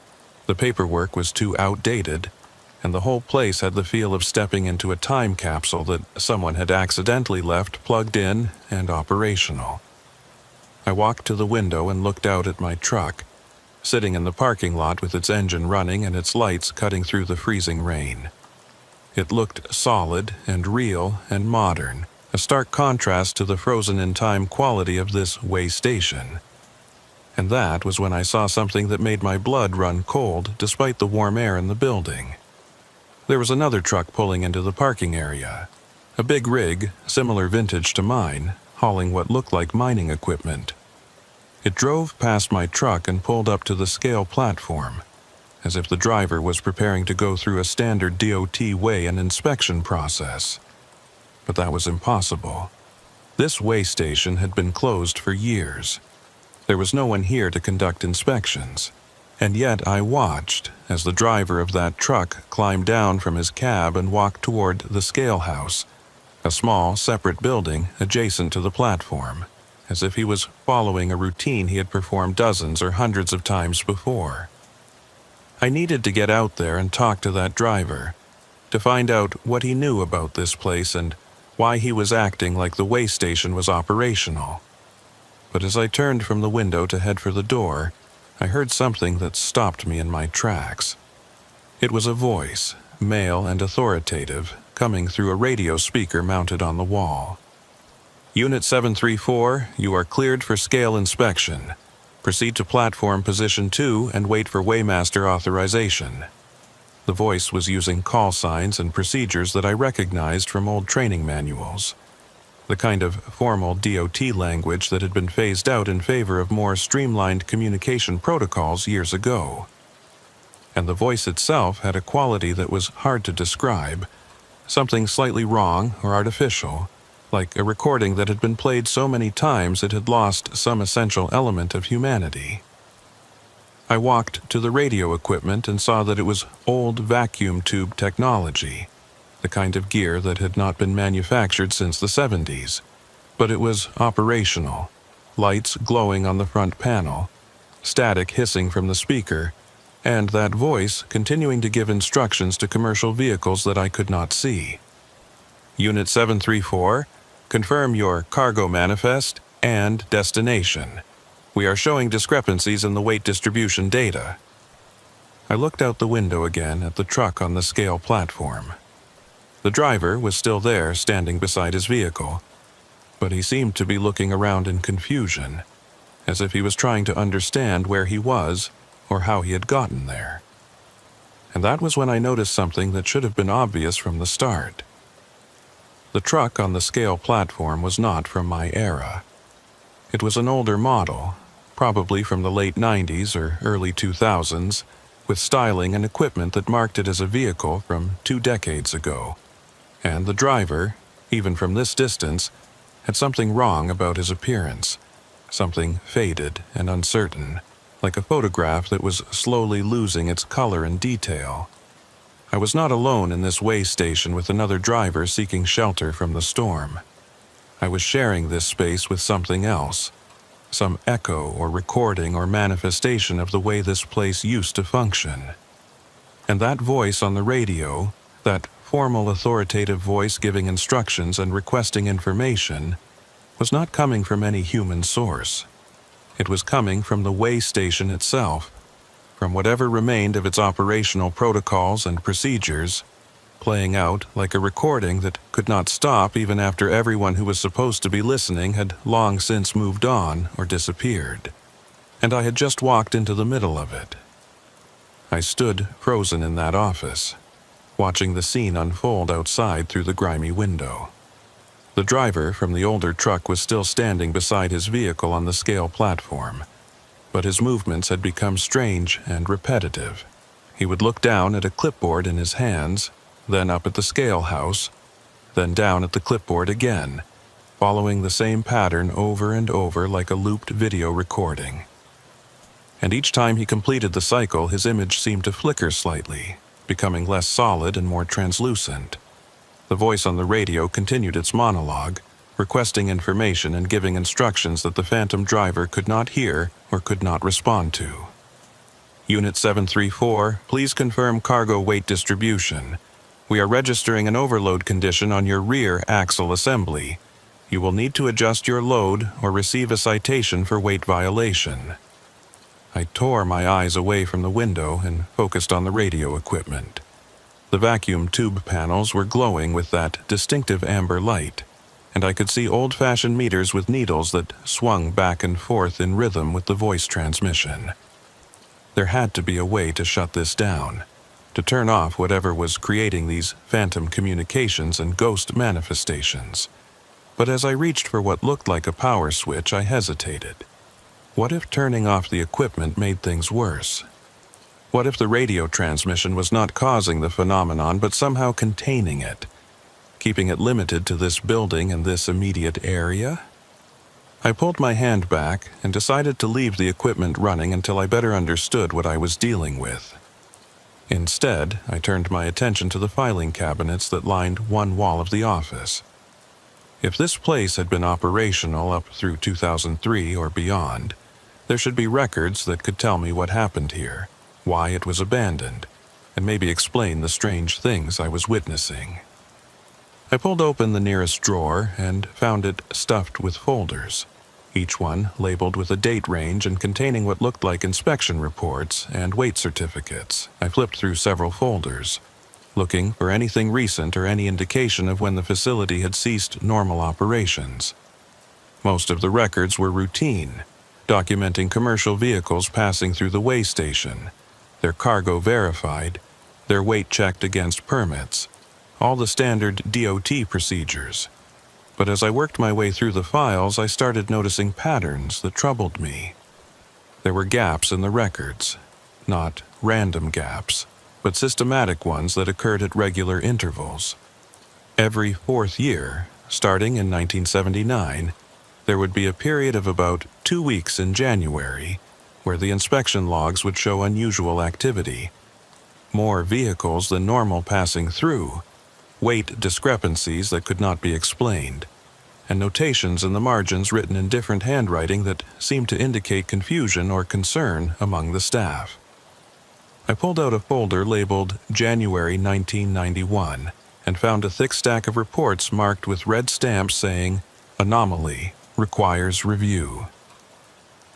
the paperwork was too outdated, and the whole place had the feel of stepping into a time capsule that someone had accidentally left plugged in and operational. I walked to the window and looked out at my truck, sitting in the parking lot with its engine running and its lights cutting through the freezing rain. It looked solid and real and modern, a stark contrast to the frozen-in-time quality of this way station. And that was when I saw something that made my blood run cold despite the warm air in the building. There was another truck pulling into the parking area. A big rig, similar vintage to mine, hauling what looked like mining equipment. It drove past my truck and pulled up to the scale platform, as if the driver was preparing to go through a standard DOT weigh and inspection process. But that was impossible. This weigh station had been closed for years. There was no one here to conduct inspections, and yet I watched as the driver of that truck climbed down from his cab and walked toward the scale house, a small, separate building adjacent to the platform, as if he was following a routine he had performed dozens or hundreds of times before. I needed to get out there and talk to that driver, to find out what he knew about this place and why he was acting like the weigh station was operational. But as I turned from the window to head for the door, I heard something that stopped me in my tracks. It was a voice, male and authoritative, coming through a radio speaker mounted on the wall. Unit 734, you are cleared for scale inspection. Proceed to platform position 2 and wait for weighmaster authorization. The voice was using call signs and procedures that I recognized from old training manuals. The kind of formal DOT language that had been phased out in favor of more streamlined communication protocols years ago. And the voice itself had a quality that was hard to describe, something slightly wrong or artificial, like a recording that had been played so many times it had lost some essential element of humanity. I walked to the radio equipment and saw that it was old vacuum tube technology, the kind of gear that had not been manufactured since the 70s, but it was operational, lights glowing on the front panel, static hissing from the speaker, and that voice continuing to give instructions to commercial vehicles that I could not see. Unit 734, confirm your cargo manifest and destination. We are showing discrepancies in the weight distribution data. I looked out the window again at the truck on the scale platform. The driver was still there, standing beside his vehicle, but he seemed to be looking around in confusion, as if he was trying to understand where he was or how he had gotten there. And that was when I noticed something that should have been obvious from the start. The truck on the scale platform was not from my era. It was an older model, probably from the late 90s or early 2000s, with styling and equipment that marked it as a vehicle from 2 decades ago. And the driver, even from this distance, had something wrong about his appearance, something faded and uncertain, like a photograph that was slowly losing its color and detail. I was not alone in this weigh station with another driver seeking shelter from the storm. I was sharing this space with something else, some echo or recording or manifestation of the way this place used to function. And that voice on the radio, that formal authoritative voice giving instructions and requesting information, was not coming from any human source. It was coming from the weigh station itself, from whatever remained of its operational protocols and procedures, playing out like a recording that could not stop even after everyone who was supposed to be listening had long since moved on or disappeared. And I had just walked into the middle of it. I stood frozen in that office, watching the scene unfold outside through the grimy window. The driver from the older truck was still standing beside his vehicle on the scale platform, but his movements had become strange and repetitive. He would look down at a clipboard in his hands, then up at the scale house, then down at the clipboard again, following the same pattern over and over like a looped video recording. And each time he completed the cycle, his image seemed to flicker slightly, becoming less solid and more translucent. The voice on the radio continued its monologue, requesting information and giving instructions that the phantom driver could not hear or could not respond to. Unit 734, please confirm cargo weight distribution. We are registering an overload condition on your rear axle assembly. You will need to adjust your load or receive a citation for weight violation. I tore my eyes away from the window and focused on the radio equipment. The vacuum tube panels were glowing with that distinctive amber light, and I could see old-fashioned meters with needles that swung back and forth in rhythm with the voice transmission. There had to be a way to shut this down, to turn off whatever was creating these phantom communications and ghost manifestations. But as I reached for what looked like a power switch, I hesitated. What if turning off the equipment made things worse? What if the radio transmission was not causing the phenomenon but somehow containing it, keeping it limited to this building and this immediate area? I pulled my hand back and decided to leave the equipment running until I better understood what I was dealing with. Instead, I turned my attention to the filing cabinets that lined one wall of the office. If this place had been operational up through 2003 or beyond, there should be records that could tell me what happened here, why it was abandoned, and maybe explain the strange things I was witnessing. I pulled open the nearest drawer and found it stuffed with folders, each one labeled with a date range and containing what looked like inspection reports and weight certificates. I flipped through several folders, looking for anything recent or any indication of when the facility had ceased normal operations. Most of the records were routine, documenting commercial vehicles passing through the weigh station, their cargo verified, their weight checked against permits, all the standard DOT procedures. But as I worked my way through the files, I started noticing patterns that troubled me. There were gaps in the records, not random gaps, but systematic ones that occurred at regular intervals. Every fourth year, starting in 1979, there would be a period of about 2 weeks in January where the inspection logs would show unusual activity. More vehicles than normal passing through, weight discrepancies that could not be explained, and notations in the margins written in different handwriting that seemed to indicate confusion or concern among the staff. I pulled out a folder labeled January 1991 and found a thick stack of reports marked with red stamps saying, "Anomaly, requires review."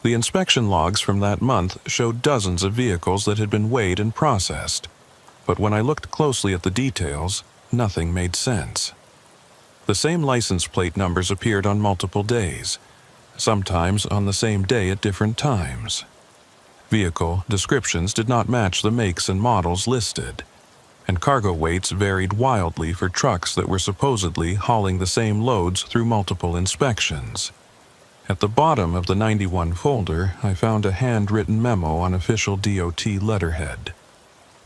The inspection logs from that month showed dozens of vehicles that had been weighed and processed, but when I looked closely at the details, nothing made sense. The same license plate numbers appeared on multiple days, sometimes on the same day at different times. Vehicle descriptions did not match the makes and models listed, and cargo weights varied wildly for trucks that were supposedly hauling the same loads through multiple inspections. At the bottom of the 91 folder, I found a handwritten memo on official DOT letterhead.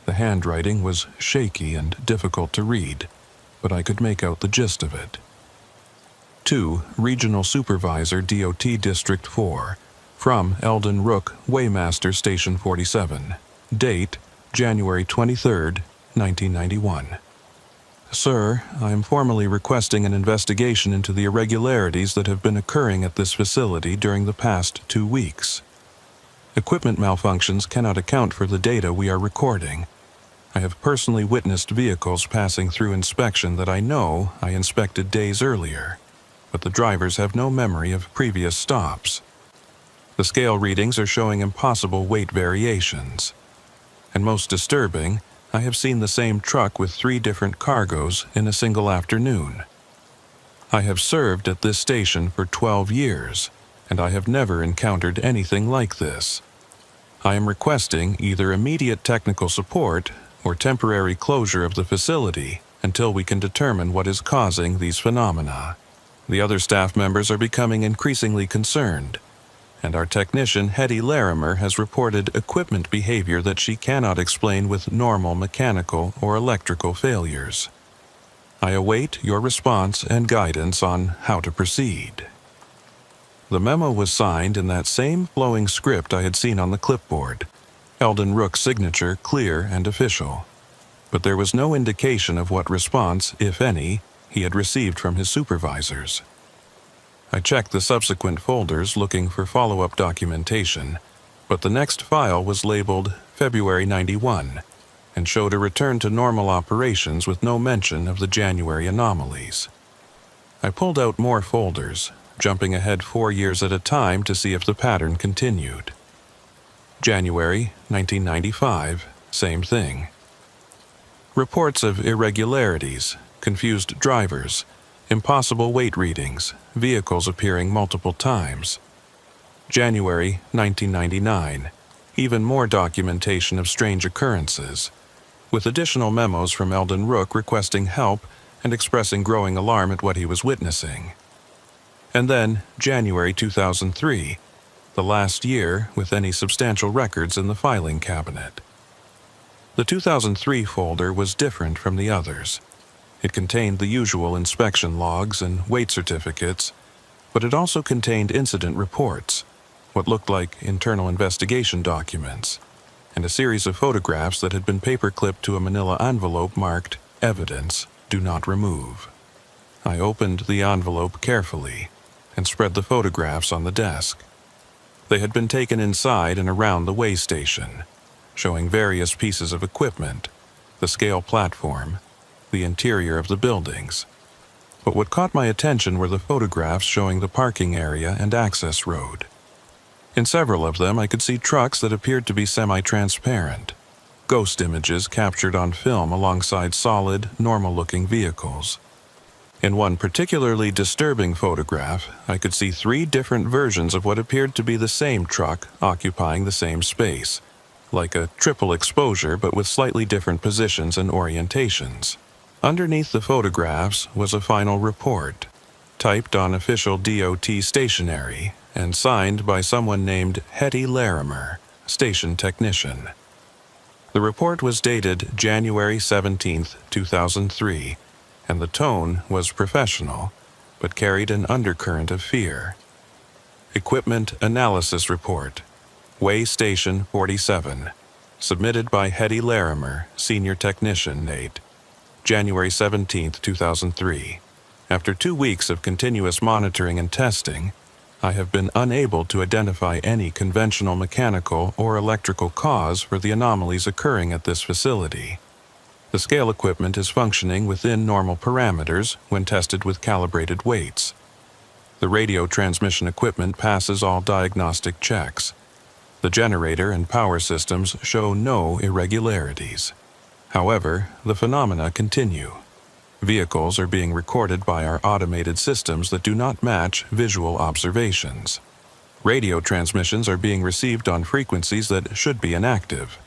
The handwriting was shaky and difficult to read, but I could make out the gist of it. To Regional Supervisor DOT District 4, from Eldon Rook, Weighmaster Station 47. Date, January 23, 1991. Sir, I am formally requesting an investigation into the irregularities that have been occurring at this facility during the past 2 weeks. Equipment malfunctions cannot account for the data we are recording. I have personally witnessed vehicles passing through inspection that I know I inspected days earlier, but the drivers have no memory of previous stops. The scale readings are showing impossible weight variations. And most disturbing, I have seen the same truck with 3 different cargoes in a single afternoon. I have served at this station for 12 years, and I have never encountered anything like this. I am requesting either immediate technical support or temporary closure of the facility until we can determine what is causing these phenomena. The other staff members are becoming increasingly concerned, and our technician Hetty Larimer has reported equipment behavior that she cannot explain with normal mechanical or electrical failures. I await your response and guidance on how to proceed. The memo was signed in that same flowing script I had seen on the clipboard, Eldon Rook's signature clear and official. But there was no indication of what response, if any, he had received from his supervisors. I checked the subsequent folders looking for follow-up documentation, but the next file was labeled February 91 and showed a return to normal operations with no mention of the January anomalies. I pulled out more folders, jumping ahead 4 years at a time to see if the pattern continued. January 1995, same thing. Reports of irregularities, confused drivers, impossible weight readings, vehicles appearing multiple times. January 1999, even more documentation of strange occurrences, with additional memos from Eldon Rook requesting help and expressing growing alarm at what he was witnessing. And then January 2003, the last year with any substantial records in the filing cabinet. The 2003 folder was different from the others. It contained the usual inspection logs and weight certificates, but it also contained incident reports, what looked like internal investigation documents, and a series of photographs that had been paper-clipped to a manila envelope marked "Evidence, do not remove." I opened the envelope carefully and spread the photographs on the desk. They had been taken inside and around the way station, showing various pieces of equipment, the scale platform, the interior of the buildings. But what caught my attention were the photographs showing the parking area and access road. In several of them, I could see trucks that appeared to be semi-transparent, ghost images captured on film alongside solid, normal-looking vehicles. In one particularly disturbing photograph, I could see 3 different versions of what appeared to be the same truck occupying the same space, like a triple exposure but with slightly different positions and orientations. Underneath the photographs was a final report, typed on official DOT stationery and signed by someone named Hetty Larimer, station technician. The report was dated January 17, 2003, and the tone was professional, but carried an undercurrent of fear. Equipment Analysis Report, Way Station 47, submitted by Hetty Larimer, Senior Technician, Nate, January 17, 2003. After 2 weeks of continuous monitoring and testing, I have been unable to identify any conventional mechanical or electrical cause for the anomalies occurring at this facility. The scale equipment is functioning within normal parameters when tested with calibrated weights. The radio transmission equipment passes all diagnostic checks. The generator and power systems show no irregularities. However, the phenomena continue. Vehicles are being recorded by our automated systems that do not match visual observations. Radio transmissions are being received on frequencies that should be inactive.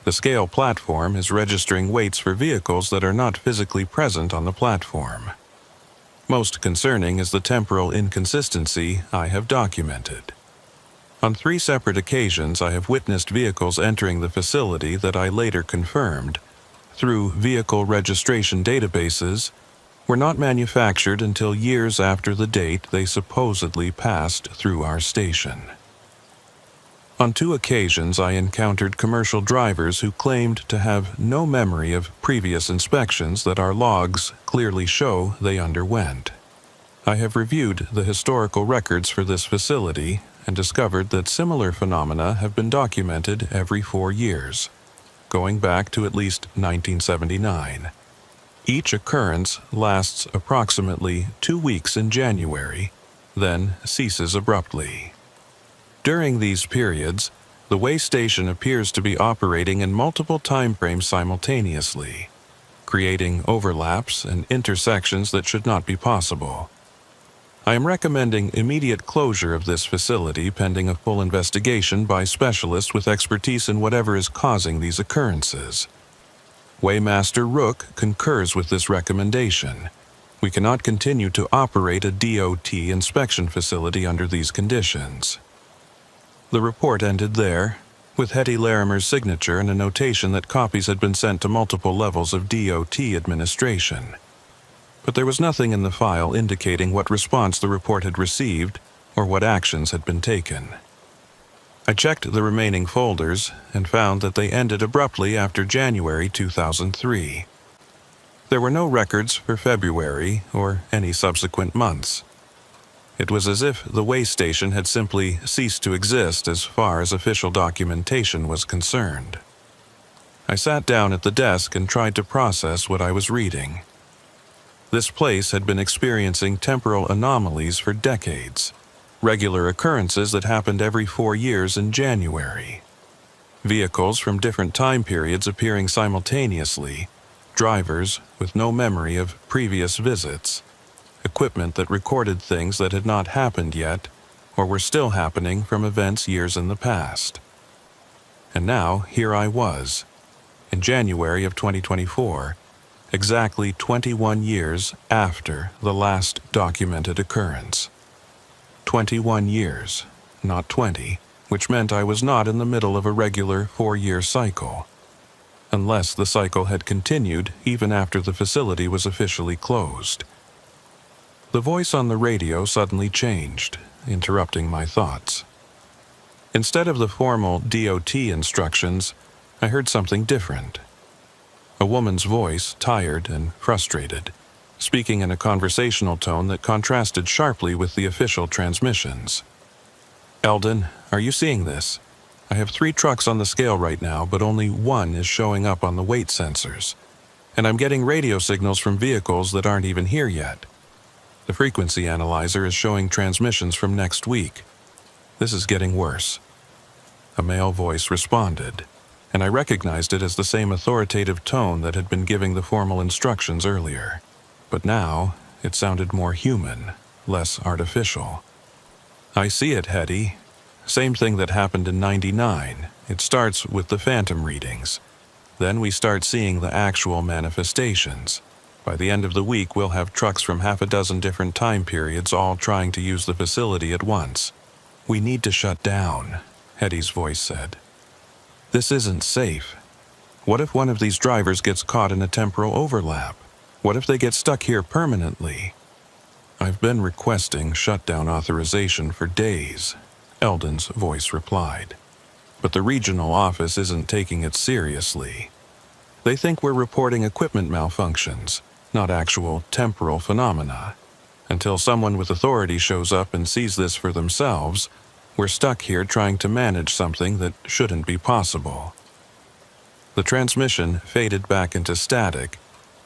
The scale platform is registering weights for vehicles that are not physically present on the platform. Most concerning is the temporal inconsistency I have documented. On 3 separate occasions, I have witnessed vehicles entering the facility that I later confirmed, through vehicle registration databases, were not manufactured until years after the date they supposedly passed through our station. On 2 occasions, I encountered commercial drivers who claimed to have no memory of previous inspections that our logs clearly show they underwent. I have reviewed the historical records for this facility and discovered that similar phenomena have been documented every 4 years, going back to at least 1979. Each occurrence lasts approximately 2 weeks in January, then ceases abruptly. During these periods, the way station appears to be operating in multiple timeframes simultaneously, creating overlaps and intersections that should not be possible. I am recommending immediate closure of this facility pending a full investigation by specialists with expertise in whatever is causing these occurrences. Waymaster Rook concurs with this recommendation. We cannot continue to operate a DOT inspection facility under these conditions. The report ended there, with Hetty Larimer's signature and a notation that copies had been sent to multiple levels of DOT administration. But there was nothing in the file indicating what response the report had received or what actions had been taken. I checked the remaining folders and found that they ended abruptly after January 2003. There were no records for February or any subsequent months. It was as if the way station had simply ceased to exist as far as official documentation was concerned. I sat down at the desk and tried to process what I was reading. This place had been experiencing temporal anomalies for decades, regular occurrences that happened every 4 years in January. Vehicles from different time periods appearing simultaneously, drivers with no memory of previous visits, equipment that recorded things that had not happened yet or were still happening from events years in the past. And now, here I was, in January of 2024, exactly 21 years after the last documented occurrence. 21 years, not 20, which meant I was not in the middle of a regular 4-year cycle, unless the cycle had continued even after the facility was officially closed. The voice on the radio suddenly changed, interrupting my thoughts. Instead of the formal DOT instructions, I heard something different. A woman's voice, tired and frustrated, speaking in a conversational tone that contrasted sharply with the official transmissions. "Eldon, are you seeing this? I have 3 trucks on the scale right now, but only 1 is showing up on the weight sensors. And I'm getting radio signals from vehicles that aren't even here yet. The frequency analyzer is showing transmissions from next week. This is getting worse." A male voice responded, and I recognized it as the same authoritative tone that had been giving the formal instructions earlier. But now, it sounded more human, less artificial. "I see it, Hetty. Same thing that happened in '99. It starts with the phantom readings. Then we start seeing the actual manifestations. By the end of the week, we'll have trucks from half a dozen different time periods all trying to use the facility at once. We need to shut down," Hetty's voice said. "This isn't safe. What if one of these drivers gets caught in a temporal overlap? What if they get stuck here permanently?" "I've been requesting shutdown authorization for days," Eldon's voice replied. "But the regional office isn't taking it seriously. They think we're reporting equipment malfunctions, not actual temporal phenomena. Until someone with authority shows up and sees this for themselves, we're stuck here trying to manage something that shouldn't be possible." The transmission faded back into static,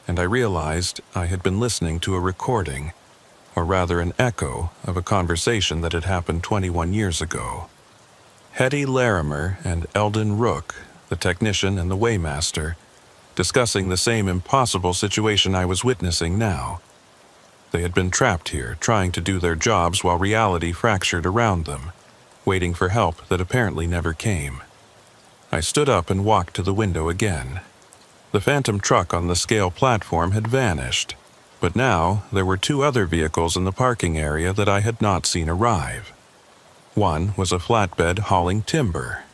and I realized I had been listening to a recording, or rather an echo of a conversation that had happened 21 years ago. Hetty Larimer and Eldon Rook, the technician and the weighmaster, discussing the same impossible situation I was witnessing now. They had been trapped here, trying to do their jobs while reality fractured around them, waiting for help that apparently never came. I stood up and walked to the window again. The phantom truck on the scale platform had vanished, but now there were 2 other vehicles in the parking area that I had not seen arrive. One was a flatbed hauling timber,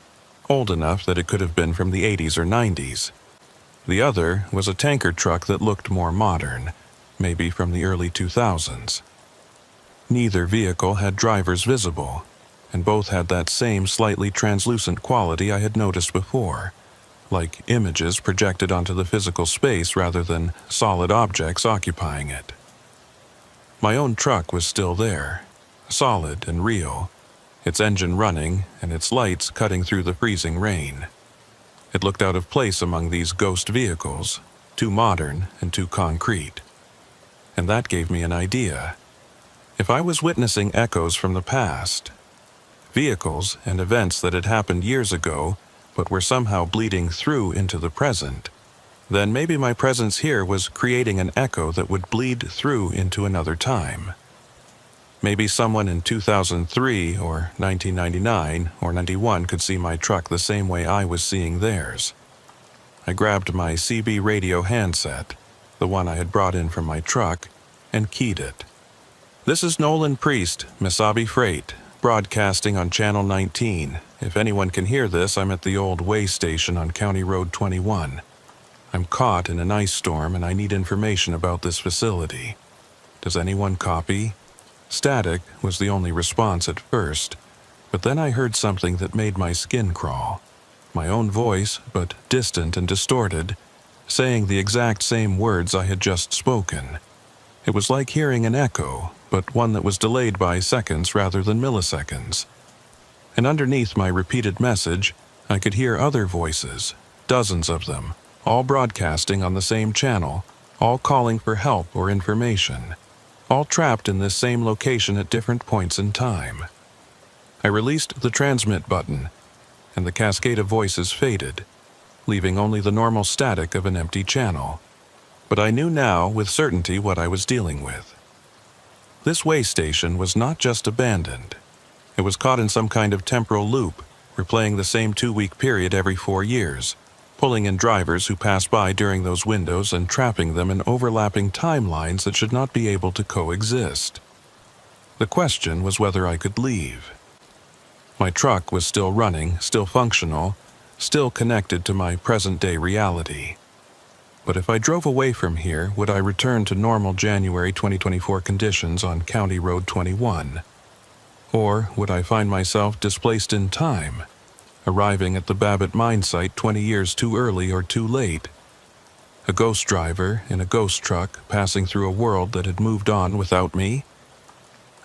old enough that it could have been from the 80s or 90s. The other was a tanker truck that looked more modern, maybe from the early 2000s. Neither vehicle had drivers visible, and both had that same slightly translucent quality I had noticed before, like images projected onto the physical space rather than solid objects occupying it. My own truck was still there, solid and real, its engine running and its lights cutting through the freezing rain. It looked out of place among these ghost vehicles, too modern and too concrete. And that gave me an idea. If I was witnessing echoes from the past, vehicles and events that had happened years ago but were somehow bleeding through into the present, then maybe my presence here was creating an echo that would bleed through into another time. Maybe someone in 2003 or 1999 or 91 could see my truck the same way I was seeing theirs. I grabbed my CB radio handset, the one I had brought in from my truck, and keyed it. "This is Nolan Priest, Misabi Freight, broadcasting on Channel 19. If anyone can hear this, I'm at the old way station on County Road 21. I'm caught in an ice storm and I need information about this facility. Does anyone copy?" Static was the only response at first, but then I heard something that made my skin crawl. My own voice, but distant and distorted, saying the exact same words I had just spoken. It was like hearing an echo, but one that was delayed by seconds rather than milliseconds. And underneath my repeated message, I could hear other voices, dozens of them, all broadcasting on the same channel, all calling for help or information, all trapped in this same location at different points in time. I released the transmit button, and the cascade of voices faded, leaving only the normal static of an empty channel. But I knew now with certainty what I was dealing with. This way station was not just abandoned. It was caught in some kind of temporal loop, replaying the same 2-week period every 4 years, pulling in drivers who passed by during those windows and trapping them in overlapping timelines that should not be able to coexist. The question was whether I could leave. My truck was still running, still functional, still connected to my present-day reality. But if I drove away from here, would I return to normal January 2024 conditions on County Road 21? Or would I find myself displaced in time, arriving at the Babbitt mine site 20 years too early or too late? A ghost driver in a ghost truck passing through a world that had moved on without me?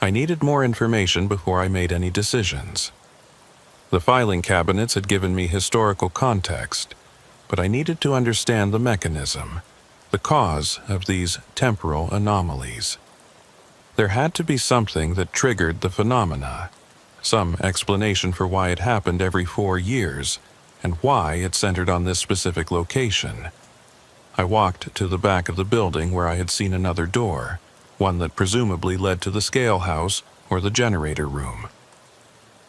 I needed more information before I made any decisions. The filing cabinets had given me historical context, but I needed to understand the mechanism, the cause of these temporal anomalies. There had to be something that triggered the phenomena, some explanation for why it happened every 4 years, and why it centered on this specific location. I walked to the back of the building where I had seen another door, one that presumably led to the scale house or the generator room.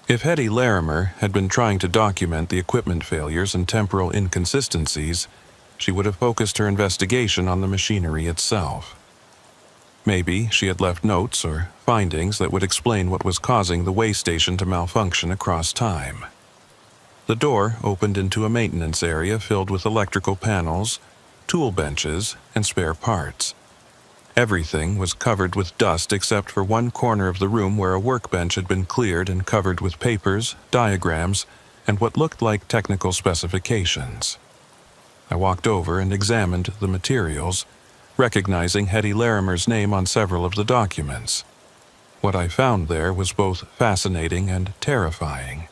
If Hetty Larimer had been trying to document the equipment failures and temporal inconsistencies, she would have focused her investigation on the machinery itself. Maybe she had left notes or findings that would explain what was causing the way station to malfunction across time. The door opened into a maintenance area filled with electrical panels, tool benches, and spare parts. Everything was covered with dust except for one corner of the room where a workbench had been cleared and covered with papers, diagrams, and what looked like technical specifications. I walked over and examined the materials, recognizing Hetty Larimer's name on several of the documents. What I found there was both fascinating and terrifying.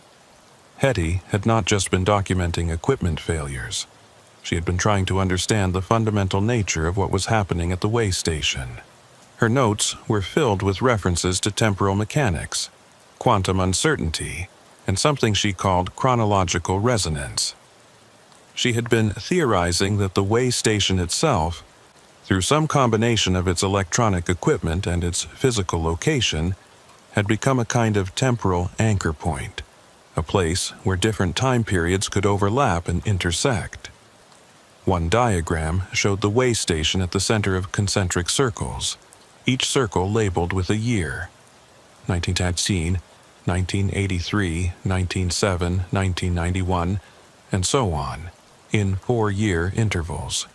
Hetty had not just been documenting equipment failures. She had been trying to understand the fundamental nature of what was happening at the way station. Her notes were filled with references to temporal mechanics, quantum uncertainty, and something she called chronological resonance. She had been theorizing that the way station itself, through some combination of its electronic equipment and its physical location, had become a kind of temporal anchor point, a place where different time periods could overlap and intersect. One diagram showed the way station at the center of concentric circles, each circle labeled with a year: 1913, 1983, 1907, 1991, and so on, in 4-year intervals.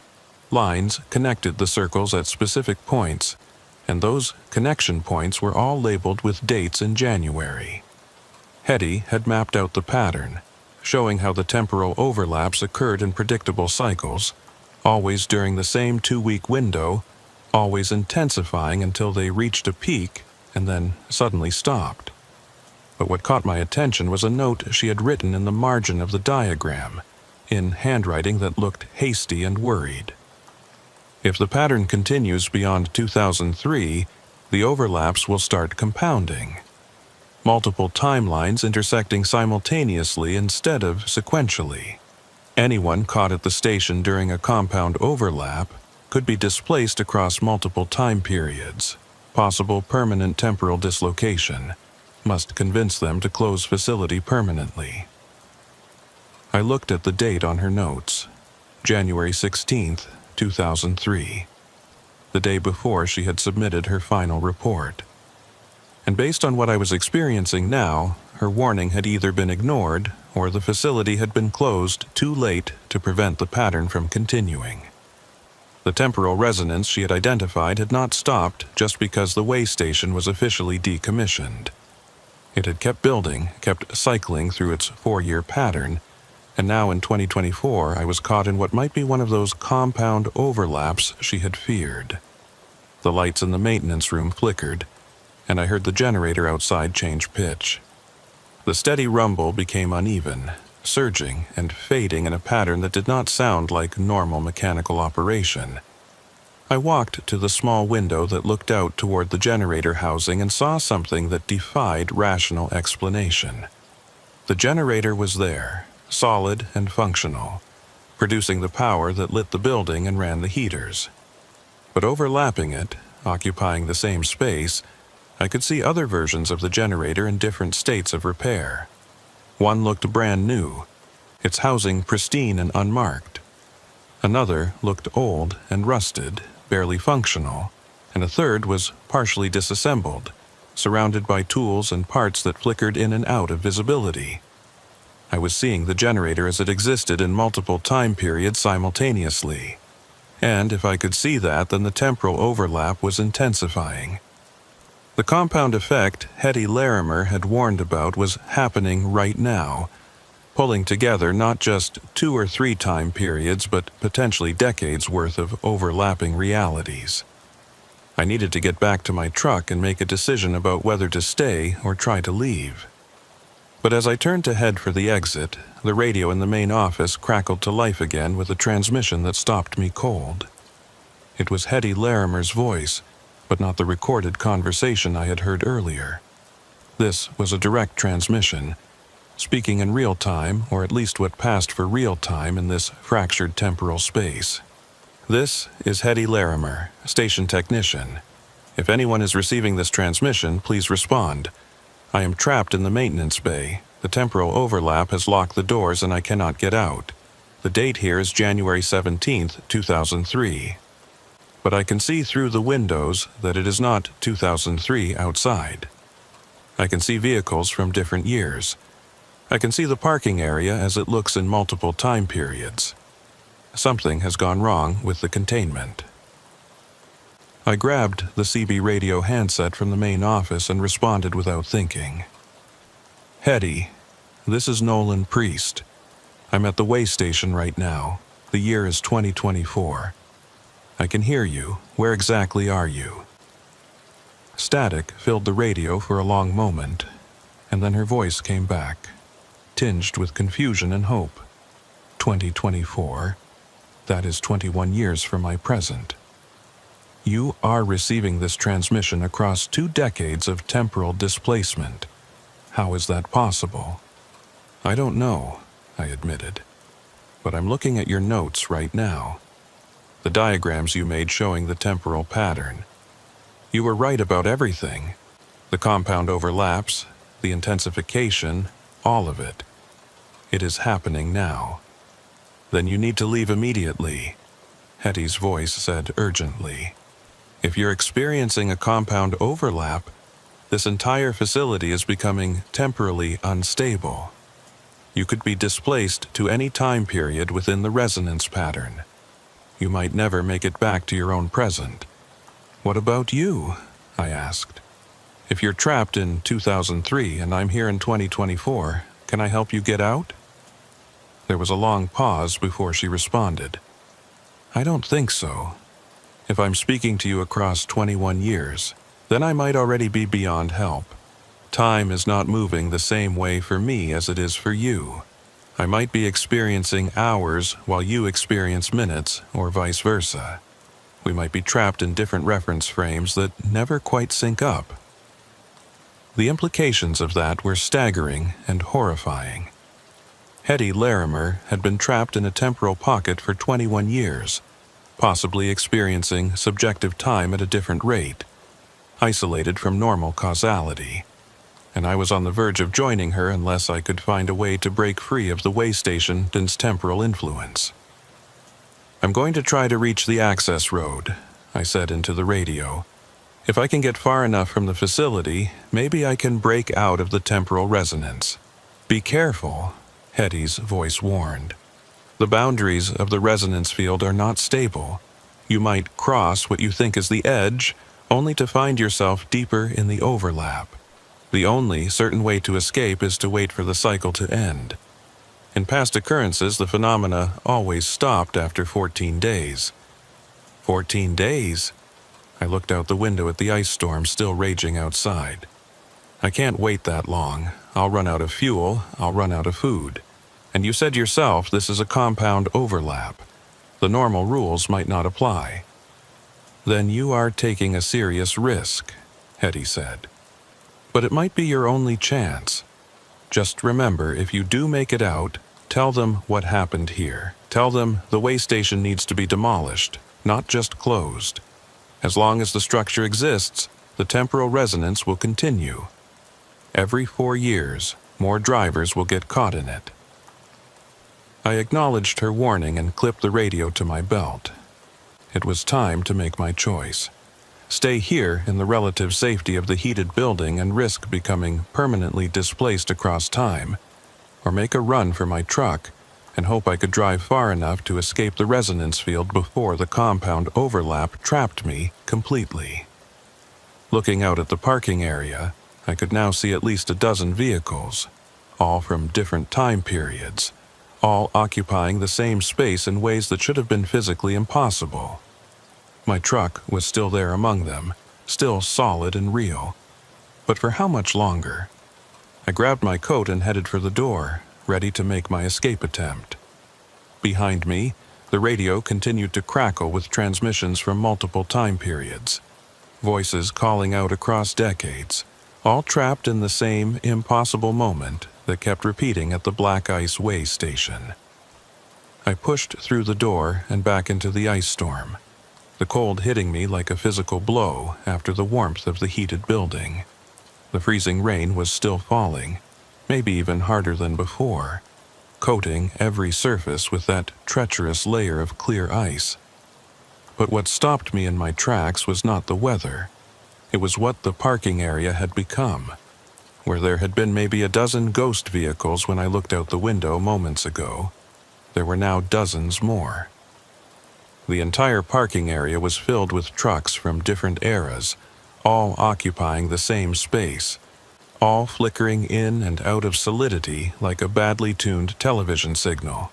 Lines connected the circles at specific points, and those connection points were all labeled with dates in January. Hetty had mapped out the pattern, showing how the temporal overlaps occurred in predictable cycles, always during the same 2-week window, always intensifying until they reached a peak and then suddenly stopped. But what caught my attention was a note she had written in the margin of the diagram, in handwriting that looked hasty and worried. If the pattern continues beyond 2003, the overlaps will start compounding. Multiple timelines intersecting simultaneously instead of sequentially. Anyone caught at the station during a compound overlap could be displaced across multiple time periods. Possible permanent temporal dislocation must convince them to close facility permanently. I looked at the date on her notes, January 16th, 2003, the day before she had submitted her final report. And based on what I was experiencing now, her warning had either been ignored or the facility had been closed too late to prevent the pattern from continuing. The temporal resonance she had identified had not stopped just because the way station was officially decommissioned. It had kept building, kept cycling through its 4-year pattern, and now in 2024 I was caught in what might be one of those compound overlaps she had feared. The lights in the maintenance room flickered, and I heard the generator outside change pitch. The steady rumble became uneven, surging and fading in a pattern that did not sound like normal mechanical operation. I walked to the small window that looked out toward the generator housing and saw something that defied rational explanation. The generator was there, solid and functional, producing the power that lit the building and ran the heaters. But overlapping it, occupying the same space, I could see other versions of the generator in different states of repair. One looked brand new, its housing pristine and unmarked. Another looked old and rusted, barely functional, and a third was partially disassembled, surrounded by tools and parts that flickered in and out of visibility. I was seeing the generator as it existed in multiple time periods simultaneously. And if I could see that, then the temporal overlap was intensifying. The compound effect Hetty Larimer had warned about was happening right now, pulling together not just 2 or 3 time periods, but potentially decades worth of overlapping realities. I needed to get back to my truck and make a decision about whether to stay or try to leave. But as I turned to head for the exit, the radio in the main office crackled to life again with a transmission that stopped me cold. It was Hetty Larimer's voice, but not the recorded conversation I had heard earlier. This was a direct transmission, speaking in real time, or at least what passed for real time in this fractured temporal space. "This is Hetty Larimer, station technician. If anyone is receiving this transmission, please respond. I am trapped in the maintenance bay. The temporal overlap has locked the doors and I cannot get out. The date here is January 17th, 2003. But I can see through the windows that it is not 2003 outside. I can see vehicles from different years. I can see the parking area as it looks in multiple time periods. Something has gone wrong with the containment." I grabbed the CB radio handset from the main office and responded without thinking. "Hetty, this is Nolan Priest. I'm at the way station right now. The year is 2024. I can hear you. Where exactly are you?" Static filled the radio for a long moment, and then her voice came back, tinged with confusion and hope. 2024. That is 21 years from my present. You are receiving this transmission across 2 decades of temporal displacement. How is that possible? "I don't know," I admitted. "But I'm looking at your notes right now. The diagrams you made showing the temporal pattern. You were right about everything. The compound overlaps, the intensification, all of it. It is happening now. Then you need to leave immediately," Hetty's voice said urgently. "If you're experiencing a compound overlap, this entire facility is becoming temporally unstable. You could be displaced to any time period within the resonance pattern. You might never make it back to your own present." "What about you?" I asked. "If you're trapped in 2003 and I'm here in 2024, can I help you get out?" There was a long pause before she responded. "I don't think so. If I'm speaking to you across 21 years, then I might already be beyond help. Time is not moving the same way for me as it is for you. I might be experiencing hours while you experience minutes, or vice versa. We might be trapped in different reference frames that never quite sync up." The implications of that were staggering and horrifying. Hetty Larimer had been trapped in a temporal pocket for 21 years, possibly experiencing subjective time at a different rate, isolated from normal causality, and I was on the verge of joining her unless I could find a way to break free of the way station's temporal influence. "I'm going to try to reach the access road," I said into the radio. "If I can get far enough from the facility, maybe I can break out of the temporal resonance. Be careful," Hetty's voice warned. "The boundaries of the resonance field are not stable. You might cross what you think is the edge, only to find yourself deeper in the overlap. The only certain way to escape is to wait for the cycle to end. In past occurrences, the phenomena always stopped after 14 days. 14 days? I looked out the window at the ice storm still raging outside. I can't wait that long. I'll run out of fuel, I'll run out of food. And you said yourself this is a compound overlap. The normal rules might not apply." "Then you are taking a serious risk," Hetty said. "But it might be your only chance. Just remember, if you do make it out, tell them what happened here. Tell them the way station needs to be demolished, not just closed. As long as the structure exists, the temporal resonance will continue. Every 4 years, more drivers will get caught in it. I acknowledged her warning and clipped the radio to my belt. It was time to make my choice. Stay here in the relative safety of the heated building and risk becoming permanently displaced across time, or make a run for my truck and hope I could drive far enough to escape the resonance field before the compound overlap trapped me completely. Looking out at the parking area, I could now see at least a dozen vehicles, all from different time periods, all occupying the same space in ways that should have been physically impossible. My truck was still there among them, still solid and real. But for how much longer? I grabbed my coat and headed for the door, ready to make my escape attempt. Behind me, the radio continued to crackle with transmissions from multiple time periods, voices calling out across decades, all trapped in the same impossible moment that kept repeating at the Black Ice Way station. I pushed through the door and back into the ice storm, the cold hitting me like a physical blow after the warmth of the heated building. The freezing rain was still falling, maybe even harder than before, coating every surface with that treacherous layer of clear ice. But what stopped me in my tracks was not the weather. It was what the parking area had become, where there had been maybe a dozen ghost vehicles when I looked out the window moments ago. There were now dozens more. The entire parking area was filled with trucks from different eras, all occupying the same space, all flickering in and out of solidity like a badly tuned television signal.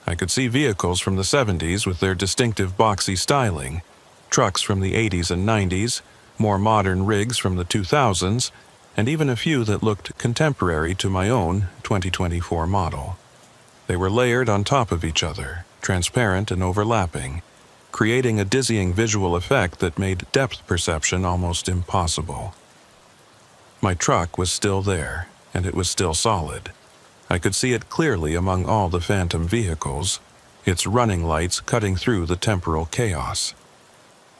I could see vehicles from the 70s with their distinctive boxy styling, trucks from the 80s and 90s, more modern rigs from the 2000s, and even a few that looked contemporary to my own 2024 model. They were layered on top of each other, transparent and overlapping, creating a dizzying visual effect that made depth perception almost impossible. My truck was still there, and it was still solid. I could see it clearly among all the phantom vehicles, its running lights cutting through the temporal chaos.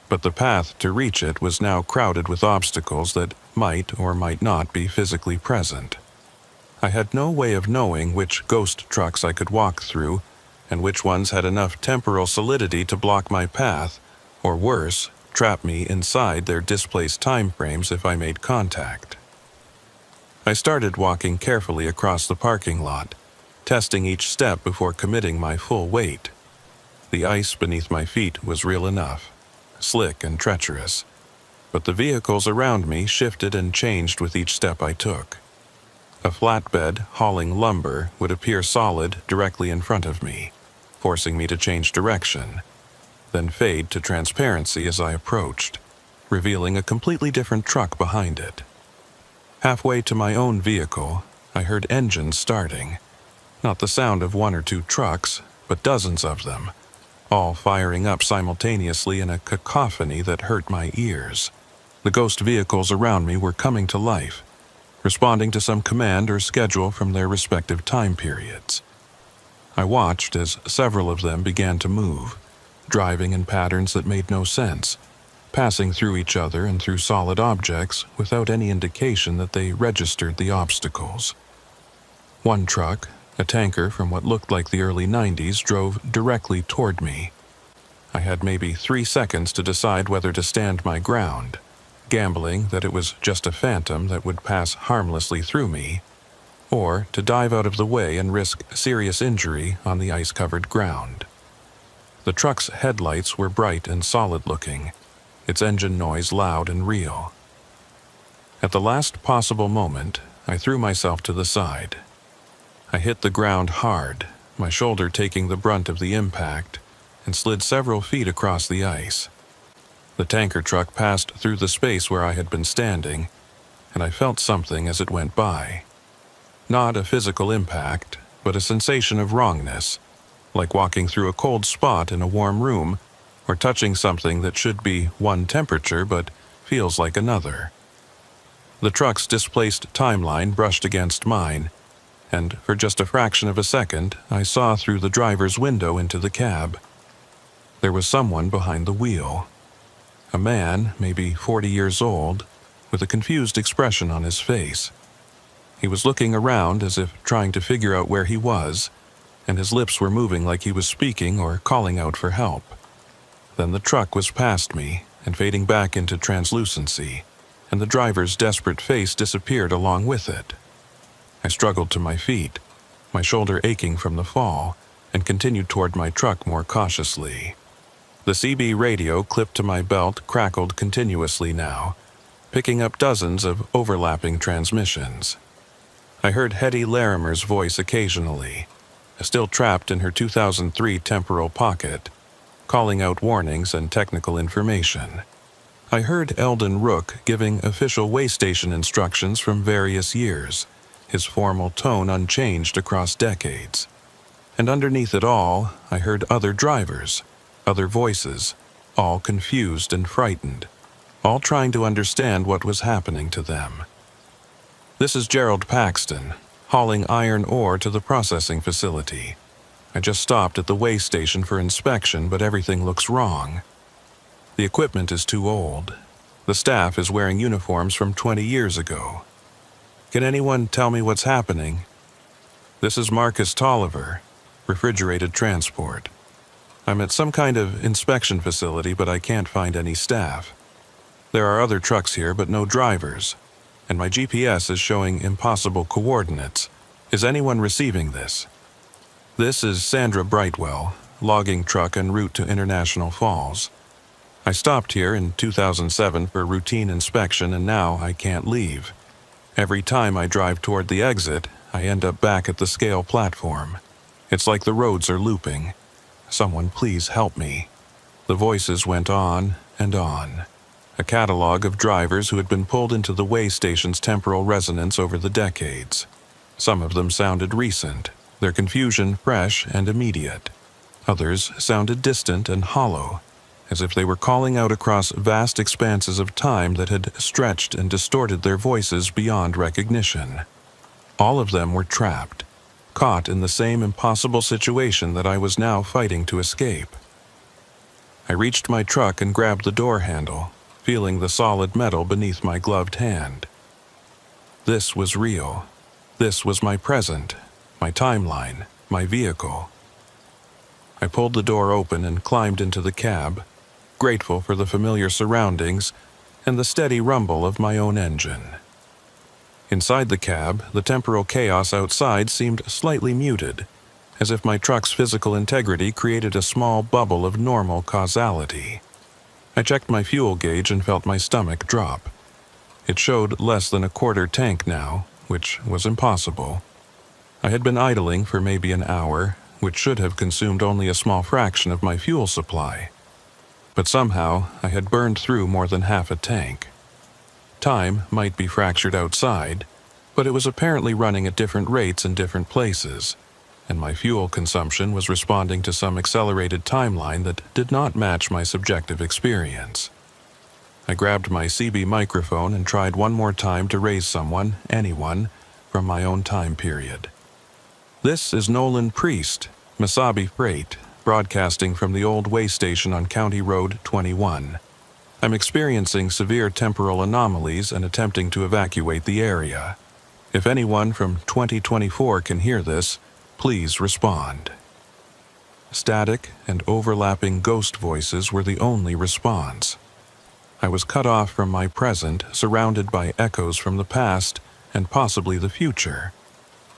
But the path to reach it was now crowded with obstacles that might or might not be physically present. I had no way of knowing which ghost trucks I could walk through, and which ones had enough temporal solidity to block my path, or worse, trap me inside their displaced time frames if I made contact. I started walking carefully across the parking lot, testing each step before committing my full weight. The ice beneath my feet was real enough, slick and treacherous, but the vehicles around me shifted and changed with each step I took. A flatbed hauling lumber would appear solid directly in front of me, forcing me to change direction, then fade to transparency as I approached, revealing a completely different truck behind it. Halfway to my own vehicle, I heard engines starting, not the sound of one or two trucks, but dozens of them, all firing up simultaneously in a cacophony that hurt my ears. The ghost vehicles around me were coming to life, responding to some command or schedule from their respective time periods. I watched as several of them began to move, driving in patterns that made no sense, passing through each other and through solid objects without any indication that they registered the obstacles. One truck, a tanker from what looked like the early 90s, drove directly toward me. I had maybe 3 seconds to decide whether to stand my ground, gambling that it was just a phantom that would pass harmlessly through me, or to dive out of the way and risk serious injury on the ice-covered ground. The truck's headlights were bright and solid-looking, its engine noise loud and real. At the last possible moment, I threw myself to the side. I hit the ground hard, my shoulder taking the brunt of the impact, and slid several feet across the ice. The tanker truck passed through the space where I had been standing, and I felt something as it went by. Not a physical impact, but a sensation of wrongness, like walking through a cold spot in a warm room, or touching something that should be one temperature but feels like another. The truck's displaced timeline brushed against mine, and for just a fraction of a second, I saw through the driver's window into the cab. There was someone behind the wheel. A man, maybe 40 years old, with a confused expression on his face. He was looking around as if trying to figure out where he was, and his lips were moving like he was speaking or calling out for help. Then the truck was past me and fading back into translucency, and the driver's desperate face disappeared along with it. I struggled to my feet, my shoulder aching from the fall, and continued toward my truck more cautiously. The CB radio clipped to my belt crackled continuously now, picking up dozens of overlapping transmissions. I heard Hetty Larimer's voice occasionally, still trapped in her 2003 temporal pocket, calling out warnings and technical information. I heard Eldon Rook giving official way station instructions from various years, his formal tone unchanged across decades. And underneath it all, I heard other drivers, other voices, all confused and frightened, all trying to understand what was happening to them. This is Gerald Paxton, hauling iron ore to the processing facility. I just stopped at the way station for inspection, but everything looks wrong. The equipment is too old. The staff is wearing uniforms from 20 years ago. Can anyone tell me what's happening? This is Marcus Tolliver, refrigerated transport. I'm at some kind of inspection facility, but I can't find any staff. There are other trucks here, but no drivers, and my GPS is showing impossible coordinates. Is anyone receiving this? This is Sandra Brightwell, logging truck en route to International Falls. I stopped here in 2007 for routine inspection, and now I can't leave. Every time I drive toward the exit, I end up back at the scale platform. It's like the roads are looping. Someone please help me. The voices went on and on. A catalog of drivers who had been pulled into the way station's temporal resonance over the decades. Some of them sounded recent, their confusion fresh and immediate. Others sounded distant and hollow, as if they were calling out across vast expanses of time that had stretched and distorted their voices beyond recognition. All of them were trapped, caught in the same impossible situation that I was now fighting to escape. I reached my truck and grabbed the door handle, feeling the solid metal beneath my gloved hand. This was real. This was my present, my timeline, my vehicle. I pulled the door open and climbed into the cab, grateful for the familiar surroundings and the steady rumble of my own engine. Inside the cab, the temporal chaos outside seemed slightly muted, as if my truck's physical integrity created a small bubble of normal causality. I checked my fuel gauge and felt my stomach drop. It showed less than a quarter tank now, which was impossible. I had been idling for maybe an hour, which should have consumed only a small fraction of my fuel supply. But somehow, I had burned through more than half a tank. Time might be fractured outside, but it was apparently running at different rates in different places, and my fuel consumption was responding to some accelerated timeline that did not match my subjective experience. I grabbed my CB microphone and tried one more time to raise someone, anyone, from my own time period. This is Nolan Priest, Masabi Freight, broadcasting from the old way station on County Road 21. I'm experiencing severe temporal anomalies and attempting to evacuate the area. If anyone from 2024 can hear this, please respond. Static and overlapping ghost voices were the only response. I was cut off from my present, surrounded by echoes from the past and possibly the future.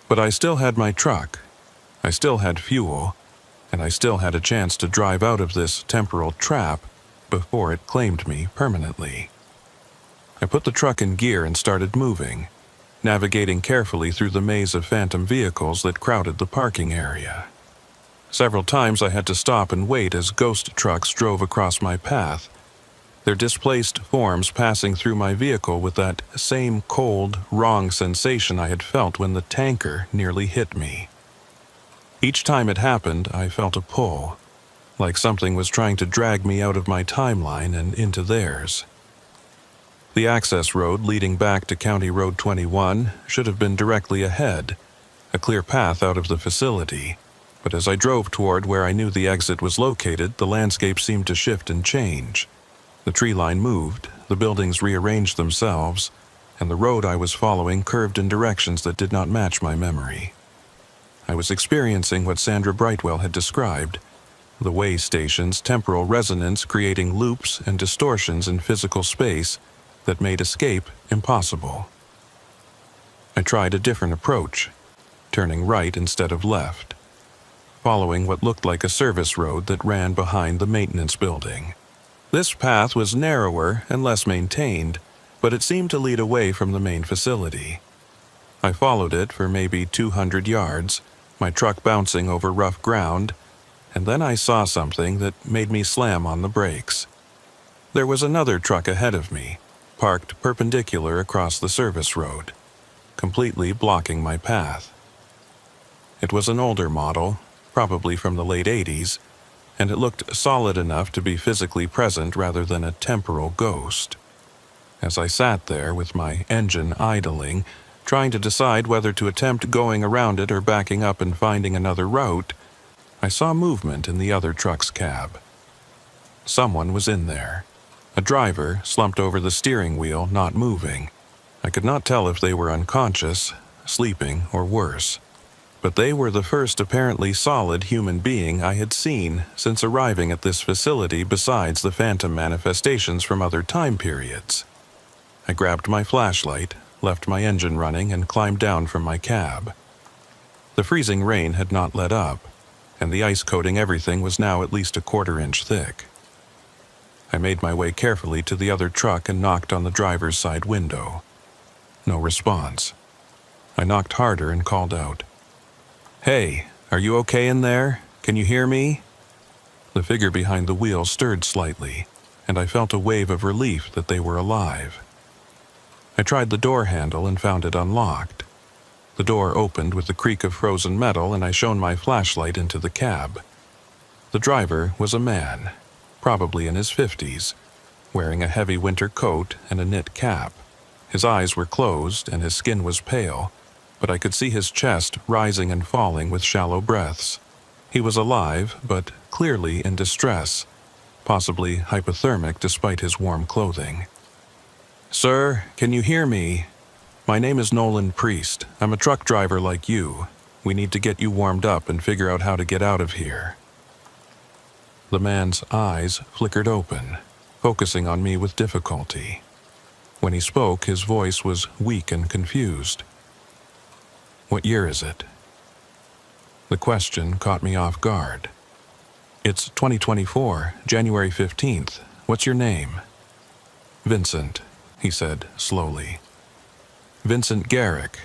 But I still had my truck. I still had fuel, and I still had a chance to drive out of this temporal trap before it claimed me permanently. I put the truck in gear and started moving, navigating carefully through the maze of phantom vehicles that crowded the parking area. Several times I had to stop and wait as ghost trucks drove across my path, their displaced forms passing through my vehicle with that same cold, wrong sensation I had felt when the tanker nearly hit me. Each time it happened, I felt a pull, like something was trying to drag me out of my timeline and into theirs. The access road leading back to County Road 21 should have been directly ahead, a clear path out of the facility, but as I drove toward where I knew the exit was located, the landscape seemed to shift and change. The tree line moved, the buildings rearranged themselves, and the road I was following curved in directions that did not match my memory. I was experiencing what Sandra Brightwell had described, the way station's temporal resonance creating loops and distortions in physical space that made escape impossible. I tried a different approach, turning right instead of left, following what looked like a service road that ran behind the maintenance building. This path was narrower and less maintained, but it seemed to lead away from the main facility. I followed it for maybe 200 yards, my truck bouncing over rough ground, and then I saw something that made me slam on the brakes. There was another truck ahead of me, parked perpendicular across the service road, completely blocking my path. It was an older model, probably from the late 80s, and it looked solid enough to be physically present rather than a temporal ghost. As I sat there with my engine idling, trying to decide whether to attempt going around it or backing up and finding another route, I saw movement in the other truck's cab. Someone was in there. A driver slumped over the steering wheel, not moving. I could not tell if they were unconscious, sleeping, or worse. But they were the first apparently solid human being I had seen since arriving at this facility besides the phantom manifestations from other time periods. I grabbed my flashlight, left my engine running, and climbed down from my cab. The freezing rain had not let up, and the ice coating everything was now at least a quarter-inch thick. I made my way carefully to the other truck and knocked on the driver's side window. No response. I knocked harder and called out, "Hey, are you okay in there? Can you hear me?" The figure behind the wheel stirred slightly, and I felt a wave of relief that they were alive. I tried the door handle and found it unlocked. The door opened with the creak of frozen metal, and I shone my flashlight into the cab. The driver was a man, probably in his 50s, wearing a heavy winter coat and a knit cap. His eyes were closed and his skin was pale, but I could see his chest rising and falling with shallow breaths. He was alive, but clearly in distress, possibly hypothermic despite his warm clothing. "Sir, can you hear me? My name is Nolan Priest. I'm a truck driver like you. We need to get you warmed up and figure out how to get out of here." The man's eyes flickered open, focusing on me with difficulty. When he spoke, his voice was weak and confused. "What year is it?" The question caught me off guard. "It's 2024, January 15th. What's your name?" "Vincent," he said slowly. "Vincent Garrick.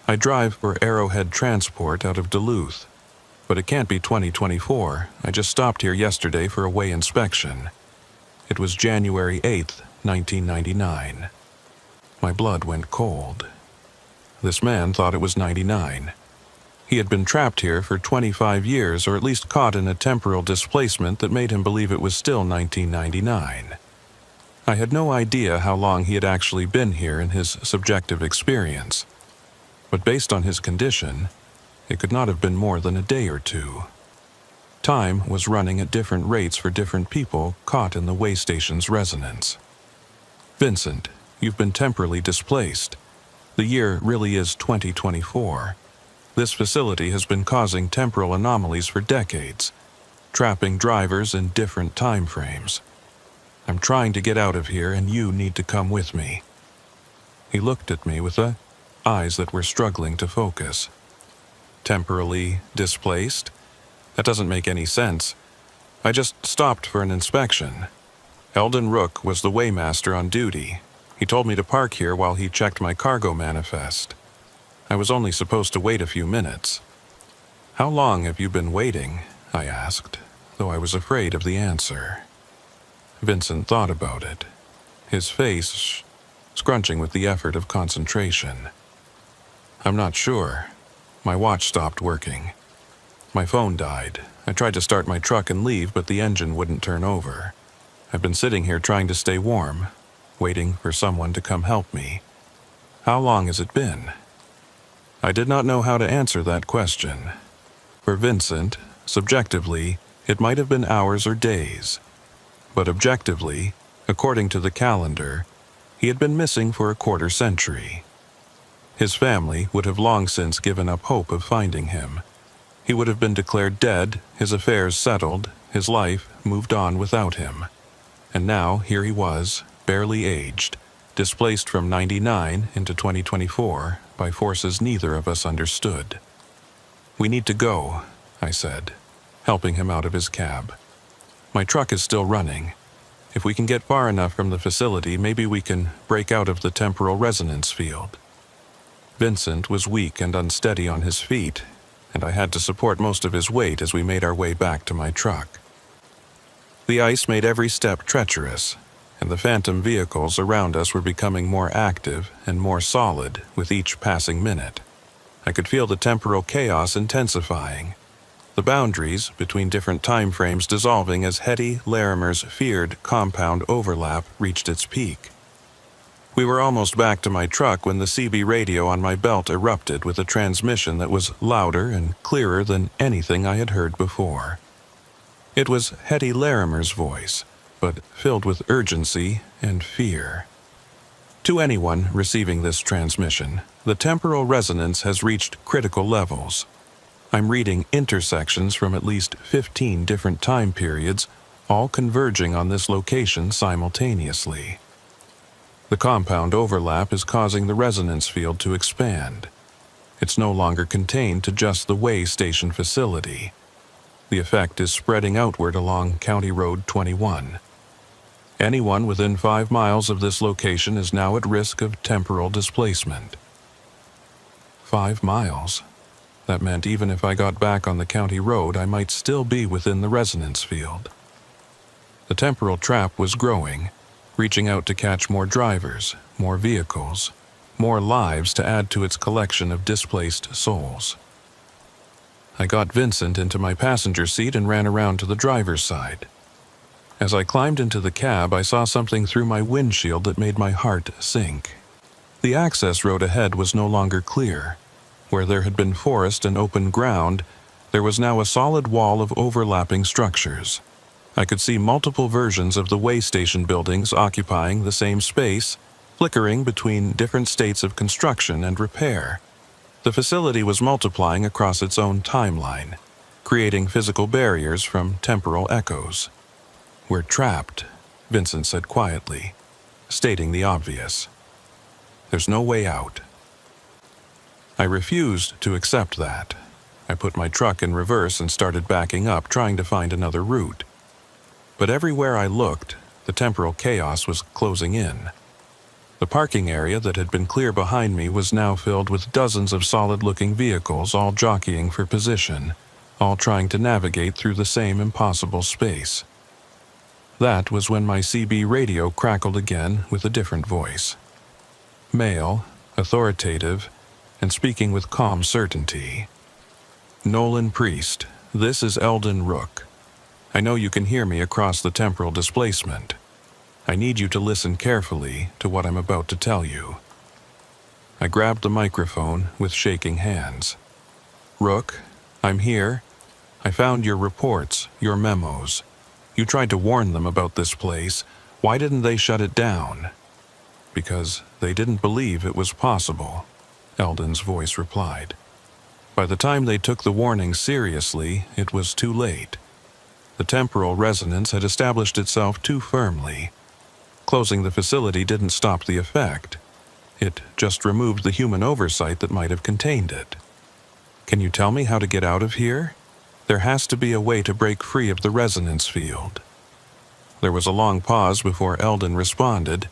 I drive for Arrowhead Transport out of Duluth. But it can't be 2024. I just stopped here yesterday for a weigh inspection. It was January 8th, 1999. My blood went cold. This man thought it was 99. He had been trapped here for 25 years, or at least caught in a temporal displacement that made him believe it was still 1999. I had no idea how long he had actually been here in his subjective experience. But based on his condition, it could not have been more than a day or two. Time was running at different rates for different people caught in the way station's resonance. "Vincent, you've been temporally displaced. The year really is 2024. This facility has been causing temporal anomalies for decades, trapping drivers in different time frames. I'm trying to get out of here, and you need to come with me." He looked at me with eyes that were struggling to focus. "Temporally displaced? That doesn't make any sense. I just stopped for an inspection. Eldon Rook was the weighmaster on duty. He told me to park here while he checked my cargo manifest. I was only supposed to wait a few minutes." "How long have you been waiting?" I asked, though I was afraid of the answer. Vincent thought about it, his face scrunching with the effort of concentration. "I'm not sure. My watch stopped working. My phone died. I tried to start my truck and leave, but the engine wouldn't turn over. I've been sitting here trying to stay warm, waiting for someone to come help me. How long has it been?" I did not know how to answer that question. For Vincent, subjectively, it might have been hours or days. But objectively, according to the calendar, he had been missing for a quarter century. His family would have long since given up hope of finding him. He would have been declared dead, his affairs settled, his life moved on without him. And now here he was, barely aged, displaced from 99 into 2024 by forces neither of us understood. "We need to go," I said, helping him out of his cab. "My truck is still running. If we can get far enough from the facility, maybe we can break out of the temporal resonance field." Vincent was weak and unsteady on his feet, and I had to support most of his weight as we made our way back to my truck. The ice made every step treacherous, and the phantom vehicles around us were becoming more active and more solid with each passing minute. I could feel the temporal chaos intensifying, the boundaries between different time frames dissolving as Hetty Larimer's feared compound overlap reached its peak. We were almost back to my truck when the CB radio on my belt erupted with a transmission that was louder and clearer than anything I had heard before. It was Hetty Larimer's voice, but filled with urgency and fear. "To anyone receiving this transmission, the temporal resonance has reached critical levels. I'm reading intersections from at least 15 different time periods, all converging on this location simultaneously. The compound overlap is causing the resonance field to expand. It's no longer contained to just the way station facility. The effect is spreading outward along County Road 21. Anyone within 5 miles of this location is now at risk of temporal displacement." 5 miles? That meant even if I got back on the county road, I might still be within the resonance field. The temporal trap was growing, reaching out to catch more drivers, more vehicles, more lives to add to its collection of displaced souls. I got Vincent into my passenger seat and ran around to the driver's side. As I climbed into the cab, I saw something through my windshield that made my heart sink. The access road ahead was no longer clear. Where there had been forest and open ground, there was now a solid wall of overlapping structures. I could see multiple versions of the way station buildings occupying the same space, flickering between different states of construction and repair. The facility was multiplying across its own timeline, creating physical barriers from temporal echoes. "We're trapped," Vincent said quietly, stating the obvious. "There's no way out." I refused to accept that. I put my truck in reverse and started backing up, trying to find another route. But everywhere I looked, the temporal chaos was closing in. The parking area that had been clear behind me was now filled with dozens of solid-looking vehicles, all jockeying for position, all trying to navigate through the same impossible space. That was when my CB radio crackled again with a different voice. Male, authoritative, and speaking with calm certainty. "Nolan Priest, this is Eldon Rook. I know you can hear me across the temporal displacement. I need you to listen carefully to what I'm about to tell you." I grabbed the microphone with shaking hands. "Rook, I'm here. I found your reports, your memos. You tried to warn them about this place. Why didn't they shut it down?" "Because they didn't believe it was possible," Eldon's voice replied. "By the time they took the warning seriously, it was too late. The temporal resonance had established itself too firmly. Closing the facility didn't stop the effect. It just removed the human oversight that might have contained it. Can you tell me how to get out of here? There has to be a way to break free of the resonance field." There was a long pause before Eldon responded,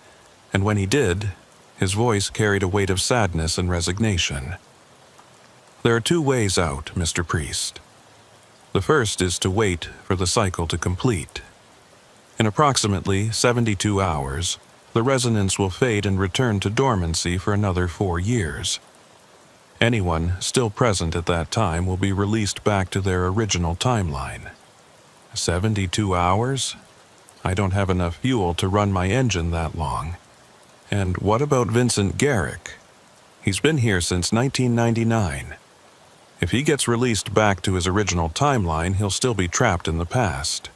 and when he did, his voice carried a weight of sadness and resignation. "There are 2 ways out, Mr. Priest. The first is to wait for the cycle to complete. In approximately 72 hours, the resonance will fade and return to dormancy for another 4 years. Anyone still present at that time will be released back to their original timeline. 72 hours? I don't have enough fuel to run my engine that long. And what about Vincent Garrick? He's been here since 1999. If he gets released back to his original timeline, he'll still be trapped in the past."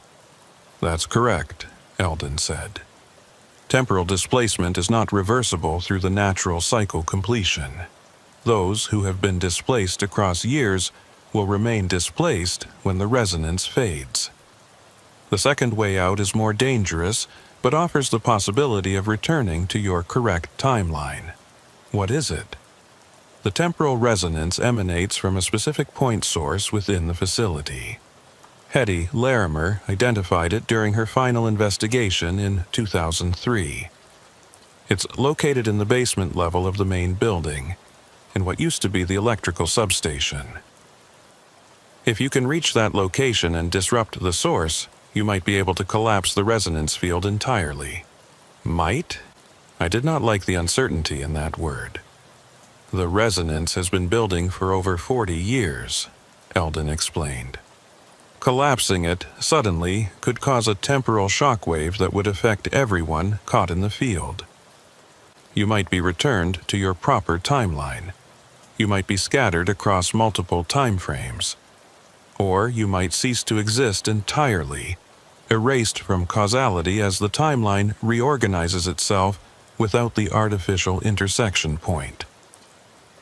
"That's correct," Eldon said. "Temporal displacement is not reversible through the natural cycle completion. Those who have been displaced across years will remain displaced when the resonance fades. The second way out is more dangerous, but offers the possibility of returning to your correct timeline." "What is it?" "The temporal resonance emanates from a specific point source within the facility. Hetty Larimer identified it during her final investigation in 2003. It's located in the basement level of the main building, in what used to be the electrical substation. If you can reach that location and disrupt the source, you might be able to collapse the resonance field entirely." "Might?" I did not like the uncertainty in that word. "The resonance has been building for over 40 years, Eldon explained. Collapsing it suddenly could cause a temporal shockwave that would affect everyone caught in the field. You might be returned to your proper timeline. You might be scattered across multiple time frames. Or you might cease to exist entirely, erased from causality as the timeline reorganizes itself without the artificial intersection point."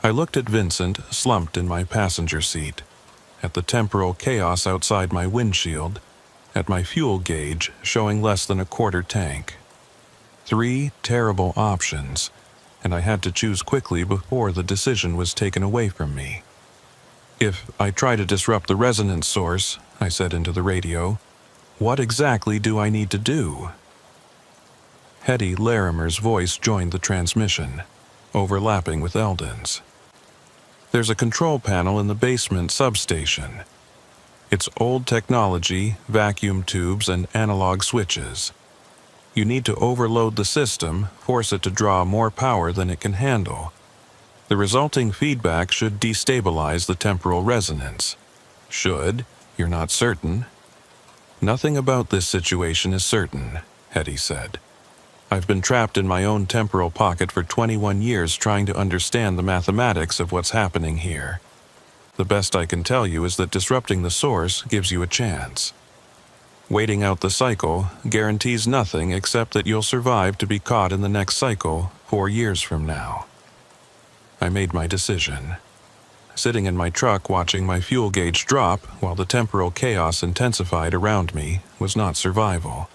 I looked at Vincent slumped in my passenger seat, at the temporal chaos outside my windshield, at my fuel gauge showing less than a quarter tank. 3 terrible options, and I had to choose quickly before the decision was taken away from me. "If I try to disrupt the resonance source," I said into the radio, "what exactly do I need to do?" Hetty Larimer's voice joined the transmission, overlapping with Eldon's. "There's a control panel in the basement substation. It's old technology, vacuum tubes, and analog switches. You need to overload the system, force it to draw more power than it can handle. The resulting feedback should destabilize the temporal resonance. Should, you're not certain." "Nothing about this situation is certain," Hetty said. "I've been trapped in my own temporal pocket for 21 years trying to understand the mathematics of what's happening here. The best I can tell you is that disrupting the source gives you a chance. Waiting out the cycle guarantees nothing except that you'll survive to be caught in the next cycle 4 years from now." I made my decision. Sitting in my truck watching my fuel gauge drop while the temporal chaos intensified around me was not survival.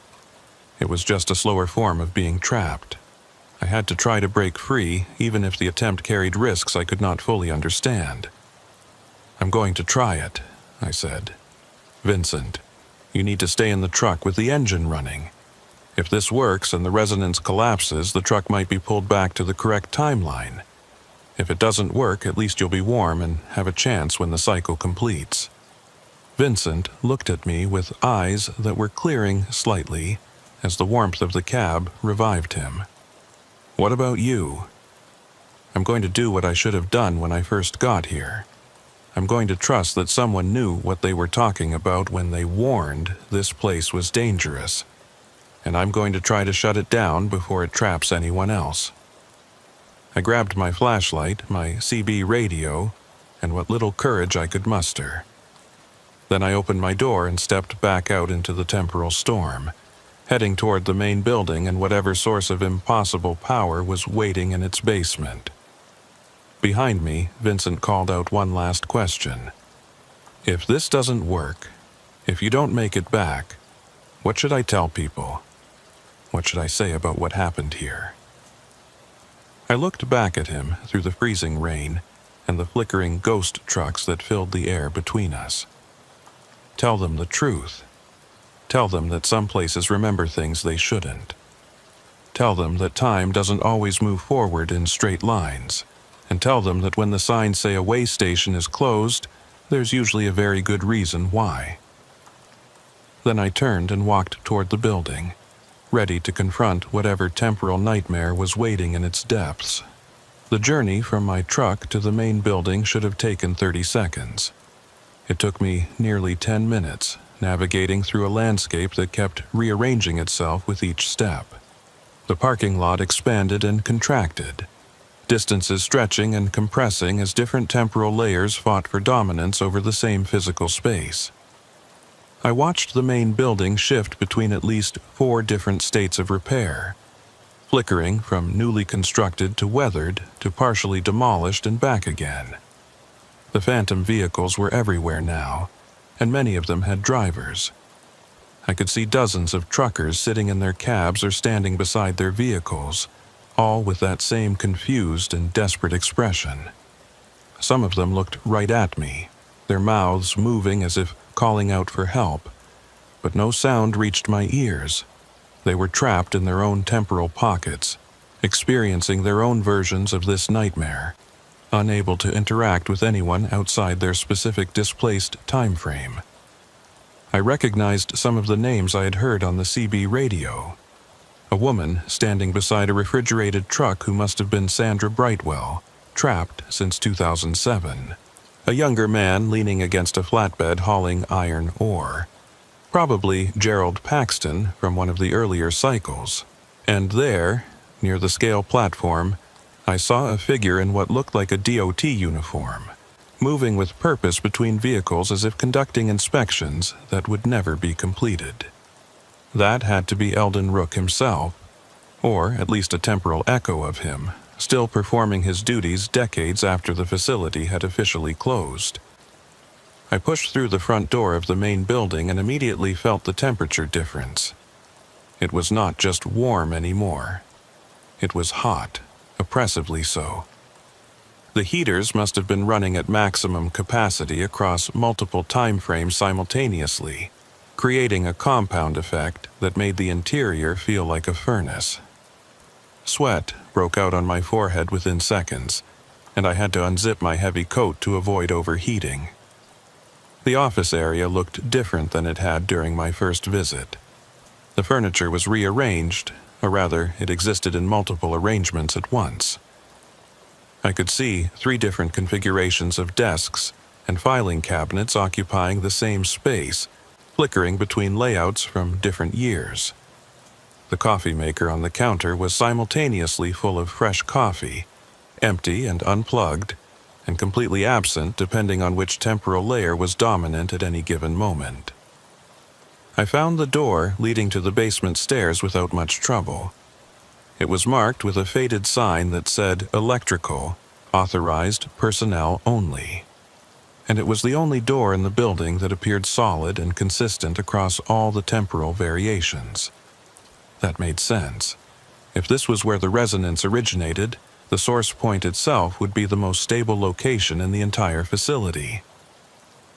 It was just a slower form of being trapped. I had to try to break free, even if the attempt carried risks I could not fully understand. "I'm going to try it," I said. "Vincent, you need to stay in the truck with the engine running. If this works and the resonance collapses, the truck might be pulled back to the correct timeline. If it doesn't work, at least you'll be warm and have a chance when the cycle completes." Vincent looked at me with eyes that were clearing slightly as the warmth of the cab revived him. "What about you?" "I'm going to do what I should have done when I first got here. I'm going to trust that someone knew what they were talking about when they warned this place was dangerous. And I'm going to try to shut it down before it traps anyone else." I grabbed my flashlight, my CB radio, and what little courage I could muster. Then I opened my door and stepped back out into the temporal storm, heading toward the main building and whatever source of impossible power was waiting in its basement. Behind me, Vincent called out one last question. "If this doesn't work, if you don't make it back, what should I tell people? What should I say about what happened here?" I looked back at him through the freezing rain and the flickering ghost trucks that filled the air between us. Tell them the truth. Tell them that some places remember things they shouldn't. Tell them that time doesn't always move forward in straight lines. And tell them that when the signs say a way station is closed, there's usually a very good reason why. Then I turned and walked toward the building, ready to confront whatever temporal nightmare was waiting in its depths. The journey from my truck to the main building should have taken 30 seconds. It took me nearly 10 minutes, navigating through a landscape that kept rearranging itself with each step. The parking lot expanded and contracted. distances stretching and compressing as different temporal layers fought for dominance over the same physical space. I watched the main building shift between at least 4 different states of repair, flickering from newly constructed to weathered to partially demolished and back again. The phantom vehicles were everywhere now, and many of them had drivers. I could see dozens of truckers sitting in their cabs or standing beside their vehicles, all with that same confused and desperate expression. Some of them looked right at me, their mouths moving as if calling out for help, but no sound reached my ears. They were trapped in their own temporal pockets, experiencing their own versions of this nightmare, unable to interact with anyone outside their specific displaced time frame. I recognized some of the names I had heard on the CB radio. A woman standing beside a refrigerated truck who must have been Sandra Brightwell, trapped since 2007. A younger man leaning against a flatbed hauling iron ore. Probably Gerald Paxton from one of the earlier cycles. And there, near the scale platform, I saw a figure in what looked like a DOT uniform, moving with purpose between vehicles as if conducting inspections that would never be completed. That had to be Eldon Rook himself, or at least a temporal echo of him, still performing his duties decades after the facility had officially closed. I pushed through the front door of the main building and immediately felt the temperature difference. It was not just warm anymore. It was hot, oppressively so. The heaters must have been running at maximum capacity across multiple time frames simultaneously, creating a compound effect that made the interior feel like a furnace. Sweat broke out on my forehead within seconds, and I had to unzip my heavy coat to avoid overheating. The office area looked different than it had during my first visit. The furniture was rearranged, or rather, it existed in multiple arrangements at once. I could see 3 different configurations of desks and filing cabinets occupying the same space, flickering between layouts from different years. The coffee maker on the counter was simultaneously full of fresh coffee, empty and unplugged, and completely absent depending on which temporal layer was dominant at any given moment. I found the door leading to the basement stairs without much trouble. It was marked with a faded sign that said "Electrical, authorized personnel only." And it was the only door in the building that appeared solid and consistent across all the temporal variations. That made sense. If this was where the resonance originated, the source point itself would be the most stable location in the entire facility.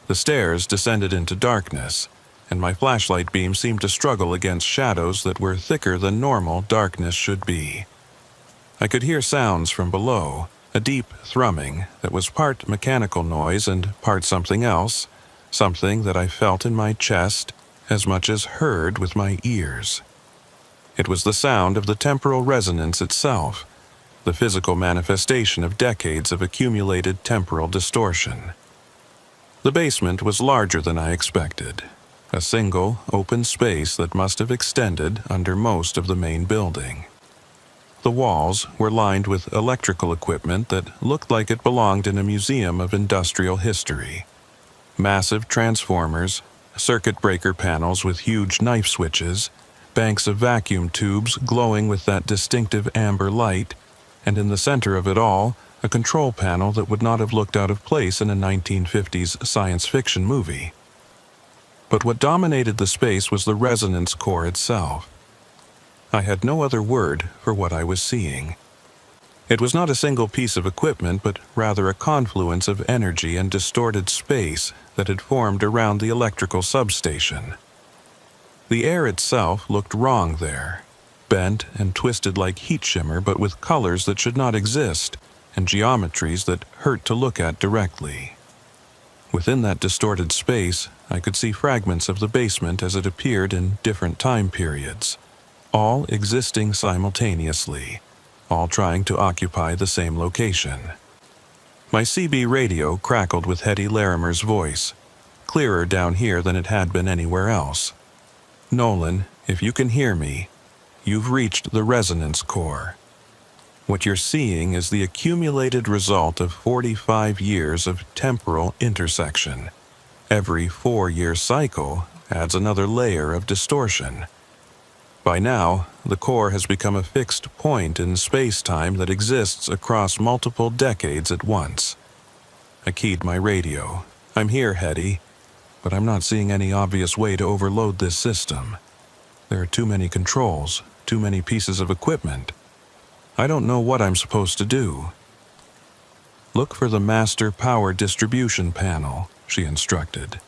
The stairs descended into darkness, and my flashlight beam seemed to struggle against shadows that were thicker than normal darkness should be. I could hear sounds from below, a deep thrumming that was part mechanical noise and part something else, something that I felt in my chest as much as heard with my ears. It was the sound of the temporal resonance itself, the physical manifestation of decades of accumulated temporal distortion. The basement was larger than I expected, a single, open space that must have extended under most of the main building. The walls were lined with electrical equipment that looked like it belonged in a museum of industrial history. Massive transformers, circuit breaker panels with huge knife switches, banks of vacuum tubes glowing with that distinctive amber light, and in the center of it all, a control panel that would not have looked out of place in a 1950s science fiction movie. But what dominated the space was the resonance core itself. I had no other word for what I was seeing. It was not a single piece of equipment, but rather a confluence of energy and distorted space that had formed around the electrical substation. The air itself looked wrong there, bent and twisted like heat shimmer but with colors that should not exist and geometries that hurt to look at directly. Within that distorted space, I could see fragments of the basement as it appeared in different time periods, all existing simultaneously, all trying to occupy the same location. My CB radio crackled with Hetty Larimer's voice, clearer down here than it had been anywhere else. "Nolan, if you can hear me, you've reached the resonance core." What you're seeing is the accumulated result of 45 years of temporal intersection. Every 4-year cycle adds another layer of distortion. By now, the core has become a fixed point in space-time that exists across multiple decades at once. I keyed my radio. "I'm here, Hetty, but I'm not seeing any obvious way to overload this system. There are too many controls, too many pieces of equipment. I don't know what I'm supposed to do." "Look for the master power distribution panel," she instructed.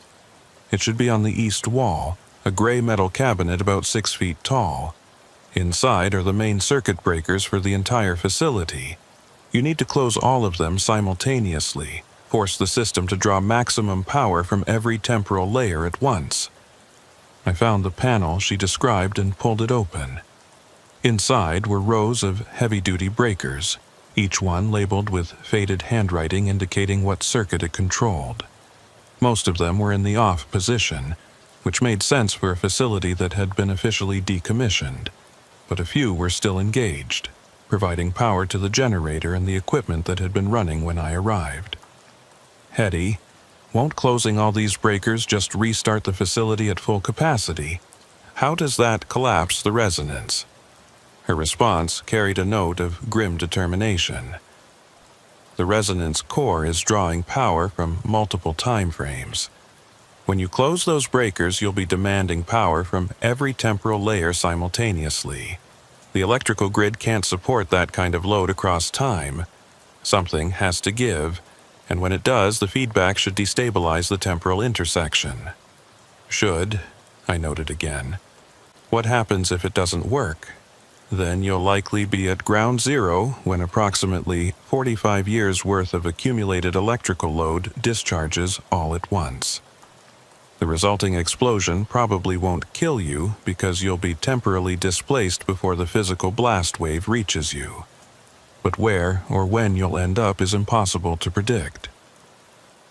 "It should be on the east wall, a gray metal cabinet about 6 feet tall. Inside are the main circuit breakers for the entire facility. You need to close all of them simultaneously, force the system to draw maximum power from every temporal layer at once." I found the panel she described and pulled it open. Inside were rows of heavy-duty breakers, each one labeled with faded handwriting indicating what circuit it controlled. Most of them were in the off position, which made sense for a facility that had been officially decommissioned, but a few were still engaged, providing power to the generator and the equipment that had been running when I arrived. "Hetty, won't closing all these breakers just restart the facility at full capacity? How does that collapse the resonance?" Her response carried a note of grim determination. "The resonance core is drawing power from multiple time frames. When you close those breakers, you'll be demanding power from every temporal layer simultaneously. The electrical grid can't support that kind of load across time. Something has to give, and when it does, the feedback should destabilize the temporal intersection." "Should," I noted again. "What happens if it doesn't work? Then you'll likely be at ground zero when approximately 45 years' worth of accumulated electrical load discharges all at once. The resulting explosion probably won't kill you because you'll be temporarily displaced before the physical blast wave reaches you. But where or when you'll end up is impossible to predict."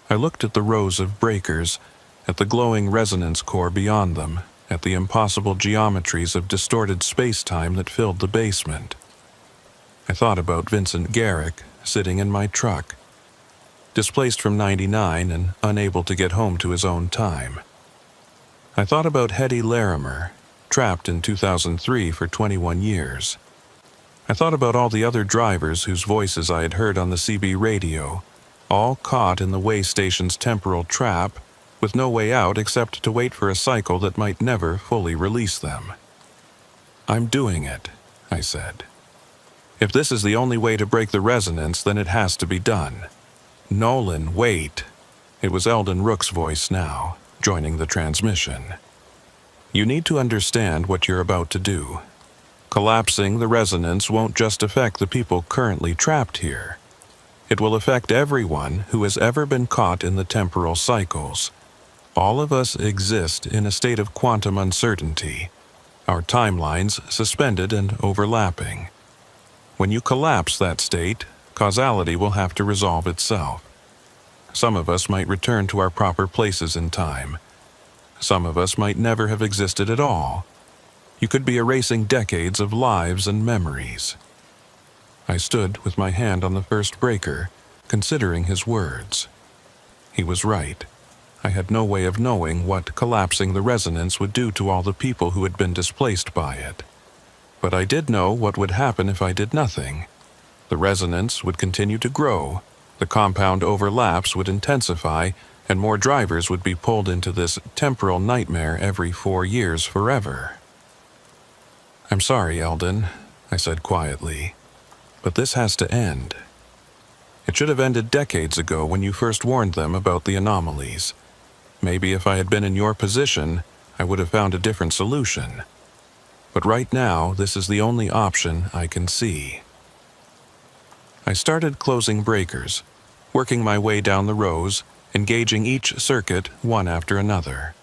I looked at the rows of breakers, at the glowing resonance core beyond them, at the impossible geometries of distorted space-time that filled the basement. I thought about Vincent Garrick sitting in my truck, displaced from 99 and unable to get home to his own time. I thought about Hetty Larimer, trapped in 2003 for 21 years. I thought about all the other drivers whose voices I had heard on the CB radio, all caught in the way station's temporal trap, with no way out except to wait for a cycle that might never fully release them. "I'm doing it," I said. "If this is the only way to break the resonance, then it has to be done." "Nolan, wait." It was Eldon Rook's voice now, joining the transmission. "You need to understand what you're about to do. Collapsing the resonance won't just affect the people currently trapped here. It will affect everyone who has ever been caught in the temporal cycles. All of us exist in a state of quantum uncertainty, our timelines suspended and overlapping. When you collapse that state, causality will have to resolve itself. Some of us might return to our proper places in time. Some of us might never have existed at all. You could be erasing decades of lives and memories." I stood with my hand on the first breaker, considering his words. He was right. I had no way of knowing what collapsing the resonance would do to all the people who had been displaced by it. But I did know what would happen if I did nothing. The resonance would continue to grow, the compound overlaps would intensify, and more drivers would be pulled into this temporal nightmare every 4 years forever. "I'm sorry, Eldon," I said quietly, "but this has to end. It should have ended decades ago when you first warned them about the anomalies. Maybe if I had been in your position, I would have found a different solution. But right now, this is the only option I can see." I started closing breakers, working my way down the rows, engaging each circuit one after another.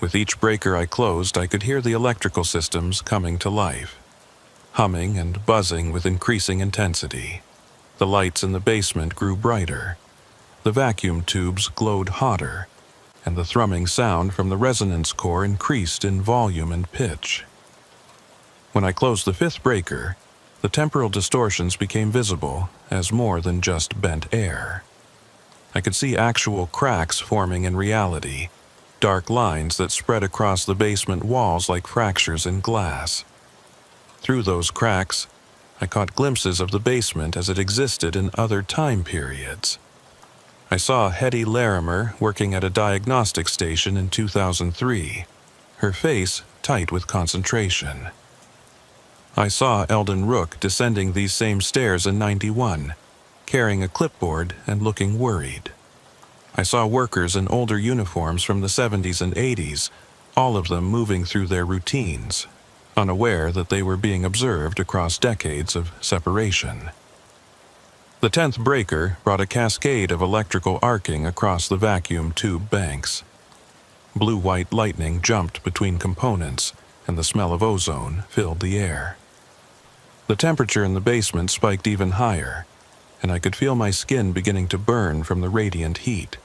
With each breaker I closed, I could hear the electrical systems coming to life, humming and buzzing with increasing intensity. The lights in the basement grew brighter. The vacuum tubes glowed hotter, and the thrumming sound from the resonance core increased in volume and pitch. When I closed the 5th breaker, the temporal distortions became visible as more than just bent air. I could see actual cracks forming in reality, dark lines that spread across the basement walls like fractures in glass. Through those cracks, I caught glimpses of the basement as it existed in other time periods. I saw Hetty Larimer working at a diagnostic station in 2003, her face tight with concentration. I saw Eldon Rook descending these same stairs in '91, carrying a clipboard and looking worried. I saw workers in older uniforms from the 70s and 80s, all of them moving through their routines, unaware that they were being observed across decades of separation. The 10th breaker brought a cascade of electrical arcing across the vacuum tube banks. Blue-white lightning jumped between components, and the smell of ozone filled the air. The temperature in the basement spiked even higher, and I could feel my skin beginning to burn from the radiant heat.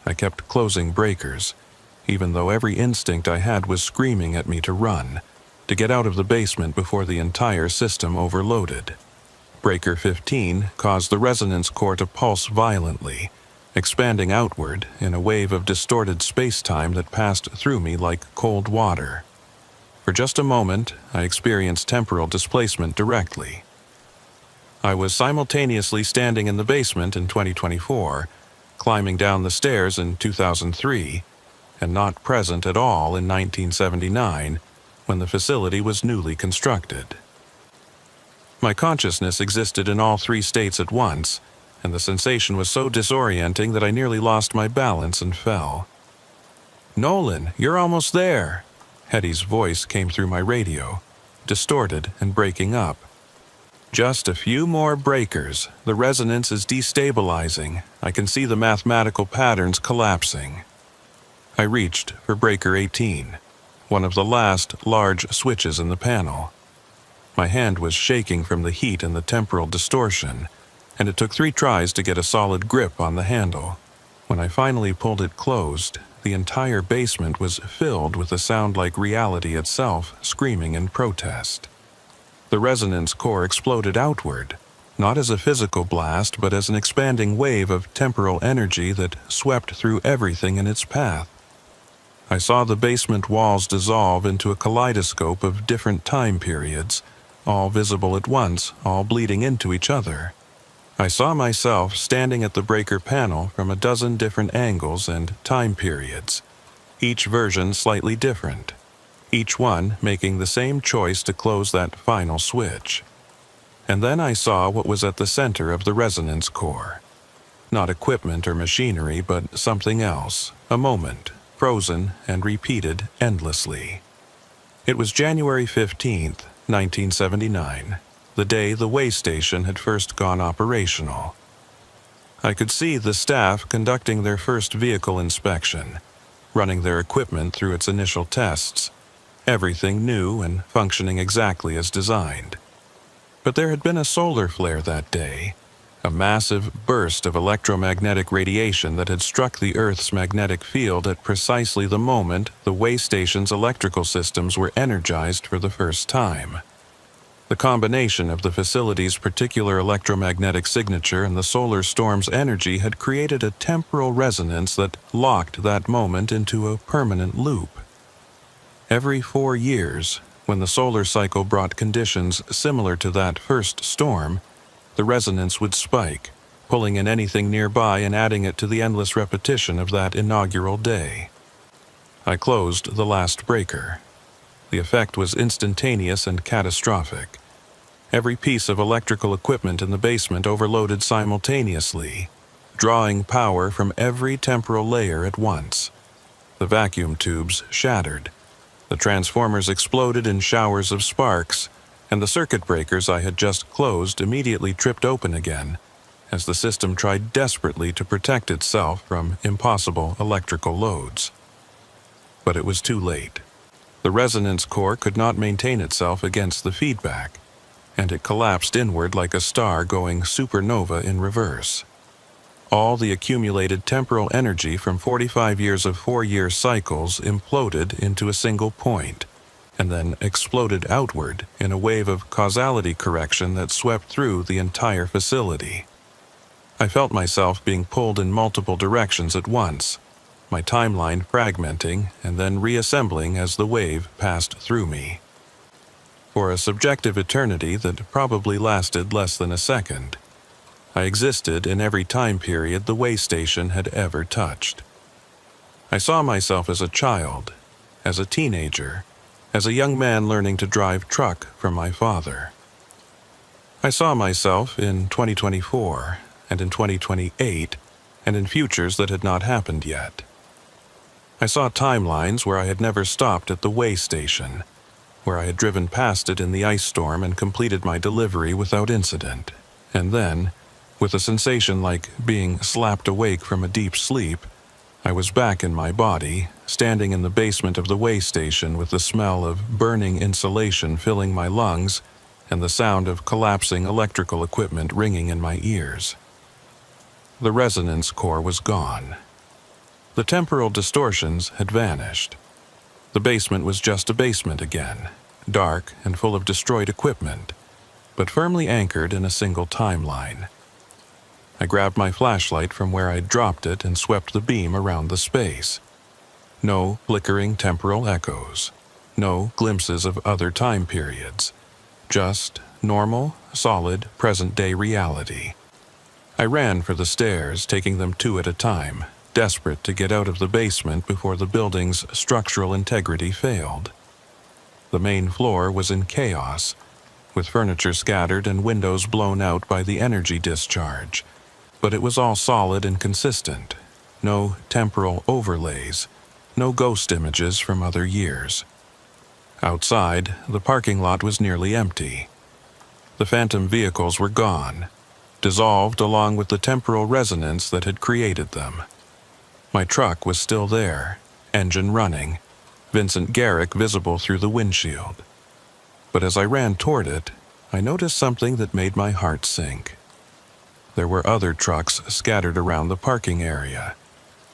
I kept closing breakers, even though every instinct I had was screaming at me to run, to get out of the basement before the entire system overloaded. Breaker 15 caused the resonance core to pulse violently, expanding outward in a wave of distorted space-time that passed through me like cold water. For just a moment, I experienced temporal displacement directly. I was simultaneously standing in the basement in 2024, climbing down the stairs in 2003, and not present at all in 1979, when the facility was newly constructed. My consciousness existed in all three states at once, and the sensation was so disorienting that I nearly lost my balance and fell. "Nolan, you're almost there!" Hetty's voice came through my radio, distorted and breaking up. "Just a few more breakers. The resonance is destabilizing. I can see the mathematical patterns collapsing." I reached for breaker 18, one of the last large switches in the panel. My hand was shaking from the heat and the temporal distortion, and it took 3 tries to get a solid grip on the handle. When I finally pulled it closed, the entire basement was filled with a sound like reality itself screaming in protest. The resonance core exploded outward, not as a physical blast but as an expanding wave of temporal energy that swept through everything in its path. I saw the basement walls dissolve into a kaleidoscope of different time periods, all visible at once, all bleeding into each other. I saw myself standing at the breaker panel from a dozen different angles and time periods, each version slightly different, each one making the same choice to close that final switch. And then I saw what was at the center of the resonance core. Not equipment or machinery, but something else, a moment, frozen and repeated endlessly. It was January 15th, 1979. The day the way station had first gone operational. I could see the staff conducting their first vehicle inspection, running their equipment through its initial tests, everything new and functioning exactly as designed. But there had been a solar flare that day, a massive burst of electromagnetic radiation that had struck the Earth's magnetic field at precisely the moment the way station's electrical systems were energized for the first time. The combination of the facility's particular electromagnetic signature and the solar storm's energy had created a temporal resonance that locked that moment into a permanent loop. Every 4 years, when the solar cycle brought conditions similar to that first storm, the resonance would spike, pulling in anything nearby and adding it to the endless repetition of that inaugural day. I closed the last breaker. The effect was instantaneous and catastrophic. Every piece of electrical equipment in the basement overloaded simultaneously, drawing power from every temporal layer at once. The vacuum tubes shattered. The transformers exploded in showers of sparks, and the circuit breakers I had just closed immediately tripped open again, as the system tried desperately to protect itself from impossible electrical loads. But it was too late. The resonance core could not maintain itself against the feedback, and it collapsed inward like a star going supernova in reverse. All the accumulated temporal energy from 45 years of 4-year cycles imploded into a single point, and then exploded outward in a wave of causality correction that swept through the entire facility. I felt myself being pulled in multiple directions at once, my timeline fragmenting and then reassembling as the wave passed through me. For a subjective eternity that probably lasted less than a second, I existed in every time period the way station had ever touched. I saw myself as a child, as a teenager, as a young man learning to drive truck from my father. I saw myself in 2024, and in 2028, and in futures that had not happened yet. I saw timelines where I had never stopped at the way station, where I had driven past it in the ice storm and completed my delivery without incident, and then, with a sensation like being slapped awake from a deep sleep, I was back in my body, standing in the basement of the way station with the smell of burning insulation filling my lungs and the sound of collapsing electrical equipment ringing in my ears. The resonance core was gone. The temporal distortions had vanished. The basement was just a basement again, dark and full of destroyed equipment, but firmly anchored in a single timeline. I grabbed my flashlight from where I'd dropped it and swept the beam around the space. No flickering temporal echoes. No glimpses of other time periods. Just normal, solid, present-day reality. I ran for the stairs, taking them two at a time, desperate to get out of the basement before the building's structural integrity failed. The main floor was in chaos, with furniture scattered and windows blown out by the energy discharge. But it was all solid and consistent. No temporal overlays, no ghost images from other years. Outside, the parking lot was nearly empty. The phantom vehicles were gone, dissolved along with the temporal resonance that had created them. My truck was still there, engine running, Vincent Garrick visible through the windshield. But as I ran toward it, I noticed something that made my heart sink. There were other trucks scattered around the parking area.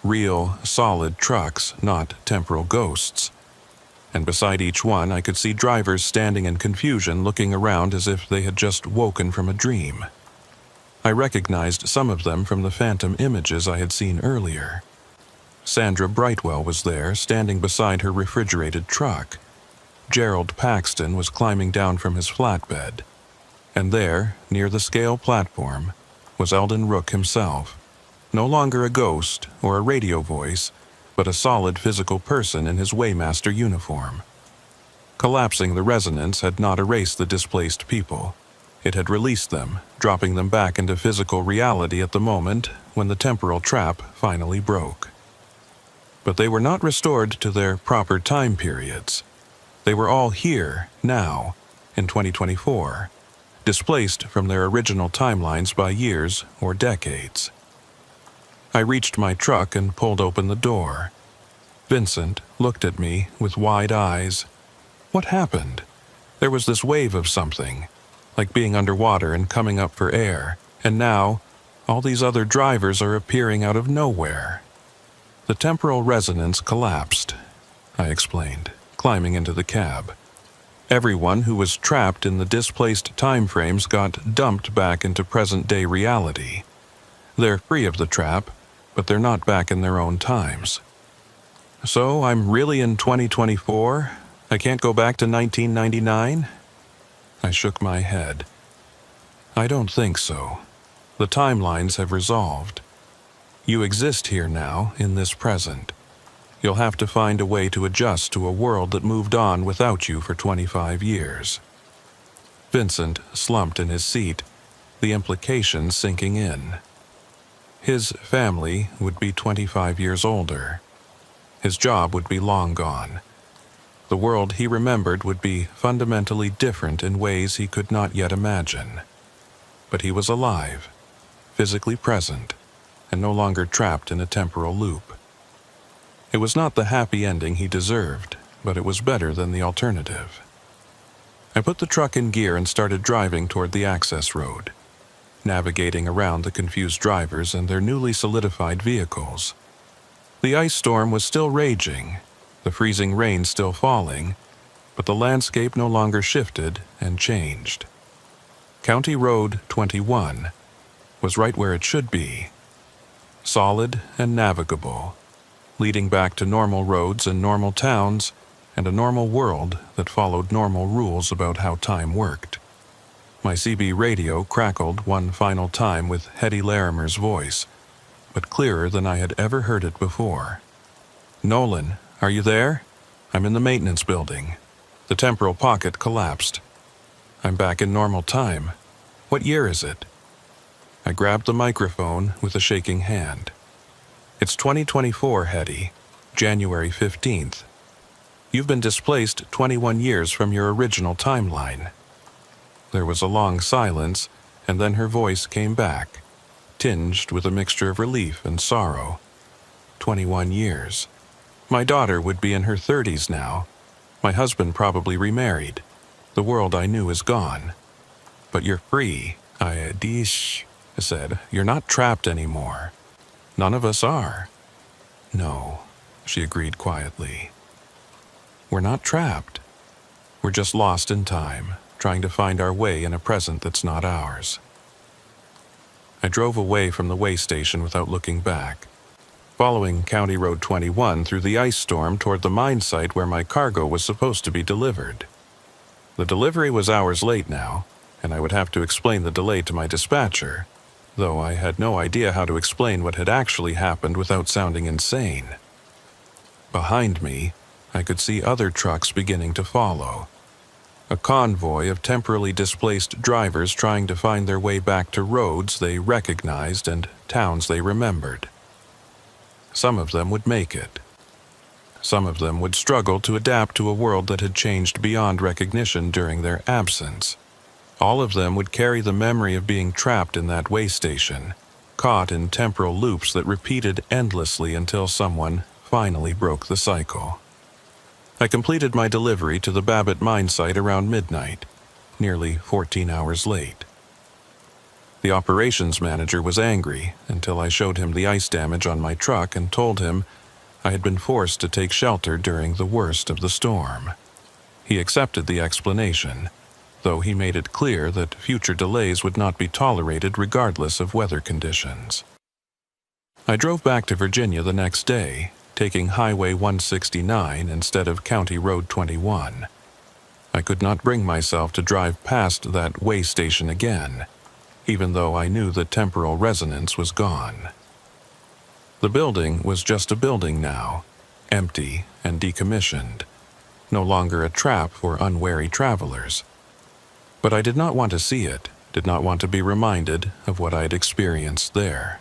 Real, solid trucks, not temporal ghosts. And beside each one I could see drivers standing in confusion looking around as if they had just woken from a dream. I recognized some of them from the phantom images I had seen earlier. Sandra Brightwell was there, standing beside her refrigerated truck. Gerald Paxton was climbing down from his flatbed. And there, near the scale platform, was Eldon Rook himself, no longer a ghost or a radio voice, but a solid physical person in his Waymaster uniform. Collapsing the resonance had not erased the displaced people. It had released them, dropping them back into physical reality at the moment when the temporal trap finally broke. But they were not restored to their proper time periods. They were all here, now, in 2024. Displaced from their original timelines by years or decades. I reached my truck and pulled open the door. Vincent looked at me with wide eyes. What happened? There was this wave of something, like being underwater and coming up for air, and now, all these other drivers are appearing out of nowhere. The temporal resonance collapsed, I explained, climbing into the cab. Everyone who was trapped in the displaced time frames got dumped back into present-day reality. They're free of the trap, but they're not back in their own times. So I'm really in 2024? I can't go back to 1999? I shook my head. I don't think so. The timelines have resolved. You exist here now, in this present. You'll have to find a way to adjust to a world that moved on without you for 25 years. Vincent slumped in his seat, the implications sinking in. His family would be 25 years older. His job would be long gone. The world he remembered would be fundamentally different in ways he could not yet imagine. But he was alive, physically present, and no longer trapped in a temporal loop. It was not the happy ending he deserved, but it was better than the alternative. I put the truck in gear and started driving toward the access road, navigating around the confused drivers and their newly solidified vehicles. The ice storm was still raging, the freezing rain still falling, but the landscape no longer shifted and changed. County Road 21 was right where it should be, solid and navigable, leading back to normal roads and normal towns and a normal world that followed normal rules about how time worked. My CB radio crackled one final time with Hetty Larimer's voice, but clearer than I had ever heard it before. "Nolan, are you there? I'm in the maintenance building. The temporal pocket collapsed. I'm back in normal time. What year is it?" I grabbed the microphone with a shaking hand. "It's 2024, Hetty, January 15th. You've been displaced 21 years from your original timeline." There was a long silence, and then her voice came back, tinged with a mixture of relief and sorrow. 21 years. My daughter would be in her 30s now. My husband probably remarried. The world I knew is gone. "But you're free," I said. "You're not trapped anymore. None of us are." "No," she agreed quietly. "We're not trapped. We're just lost in time, trying to find our way in a present that's not ours." I drove away from the way station without looking back, following County Road 21 through the ice storm toward the mine site where my cargo was supposed to be delivered. The delivery was hours late now, and I would have to explain the delay to my dispatcher, though I had no idea how to explain what had actually happened without sounding insane. Behind me, I could see other trucks beginning to follow. A convoy of temporarily displaced drivers trying to find their way back to roads they recognized and towns they remembered. Some of them would make it. Some of them would struggle to adapt to a world that had changed beyond recognition during their absence. All of them would carry the memory of being trapped in that way station, caught in temporal loops that repeated endlessly until someone finally broke the cycle. I completed my delivery to the Babbitt mine site around midnight, nearly 14 hours late. The operations manager was angry until I showed him the ice damage on my truck and told him I had been forced to take shelter during the worst of the storm. He accepted the explanation, though he made it clear that future delays would not be tolerated regardless of weather conditions. I drove back to Virginia the next day, taking Highway 169 instead of County Road 21. I could not bring myself to drive past that way station again, even though I knew the temporal resonance was gone. The building was just a building now, empty and decommissioned, no longer a trap for unwary travelers. But I did not want to see it, did not want to be reminded of what I had experienced there.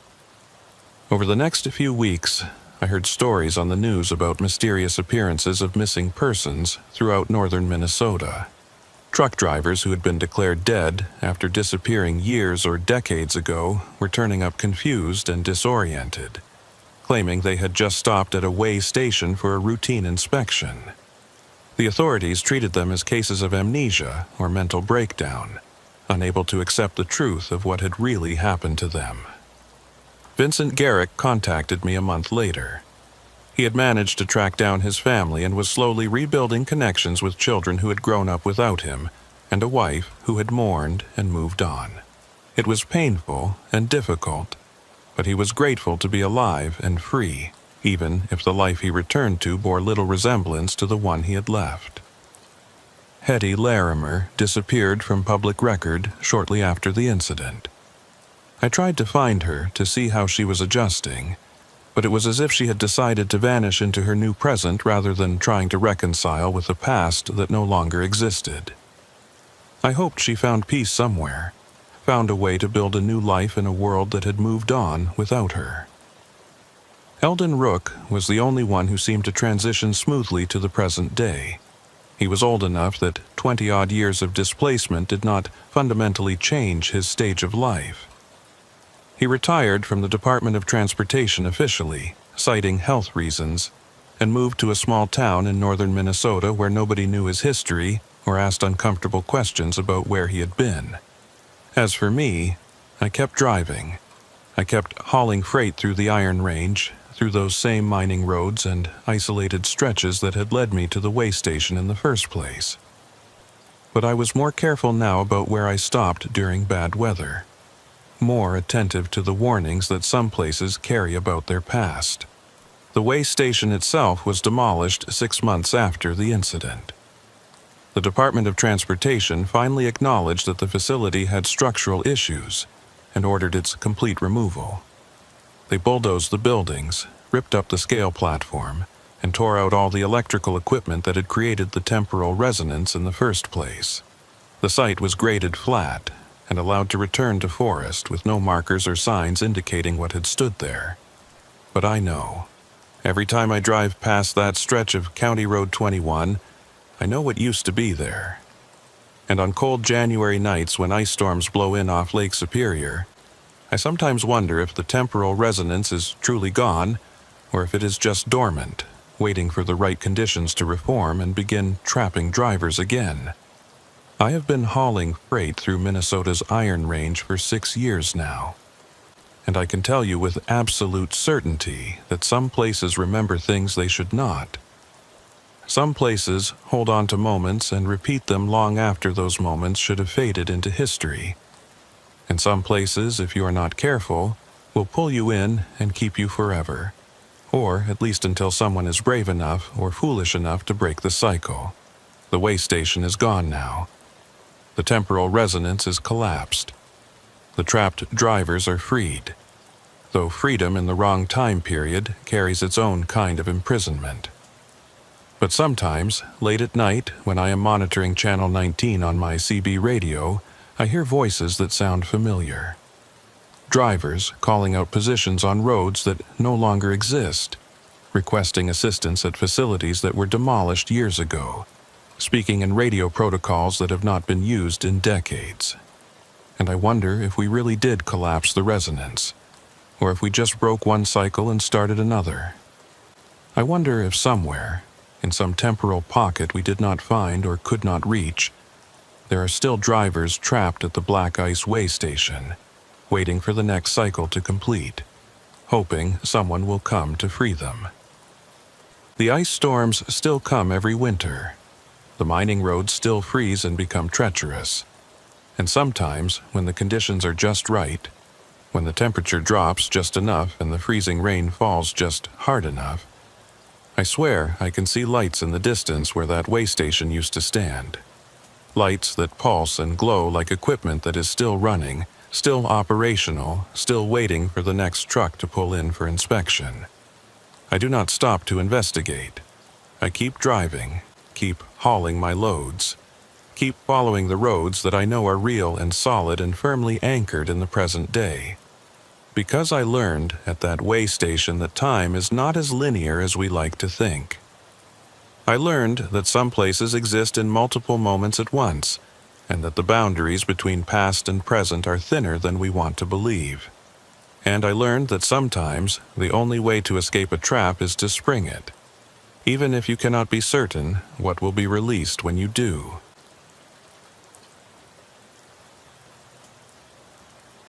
Over the next few weeks, I heard stories on the news about mysterious appearances of missing persons throughout northern Minnesota. Truck drivers who had been declared dead after disappearing years or decades ago were turning up confused and disoriented, claiming they had just stopped at a way station for a routine inspection. The authorities treated them as cases of amnesia or mental breakdown, unable to accept the truth of what had really happened to them. Vincent Garrick contacted me a month later. He had managed to track down his family and was slowly rebuilding connections with children who had grown up without him and a wife who had mourned and moved on. It was painful and difficult, but he was grateful to be alive and free, even if the life he returned to bore little resemblance to the one he had left. Hetty Larimer disappeared from public record shortly after the incident. I tried to find her to see how she was adjusting, but it was as if she had decided to vanish into her new present rather than trying to reconcile with a past that no longer existed. I hoped she found peace somewhere, found a way to build a new life in a world that had moved on without her. Eldon Rook was the only one who seemed to transition smoothly to the present day. He was old enough that 20-odd years of displacement did not fundamentally change his stage of life. He retired from the Department of Transportation officially, citing health reasons, and moved to a small town in northern Minnesota where nobody knew his history or asked uncomfortable questions about where he had been. As for me, I kept driving. I kept hauling freight through the Iron Range, through those same mining roads and isolated stretches that had led me to the way station in the first place. But I was more careful now about where I stopped during bad weather, more attentive to the warnings that some places carry about their past. The way station itself was demolished 6 months after the incident. The Department of Transportation finally acknowledged that the facility had structural issues and ordered its complete removal. They bulldozed the buildings, ripped up the scale platform, and tore out all the electrical equipment that had created the temporal resonance in the first place. The site was graded flat and allowed to return to forest with no markers or signs indicating what had stood there. But I know. Every time I drive past that stretch of County Road 21, I know what used to be there. And on cold January nights when ice storms blow in off Lake Superior, I sometimes wonder if the temporal resonance is truly gone, or if it is just dormant, waiting for the right conditions to reform and begin trapping drivers again. I have been hauling freight through Minnesota's Iron Range for 6 years now, and I can tell you with absolute certainty that some places remember things they should not. Some places hold on to moments and repeat them long after those moments should have faded into history. And some places, if you are not careful, will pull you in and keep you forever, or at least until someone is brave enough or foolish enough to break the cycle. The way station is gone now. The temporal resonance is collapsed. The trapped drivers are freed, though freedom in the wrong time period carries its own kind of imprisonment. But sometimes, late at night, when I am monitoring Channel 19 on my CB radio, I hear voices that sound familiar. Drivers calling out positions on roads that no longer exist, requesting assistance at facilities that were demolished years ago, speaking in radio protocols that have not been used in decades. And I wonder if we really did collapse the resonance, or if we just broke one cycle and started another. I wonder if somewhere, in some temporal pocket we did not find or could not reach, there are still drivers trapped at the Black Ice way station, waiting for the next cycle to complete, hoping someone will come to free them. The ice storms still come every winter. The mining roads still freeze and become treacherous. And sometimes, when the conditions are just right, when the temperature drops just enough and the freezing rain falls just hard enough, I swear I can see lights in the distance where that way station used to stand. Lights that pulse and glow like equipment that is still running, still operational, still waiting for the next truck to pull in for inspection. I do not stop to investigate. I keep driving, keep hauling my loads, keep following the roads that I know are real and solid and firmly anchored in the present day. Because I learned at that way station that time is not as linear as we like to think. I learned that some places exist in multiple moments at once, and that the boundaries between past and present are thinner than we want to believe. And I learned that sometimes the only way to escape a trap is to spring it, even if you cannot be certain what will be released when you do.